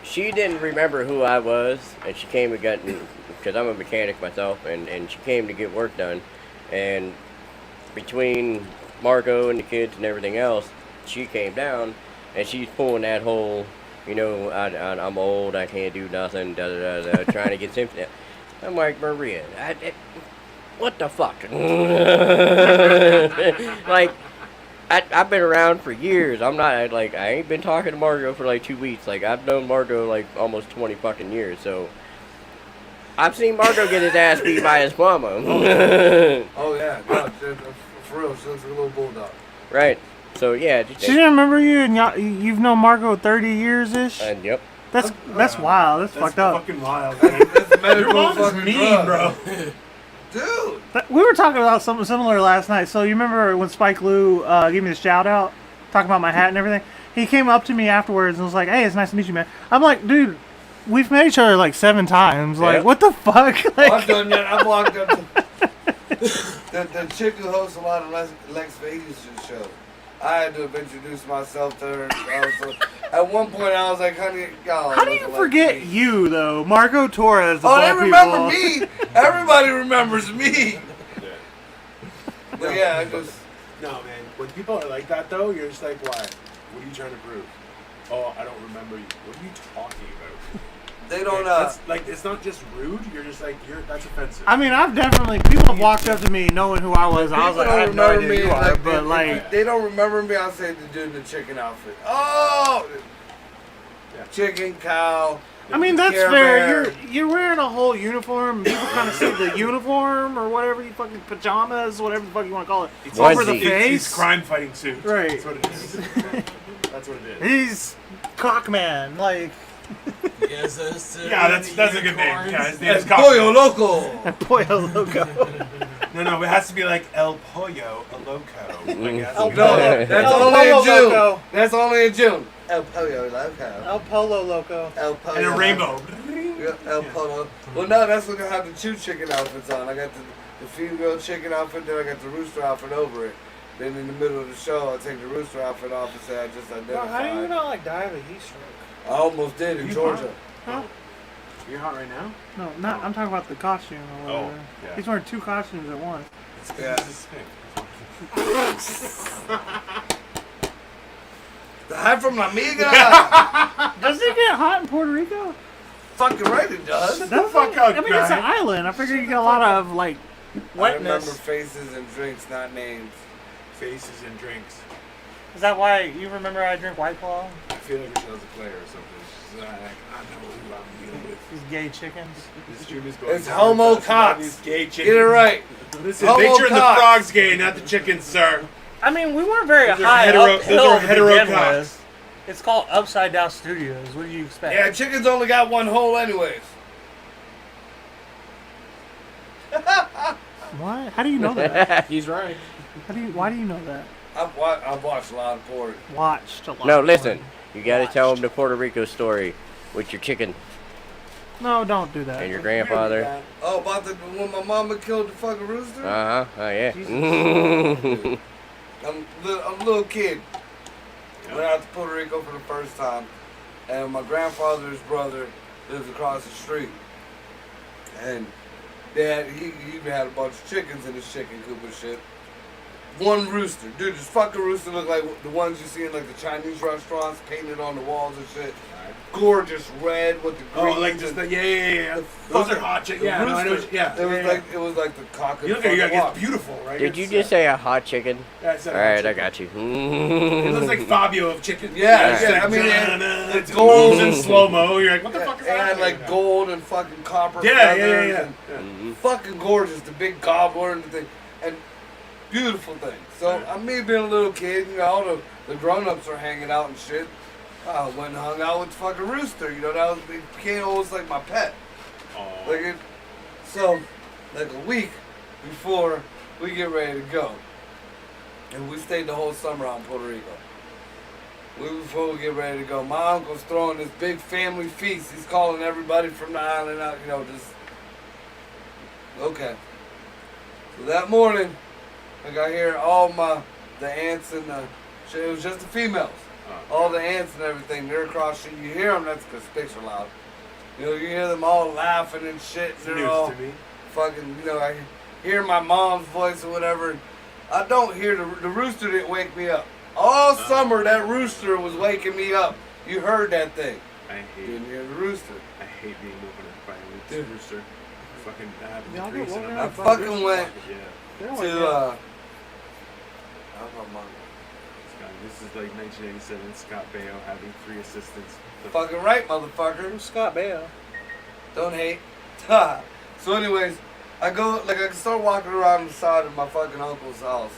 Speaker 5: she didn't remember who I was, and she came and got, because I'm a mechanic myself, and she came to get work done, and between Marco and the kids and everything else, she came down, and she's pulling that whole, I'm old, I can't do nothing, trying to get sympathy. I'm like, Maria, what the fuck? Like, I've been around for years. I ain't been talking to Margot for like 2 weeks. Like, I've known Margot like almost 20 fucking years, so I've seen Margot get his ass beat by his mama.
Speaker 3: Oh yeah, no, for real, she looks like a little bulldog.
Speaker 5: Right. So yeah.
Speaker 1: She didn't remember you, and you've known Margot 30 years ish.
Speaker 5: Yep.
Speaker 1: That's wild. That's fucked up.
Speaker 2: Fucking wild. Man.
Speaker 3: That's medical
Speaker 2: Your mom is
Speaker 3: fucking
Speaker 2: mean,
Speaker 3: drug.
Speaker 2: bro.
Speaker 3: Dude.
Speaker 1: We were talking about something similar last night. So you remember when Spike Lee gave me the shout out, talking about my hat and everything? He came up to me afterwards and was like, "Hey, it's nice to meet you, man." I'm like, "Dude, we've met each other like 7 times. Like,
Speaker 5: Yeah.
Speaker 1: what the fuck?" Like,
Speaker 3: I've done that. I've walked up to the chick who hosts a lot of Lex Vegas shows. I had to introduce myself to her. At one point, I was like, "Honey, y'all."
Speaker 1: how do you forget you though, Marco Torres?
Speaker 3: Oh, they remember me. Everybody remembers me. But yeah, I just.
Speaker 6: No, man. When people are like that, though, you're just like, why? What are you trying to prove? Oh, I don't remember you. What are you talking about?
Speaker 3: They don't.
Speaker 6: That's, like, it's not just rude. You're just like, that's offensive.
Speaker 1: I mean, people have walked up to me knowing who I was. I was like, I have no idea who you are, but like,
Speaker 3: they don't remember me. I'll say the dude in the chicken outfit. Oh,
Speaker 6: Yeah.
Speaker 3: chicken, cow.
Speaker 1: I mean, that's
Speaker 3: Care
Speaker 1: fair.
Speaker 3: Bear.
Speaker 1: You're wearing a whole uniform. People kind of see the uniform or whatever you fucking pajamas, whatever the fuck you want to call it,
Speaker 6: It's
Speaker 1: over the
Speaker 5: onesie.
Speaker 1: face.
Speaker 6: It's crime fighting suit.
Speaker 1: Right.
Speaker 6: That's what it is. That's what it is.
Speaker 1: He's Cockman, like
Speaker 4: Yes,
Speaker 2: That's a good name. Yeah, his name is
Speaker 3: Pollo Loco.
Speaker 1: Pollo Loco.
Speaker 2: No, it has to be like El Pollo, a loco. Like, it has to
Speaker 1: El
Speaker 2: be
Speaker 3: No,
Speaker 2: like-
Speaker 3: that's
Speaker 1: El
Speaker 3: only in
Speaker 1: Pollo
Speaker 3: June.
Speaker 1: Loco.
Speaker 3: That's only in June. El Pollo Loco.
Speaker 1: El Polo Loco.
Speaker 3: El Pollo.
Speaker 2: and a rainbow.
Speaker 3: Yeah, El Polo. Well, no, that's when I have the 2 chicken outfits on. I got the female chicken outfit, then I got the rooster outfit over it. Then in the middle of the show, I take the rooster outfit off and say I just identified.
Speaker 1: How do you not like die of a heat stroke?
Speaker 3: I almost did in
Speaker 6: You
Speaker 3: Georgia.
Speaker 1: Huh?
Speaker 6: You're hot right now?
Speaker 1: No, not. I'm talking about the costume or
Speaker 6: Oh,
Speaker 1: whatever.
Speaker 6: yeah.
Speaker 1: He's wearing 2 costumes at once.
Speaker 3: Yeah. The hat from La Miga.
Speaker 1: Does it get hot in Puerto Rico?
Speaker 3: Fucking right it does.
Speaker 1: That's
Speaker 2: fuck
Speaker 1: like,
Speaker 2: up,
Speaker 1: I mean, it's an
Speaker 2: guy.
Speaker 1: island. I figure you get a lot of like
Speaker 3: I remember
Speaker 1: wetness.
Speaker 3: faces and drinks, not names.
Speaker 2: Faces and drinks.
Speaker 1: Is that why you remember I drink White Claw?
Speaker 6: I feel like Michelle's a player or something. She's like, I know who I'm dealing with.
Speaker 1: These gay chickens.
Speaker 6: This stream is going
Speaker 3: It's
Speaker 6: down.
Speaker 3: homo
Speaker 6: That's about
Speaker 3: cocks.
Speaker 6: these gay chickens.
Speaker 3: Get it right.
Speaker 2: Listen,
Speaker 3: Homo
Speaker 2: make sure the
Speaker 3: cocks.
Speaker 2: frog's gay, not the chicken, sir.
Speaker 1: I mean, we weren't very
Speaker 2: Those are
Speaker 1: high
Speaker 2: hetero-
Speaker 1: uphill
Speaker 2: those are
Speaker 1: to
Speaker 2: hetero
Speaker 1: begin
Speaker 2: cocks.
Speaker 1: with. It's called Upside Down Studios. What do you expect?
Speaker 3: Yeah, chickens only got 1 hole anyways.
Speaker 1: What? How do you know that?
Speaker 4: He's right.
Speaker 1: Why do you know that?
Speaker 3: I've watched a lot of porn.
Speaker 1: Watched a lot.
Speaker 5: No,
Speaker 1: of
Speaker 5: listen.
Speaker 1: porn.
Speaker 5: You gotta
Speaker 1: Watched.
Speaker 5: tell them the Puerto Rico story with your chicken
Speaker 1: No, don't do that.
Speaker 5: and your grandfather.
Speaker 3: Oh, about when my mama killed the fucking rooster?
Speaker 5: Uh huh. Oh yeah.
Speaker 3: I'm a little kid. Went out to Puerto Rico for the first time, and my grandfather's brother lives across the street. And he even had a bunch of chickens in his chicken coop and shit. 1 rooster. Dude, this fucking rooster looked like the ones you see in like the Chinese restaurants, painted on the walls and shit. Gorgeous red with the green.
Speaker 2: Oh, like just the yeah. Those are hot chickens. Yeah, no, I know.
Speaker 3: rooster.
Speaker 2: Yeah,
Speaker 3: It was like the cock of
Speaker 2: You look
Speaker 3: the
Speaker 2: at
Speaker 3: fucking
Speaker 2: it's
Speaker 3: walk.
Speaker 2: beautiful, right?
Speaker 5: Did you
Speaker 2: It's,
Speaker 5: just say a hot chicken?
Speaker 2: Yeah, I said
Speaker 5: All
Speaker 2: hot
Speaker 5: right, I
Speaker 2: chicken.
Speaker 5: got you.
Speaker 2: It looks like Fabio of chicken.
Speaker 3: Yeah,
Speaker 2: It's
Speaker 3: yeah,
Speaker 2: like,
Speaker 3: I mean,
Speaker 2: it's
Speaker 3: the
Speaker 2: gold
Speaker 3: gold-
Speaker 2: in slow mo. You're like, what the fuck is
Speaker 3: It had
Speaker 2: happening
Speaker 3: like
Speaker 2: right now?
Speaker 3: gold and fucking copper
Speaker 2: Yeah,
Speaker 3: feathers
Speaker 2: yeah.
Speaker 3: and fucking gorgeous. The big gobbler and the thing, and beautiful thing. So me being a little kid, all the grown-ups are hanging out and shit. I went and hung out with the fucking rooster. It became almost like my pet.
Speaker 2: Oh.
Speaker 3: So like a week before we get ready to go, and we stayed the whole summer out in Puerto Rico. Before we get ready to go, my uncle's throwing this big family feast. He's calling everybody from the island out, just... Okay. So that morning, I got here all the aunts and the shit. It was just the females. all the ants and everything, they're across the street. You hear them, that's because sticks are loud. You know, you hear them all laughing and shit.
Speaker 6: It's
Speaker 3: They're
Speaker 6: news
Speaker 3: all
Speaker 6: to me.
Speaker 3: fucking, you know, I hear my mom's voice or whatever. And I don't hear the rooster didn't wake me up. All summer, that rooster was waking me up. You heard that thing.
Speaker 6: I
Speaker 3: You
Speaker 6: hate.
Speaker 3: didn't hear the rooster.
Speaker 6: I hate being woken up by a
Speaker 3: Dude.
Speaker 6: rooster. Fucking that happened
Speaker 1: Y'all
Speaker 6: to
Speaker 1: get
Speaker 6: Greece and
Speaker 1: woken
Speaker 6: I'm
Speaker 1: up
Speaker 3: I
Speaker 1: by
Speaker 3: fucking went
Speaker 6: Yeah.
Speaker 1: They don't
Speaker 3: to,
Speaker 1: like
Speaker 3: I don't know, Mom.
Speaker 6: Scott, this is like 1987. Scott Baio having 3 assistants. The
Speaker 3: Fucking right, motherfucker.
Speaker 1: Who's Scott Baio?
Speaker 3: Don't hate. So anyways, I go, like, I start walking around the side of my fucking uncle's house.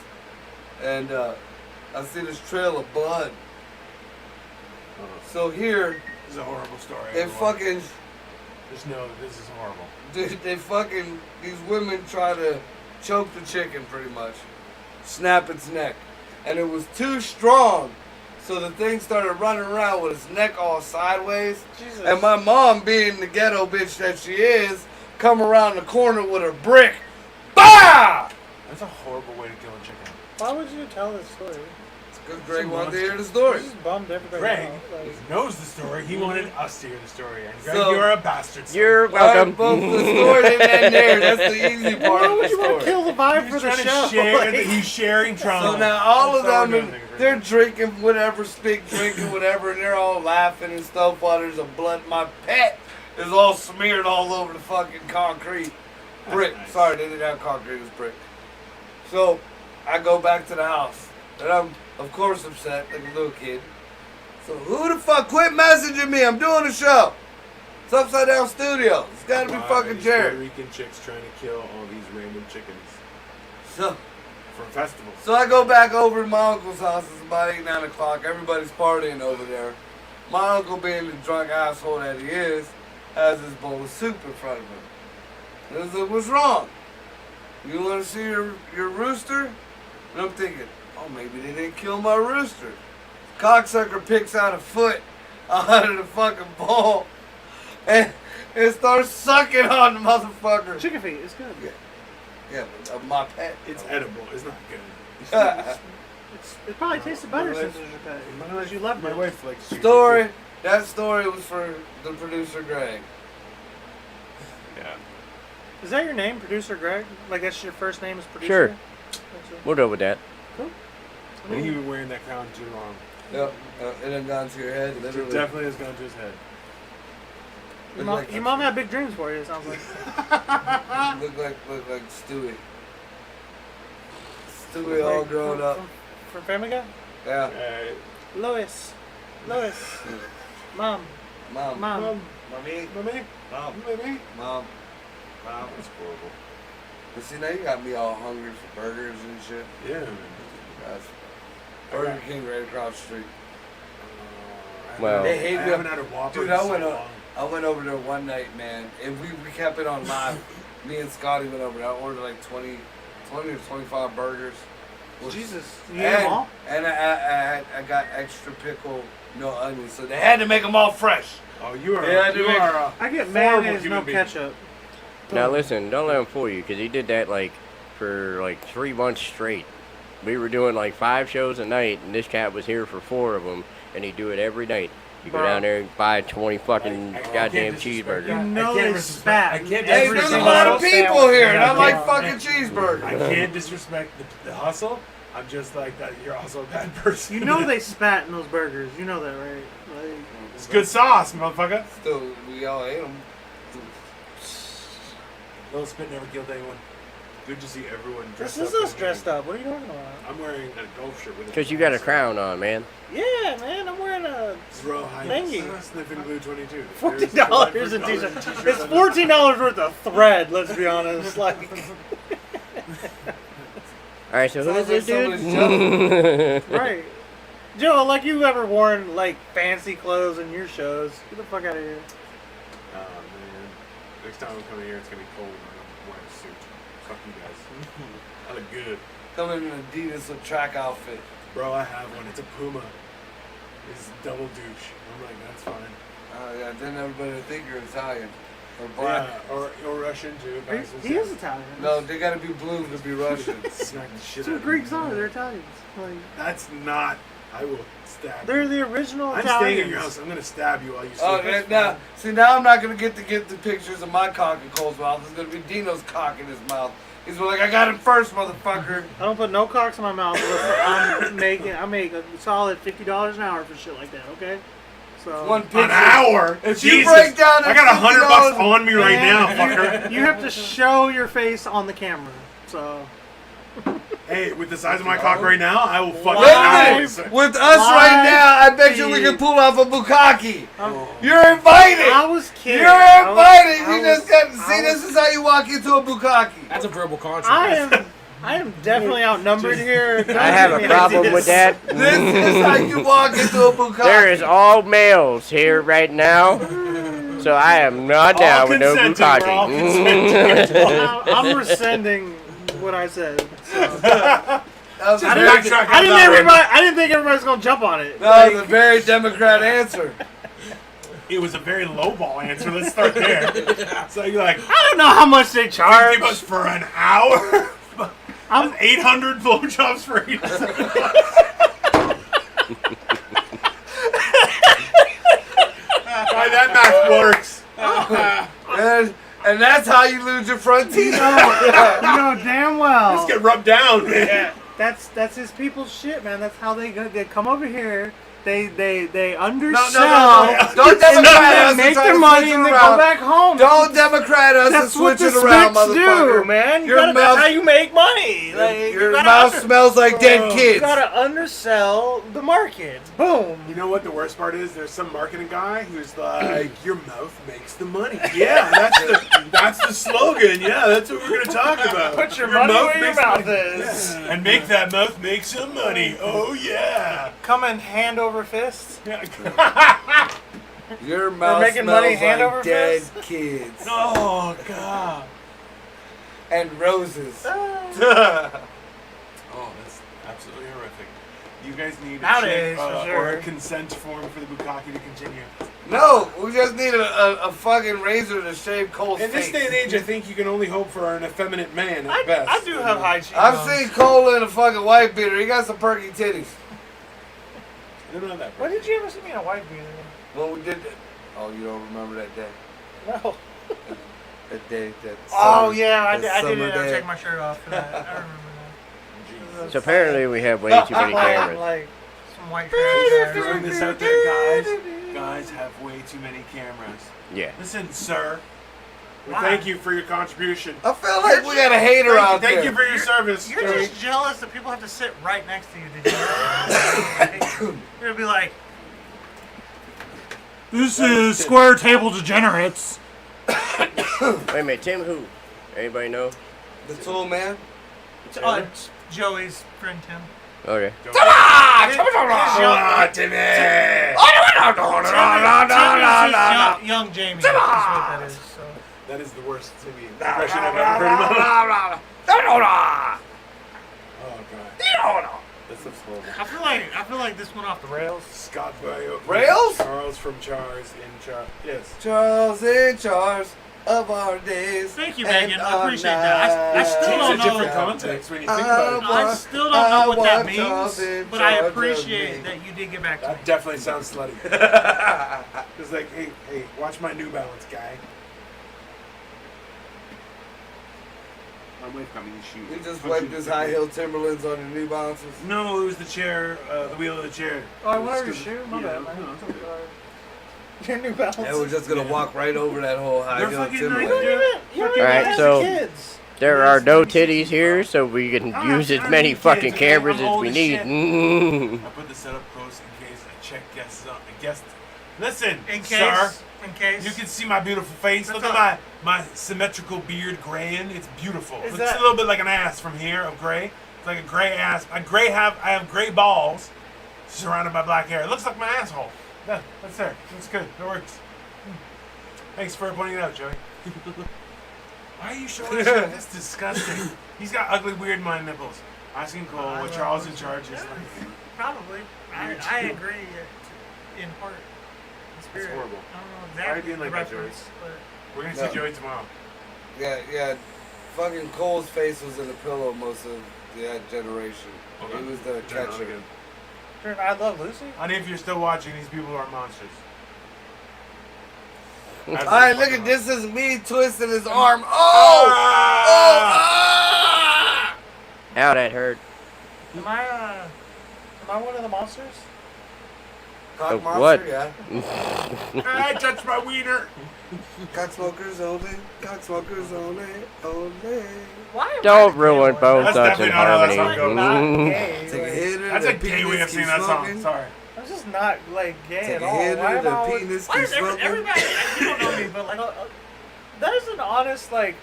Speaker 3: And, I see this trail of blood. So here,
Speaker 6: This is a horrible story.
Speaker 3: they
Speaker 6: everyone.
Speaker 3: fucking,
Speaker 6: Just know that this is horrible.
Speaker 3: they fucking, these women try to choke the chicken pretty much. Snap its neck. And it was too strong. So the thing started running around with its neck all sideways.
Speaker 1: Jesus.
Speaker 3: And my mom, being the ghetto bitch that she is, come around the corner with a brick. Bah!
Speaker 6: That's a horrible way to kill a chicken.
Speaker 1: Why would you tell this story?
Speaker 3: It's because Greg wanted to hear the story.
Speaker 1: This just bummed everybody
Speaker 6: Greg
Speaker 1: out. Like,
Speaker 6: knows the story. He wanted us to hear the story. And Greg,
Speaker 3: So-
Speaker 6: you're a bastard. son.
Speaker 5: You're welcome.
Speaker 3: Well, the story didn't end there. That's the easy part
Speaker 1: why
Speaker 3: of the
Speaker 1: would you want to
Speaker 3: story.
Speaker 1: kill the vibe
Speaker 6: He's
Speaker 1: for the
Speaker 6: trying to
Speaker 1: show?
Speaker 6: share.
Speaker 1: Like-
Speaker 6: He's sharing trauma.
Speaker 3: So now all of
Speaker 6: That's all
Speaker 3: them,
Speaker 6: we're doing.
Speaker 3: they're drinking whatever, drinking whatever, and they're all laughing and stuff while there's a blood. My pet is all smeared all over the fucking concrete. Brick.
Speaker 6: nice.
Speaker 3: Sorry, they didn't have concrete, it was brick. So I go back to the house, and I'm, of course, upset like a little kid. So who the fuck quit messaging me? I'm doing a show. It's Upside Down Studios. It's gotta be
Speaker 6: Why are
Speaker 3: fucking
Speaker 6: these
Speaker 3: Jared.
Speaker 6: Puerto Rican chicks trying to kill all these random chickens
Speaker 3: So.
Speaker 6: for a festival.
Speaker 3: So I go back over to my uncle's house. It's about 8, 9 o'clock. Everybody's partying over there. My uncle, being the drunk asshole that he is, has his bowl of soup in front of him. And I said, what's wrong? You want to see your rooster? And I'm thinking, oh, maybe they didn't kill my rooster. Cocksucker picks out a foot out of the fucking bowl and starts sucking on the motherfucker.
Speaker 1: Chicken feet, it's good.
Speaker 3: Yeah, but my pet.
Speaker 6: It's edible. It's not good.
Speaker 1: It probably tasted better since it was your pet. Unless you love
Speaker 6: My
Speaker 1: it.
Speaker 6: wife likes chicken
Speaker 3: Story.
Speaker 6: too.
Speaker 3: That story was for the producer Greg.
Speaker 6: Yeah.
Speaker 1: Is that your name, Producer Greg? Like that's your first name is Producer?
Speaker 5: Sure.
Speaker 1: That's it.
Speaker 5: We'll go with that.
Speaker 1: Cool.
Speaker 6: I think he was wearing that crown too long.
Speaker 3: Yep. It had gone to your head,
Speaker 6: It
Speaker 3: literally.
Speaker 6: definitely has gone to his head.
Speaker 1: Your mom had big dreams for you, it sounds like.
Speaker 3: Look like Stewie. Stewie all grown up.
Speaker 1: From Family Guy?
Speaker 3: Yeah.
Speaker 1: Lois. Mom.
Speaker 3: Mom.
Speaker 1: Mom.
Speaker 3: Mommy.
Speaker 6: Mommy?
Speaker 3: Mom.
Speaker 6: Mommy?
Speaker 3: Mom.
Speaker 6: That's horrible.
Speaker 3: But see, now you got me all hungry for burgers and shit.
Speaker 6: Yeah, man.
Speaker 3: That's Burger King right across the street.
Speaker 5: Well-
Speaker 3: They hate
Speaker 6: I
Speaker 3: me.
Speaker 6: haven't had a Whopper
Speaker 3: Dude,
Speaker 6: in
Speaker 3: I
Speaker 6: so
Speaker 3: went
Speaker 6: long.
Speaker 3: over there one night, man, and we kept it on live. Me and Scotty went over there. I ordered like 20 or 25 burgers.
Speaker 1: Jesus. You ate them all?
Speaker 3: And I got extra pickle, no onions, so they had to make them all fresh.
Speaker 6: Oh, you are.
Speaker 3: Yeah,
Speaker 6: you
Speaker 3: dude.
Speaker 6: are.
Speaker 1: I get
Speaker 6: Horrible
Speaker 1: mayonnaise,
Speaker 6: human
Speaker 1: no
Speaker 6: being.
Speaker 1: ketchup.
Speaker 5: Now listen, don't let him fool you, because he did that like for like 3 months straight. We were doing like 5 shows a night, and this cat was here for 4 of them, and he'd do it every night. You go
Speaker 1: Bro.
Speaker 5: down there and buy 20 fucking
Speaker 6: I
Speaker 5: goddamn
Speaker 6: can't disrespect
Speaker 5: cheeseburgers.
Speaker 1: You
Speaker 6: that.
Speaker 1: know
Speaker 6: I
Speaker 1: they
Speaker 6: can't
Speaker 1: spat.
Speaker 6: I can't
Speaker 3: Hey,
Speaker 1: Every
Speaker 3: there's a
Speaker 1: single
Speaker 3: lot of
Speaker 1: sandwich.
Speaker 3: people here, and I
Speaker 1: Yeah.
Speaker 3: like fucking cheeseburgers.
Speaker 6: I can't disrespect the hustle. I'm just like that. You're also a bad person.
Speaker 1: You know they spat in those burgers. You know that, right? Like,
Speaker 6: It's good sauce, motherfucker.
Speaker 3: Still, we all ate them.
Speaker 6: Little spit never killed anyone. Good to see everyone
Speaker 1: this
Speaker 6: dressed
Speaker 1: is
Speaker 6: up.
Speaker 1: us dressed up. What are you talking about?
Speaker 6: I'm wearing a golf shirt with a
Speaker 5: Because you got a crown on, man.
Speaker 1: Yeah, man. I'm wearing a
Speaker 6: Zero height.
Speaker 1: Thank you.
Speaker 6: Sniffing glue 22.
Speaker 1: $14 a t-shirt. It's $14 worth of thread. Let's be honest. Like,
Speaker 5: Alright, so who is
Speaker 3: Sounds
Speaker 5: this
Speaker 3: like
Speaker 5: dude?
Speaker 3: somebody's
Speaker 1: right, Joe. Like you ever worn like fancy clothes in your shows? Get the fuck out of here.
Speaker 6: Oh man. Next time I'm coming here, it's gonna be cold and I'm wearing a suit. Fuck you guys. I look good.
Speaker 3: Come in an Adidas with track outfit.
Speaker 6: Bro, I have one. It's a Puma. It's double douche. I'm like, that's fine.
Speaker 3: Yeah, then everybody would think you're Italian or black.
Speaker 6: Yeah, or Russian too.
Speaker 1: He is Italian.
Speaker 3: No, they gotta be blue to be Russian.
Speaker 6: Smack the shit
Speaker 1: That's
Speaker 6: out
Speaker 1: what
Speaker 6: of
Speaker 1: Greeks
Speaker 6: me.
Speaker 1: are. They're Italians. Like,
Speaker 6: That's not
Speaker 2: I will stab
Speaker 1: They're
Speaker 2: you.
Speaker 1: the original
Speaker 2: I'm
Speaker 1: Italians.
Speaker 2: staying at your house. I'm gonna stab you while you sleep.
Speaker 3: Oh, now, see, now I'm not gonna get the pictures of my cock in Cole's mouth. It's gonna be Dino's cock in his mouth. He's like, I got it first, motherfucker.
Speaker 1: I don't put no cocks in my mouth. I make a solid $50 an hour for shit like that. Okay, so
Speaker 3: One picture.
Speaker 2: An hour.
Speaker 3: If you
Speaker 2: Jesus.
Speaker 3: break down
Speaker 2: I got $100
Speaker 3: $50
Speaker 2: on me right now, fucker.
Speaker 1: you have to show your face on the camera. So
Speaker 2: Hey, with the size of my cock right now, I will fucking
Speaker 3: Wait a
Speaker 1: Live.
Speaker 3: minute. With us right now, I bet you we can pull off a bukkake.
Speaker 1: I
Speaker 3: You're invited.
Speaker 1: was kidding.
Speaker 3: You're invited. You just got see.
Speaker 1: was-
Speaker 3: This is how you walk into a bukkake.
Speaker 4: That's a verbal contract.
Speaker 1: I am definitely outnumbered here.
Speaker 5: I have a problem with that.
Speaker 3: This is how you walk into a bukkake.
Speaker 5: There is all males here right now, so I am not down with no
Speaker 2: consenting, we're all
Speaker 5: bukkake.
Speaker 1: I'm rescinding what I said.
Speaker 3: That was a
Speaker 1: I
Speaker 3: very,
Speaker 1: didn't think everybody's gonna jump on it.
Speaker 3: that was a very Democrat answer.
Speaker 2: It was a very lowball answer. Let's start there. So you're like,
Speaker 1: I don't know how much they charge.
Speaker 2: give us for an hour.
Speaker 1: I'm
Speaker 2: 800 blowjobs for 8 that math works.
Speaker 3: And that's how you lose your front teeth.
Speaker 1: you know damn well.
Speaker 2: Just get rubbed down, man.
Speaker 1: That's his people's shit, man. That's how they come over here. They undersell.
Speaker 3: No. Don't
Speaker 1: And
Speaker 3: Democrat
Speaker 1: then
Speaker 3: us
Speaker 1: they
Speaker 3: and
Speaker 1: make
Speaker 3: try
Speaker 1: their
Speaker 3: to
Speaker 1: money
Speaker 3: switch
Speaker 1: and
Speaker 3: it
Speaker 1: they
Speaker 3: around.
Speaker 1: go back home.
Speaker 3: Don't Democrat us and
Speaker 1: That's what
Speaker 3: switch
Speaker 1: the
Speaker 3: it around,
Speaker 1: Smiths
Speaker 3: motherfucker.
Speaker 1: do, man.
Speaker 3: Your
Speaker 1: That's
Speaker 3: mouth-
Speaker 1: how you make money. Like,
Speaker 3: Your
Speaker 1: you gotta
Speaker 3: mouth smells like dead
Speaker 1: You
Speaker 3: kids.
Speaker 1: gotta undersell the market. Boom.
Speaker 2: You know what the worst part is? There's some marketing guy who's like, "Your mouth makes the money." Yeah, that's the slogan. Yeah, that's what we're gonna talk about.
Speaker 1: Put your money where your
Speaker 2: makes
Speaker 1: mouth
Speaker 2: money.
Speaker 1: is.
Speaker 2: Yeah. And make that mouth make some money. Oh yeah.
Speaker 1: Come in hand over fist.
Speaker 3: Your mouth
Speaker 1: making
Speaker 3: smells
Speaker 1: money hand
Speaker 3: like
Speaker 1: over
Speaker 3: dead
Speaker 1: fist?
Speaker 3: kids
Speaker 2: Oh god.
Speaker 3: and roses.
Speaker 2: Oh, that's absolutely horrific. You guys need a
Speaker 1: Nowadays,
Speaker 2: check,
Speaker 1: for sure.
Speaker 2: or a consent form for the bukkake to continue.
Speaker 3: No, we just need a fucking razor to shave Cole's
Speaker 2: In this
Speaker 3: face.
Speaker 2: day and age, I think you can only hope for an effeminate man at
Speaker 1: I
Speaker 2: best.
Speaker 1: do have high cheeks.
Speaker 3: I've seen Cole in a fucking white beater. He got some perky titties.
Speaker 2: I don't know that.
Speaker 1: When did you ever see me in a white beater?
Speaker 3: When we did that. Oh, you don't remember that day?
Speaker 1: No.
Speaker 3: That day. That
Speaker 1: Oh
Speaker 3: summer-
Speaker 1: yeah, I
Speaker 3: that
Speaker 1: did
Speaker 3: summer
Speaker 1: ever
Speaker 3: day.
Speaker 1: take my shirt off for that. I remember that.
Speaker 5: So apparently we have way too many
Speaker 1: I am
Speaker 5: cameras.
Speaker 1: like some white trash guy.
Speaker 2: Throwing this out there, guys. Guys have way too many cameras.
Speaker 5: Yeah.
Speaker 2: Listen, sir. We
Speaker 1: Why?
Speaker 2: thank you for your contribution.
Speaker 3: I feel like we got a hater out there.
Speaker 2: Thank you for your service.
Speaker 1: You're
Speaker 2: Joey.
Speaker 1: just jealous that people have to sit right next to you. Did you? You're gonna be like, "This is square table degenerates."
Speaker 5: Wait a minute, Tim who? Anybody know?
Speaker 3: The tool man.
Speaker 1: It's Joey's friend Tim.
Speaker 5: Okay.
Speaker 2: Ah, Timmy!
Speaker 1: Tim is young Jamie. That's what that is. So.
Speaker 2: That is the worst Timmy impression I've ever heard in my life. Oh god. That's horrible.
Speaker 1: I feel like this went off the rails.
Speaker 2: Scott Baio.
Speaker 3: Rails?
Speaker 2: Charles from Charles in Charles. Yes.
Speaker 3: Charles in charge of our days.
Speaker 1: Thank you,
Speaker 3: and
Speaker 1: Megan. I
Speaker 3: our
Speaker 1: appreciate that. I still
Speaker 2: Takes
Speaker 1: don't
Speaker 2: a
Speaker 1: know.
Speaker 2: different context when you think about it.
Speaker 1: I still don't know what that
Speaker 3: Charles in
Speaker 1: means, but I
Speaker 3: charge of
Speaker 1: appreciate
Speaker 3: me.
Speaker 1: that you did get back to me.
Speaker 2: That definitely sounds slutty. It's like, hey, watch my New Balance, guy. My wife got me these shoes.
Speaker 3: You just wiped his high heel Timberlands on your New Balances.
Speaker 2: No, it was the chair, the wheel of the chair.
Speaker 1: Oh, I went over your shoe? My
Speaker 2: Yeah,
Speaker 1: bad, man.
Speaker 2: no, it's okay.
Speaker 1: Your New Balance.
Speaker 3: And we're just gonna walk right over that whole high
Speaker 2: They're
Speaker 3: heel
Speaker 2: fucking
Speaker 3: Timberland.
Speaker 1: You don't even
Speaker 5: Alright,
Speaker 1: have
Speaker 5: so-
Speaker 1: the kids.
Speaker 5: There are no titties here, so we can
Speaker 2: Ah,
Speaker 5: use as
Speaker 2: I
Speaker 5: many
Speaker 2: need
Speaker 5: fucking
Speaker 2: kids, okay?
Speaker 5: cameras
Speaker 2: I'm
Speaker 5: as
Speaker 2: old
Speaker 5: we
Speaker 2: as
Speaker 5: need.
Speaker 2: shit.
Speaker 5: Mm.
Speaker 2: I put the setup close in case I check guests on. Guest. Listen,
Speaker 1: In
Speaker 2: sir.
Speaker 1: case. In case.
Speaker 2: You can see my beautiful face.
Speaker 1: That's
Speaker 2: Look
Speaker 1: all.
Speaker 2: at my symmetrical beard graying. It's beautiful.
Speaker 1: Is
Speaker 2: It's
Speaker 1: that-
Speaker 2: a little bit like an ass from here of gray. It's like a gray ass. I have gray balls surrounded by black hair. It looks like my asshole. Yeah, that's there. That's good. That works. Thanks for pointing it out, Joey. Why are you showing this shit? That's disgusting. He's got ugly, weird mind nipples. Asking Cole
Speaker 1: I
Speaker 2: what
Speaker 1: know.
Speaker 2: Charles in charge is like.
Speaker 1: Probably. I agree in part. In spirit.
Speaker 2: horrible.
Speaker 1: I don't know
Speaker 2: Why are you
Speaker 1: exactly
Speaker 2: being
Speaker 1: the
Speaker 2: like that, Joey?
Speaker 1: reference, but
Speaker 2: We're gonna
Speaker 3: No.
Speaker 2: see Joey tomorrow.
Speaker 3: Yeah. Fucking Cole's face was in the pillow most of that generation.
Speaker 2: Okay.
Speaker 3: He was the
Speaker 2: Turn it on
Speaker 3: catcher.
Speaker 2: again.
Speaker 1: During I Love Lucy?
Speaker 2: Honey, if you're still watching, these people are monsters.
Speaker 3: Alright, look at this. Is me twisting his arm. Oh! Ah!
Speaker 5: Ow, that hurt.
Speaker 1: Am I one of the monsters?
Speaker 3: Cock monster,
Speaker 5: what?
Speaker 3: yeah.
Speaker 2: I touched my wiener.
Speaker 3: Cock smokers only. Cock smokers only. Only.
Speaker 1: Why am
Speaker 5: Don't
Speaker 1: I the
Speaker 5: ruin
Speaker 1: gay
Speaker 5: Bone
Speaker 1: one?
Speaker 2: That's
Speaker 5: Thugs in
Speaker 2: definitely not how that
Speaker 5: Harmony.
Speaker 2: song goes.
Speaker 1: Not
Speaker 5: Mhm.
Speaker 1: gay.
Speaker 3: Take a
Speaker 1: like,
Speaker 3: hitter.
Speaker 2: That's
Speaker 3: the
Speaker 2: a gay way
Speaker 3: penis
Speaker 2: of singing
Speaker 3: keep
Speaker 2: that song.
Speaker 3: smoking.
Speaker 2: Sorry.
Speaker 1: I'm just not like gay
Speaker 3: Take
Speaker 1: at
Speaker 3: a
Speaker 1: all. Why
Speaker 3: hitter.
Speaker 1: am
Speaker 3: The
Speaker 1: I always,
Speaker 3: penis
Speaker 1: why
Speaker 3: keep
Speaker 1: is
Speaker 3: smoking.
Speaker 1: everybody? You don't know me, but like that is an honest like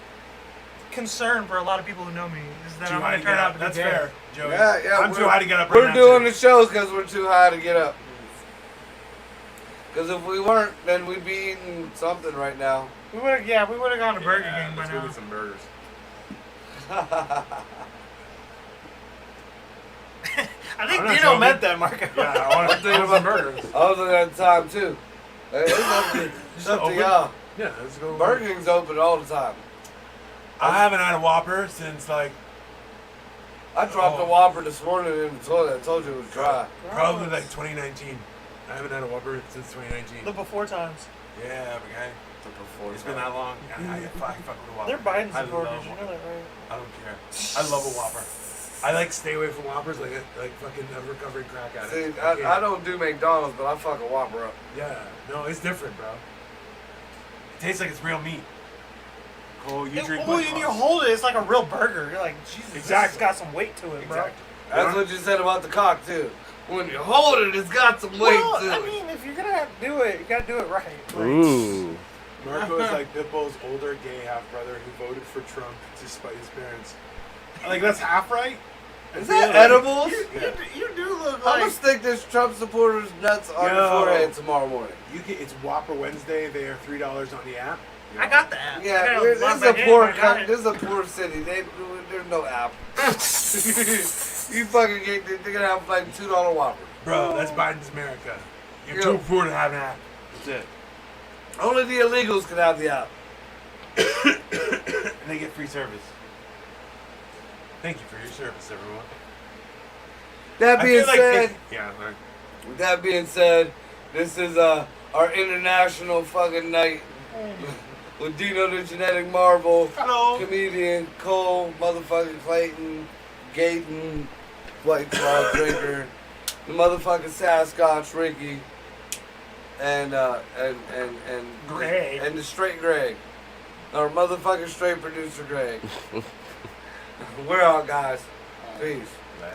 Speaker 1: concern for a lot of people who know me. Is that
Speaker 2: Too
Speaker 1: I'm
Speaker 2: high
Speaker 1: gonna
Speaker 2: to
Speaker 1: turn
Speaker 2: get
Speaker 1: out
Speaker 2: up.
Speaker 1: to be
Speaker 2: That's
Speaker 1: gay.
Speaker 2: fair, Joey.
Speaker 3: Yeah,
Speaker 2: I'm too high to get up.
Speaker 3: We're
Speaker 2: right now,
Speaker 3: doing
Speaker 2: too.
Speaker 3: the shows because we're too high to get up. Because if we weren't, then we'd be eating something right now.
Speaker 1: We would have gone to Burger King by
Speaker 6: Let's go
Speaker 1: now.
Speaker 6: get some burgers.
Speaker 1: I think
Speaker 2: I'm not
Speaker 1: Dino
Speaker 2: joking.
Speaker 1: meant that, Marco.
Speaker 2: Yeah, I want to think of some burgers.
Speaker 3: I was looking at the time too. It's up to
Speaker 2: open?
Speaker 3: y'all.
Speaker 6: Yeah, let's go.
Speaker 3: Burger King's open all the time.
Speaker 2: I haven't had a Whopper since like
Speaker 3: I dropped a Whopper this morning in the toilet. I told you it was dry.
Speaker 2: probably like 2019. I haven't had a Whopper since 2019.
Speaker 1: The before times.
Speaker 2: Yeah, but guy, it's been that long. And I fuck with a Whopper.
Speaker 1: They're Biden's
Speaker 2: I
Speaker 1: supporters.
Speaker 2: love
Speaker 1: You know
Speaker 2: Whopper.
Speaker 1: that, right?
Speaker 2: I don't care. I love a Whopper. I like stay away from Whoppers like fucking a recovering crack addict.
Speaker 3: See,
Speaker 2: can't.
Speaker 3: I don't do McDonald's, but I fuck a Whopper up.
Speaker 2: Yeah, no, it's different, bro. It tastes like it's real meat. Cole, you drink.
Speaker 1: Well,
Speaker 2: Bud
Speaker 1: when you
Speaker 2: Light.
Speaker 1: hold it, it's like a real burger. You're like, Jesus, this has
Speaker 2: Exactly.
Speaker 1: got some weight to it, bro.
Speaker 2: Exactly.
Speaker 3: That's what you said about the cock too. When you hold it, it's got some weight
Speaker 1: Well,
Speaker 3: to
Speaker 1: I
Speaker 3: it.
Speaker 1: mean, if you're gonna have to do it, you gotta do it right. Like,
Speaker 5: Ooh.
Speaker 6: Marco is like Pitbull's older gay half brother who voted for Trump to spite his parents.
Speaker 2: Like that's half right.
Speaker 3: Is that edibles?
Speaker 1: You do look
Speaker 3: I'm gonna
Speaker 1: like.
Speaker 3: stick this Trump supporter's nuts on your
Speaker 2: Yo.
Speaker 3: forehead tomorrow morning.
Speaker 6: You can. It's Whopper Wednesday. They are $3 on the app.
Speaker 1: I got the app. I
Speaker 3: Yeah,
Speaker 1: gotta
Speaker 3: this
Speaker 1: log
Speaker 3: is
Speaker 1: back
Speaker 3: a
Speaker 1: in,
Speaker 3: poor
Speaker 1: I got it.
Speaker 3: this is a poor city. There's no app. You fucking get they're gonna have like $2 Whopper.
Speaker 2: Bro, that's Biden's America. You're
Speaker 3: Yo.
Speaker 2: too poor to have an app. That's it.
Speaker 3: Only the illegals can have the app.
Speaker 2: And they get free service. Thank you for your service, everyone.
Speaker 3: That
Speaker 2: I
Speaker 3: being
Speaker 2: feel like
Speaker 3: said,
Speaker 2: yeah, like,
Speaker 3: with that being said, this is our international fucking night with Dino the Genetic Marvel,
Speaker 2: hello.
Speaker 3: comedian Cole, motherfucking Clayton, Gayton, White Claw Drinker, the motherfucking Sasquatch Ricky, and
Speaker 2: Greg.
Speaker 3: and the straight Greg, our motherfucking straight producer Greg. We're out, guys. Peace.
Speaker 2: Man.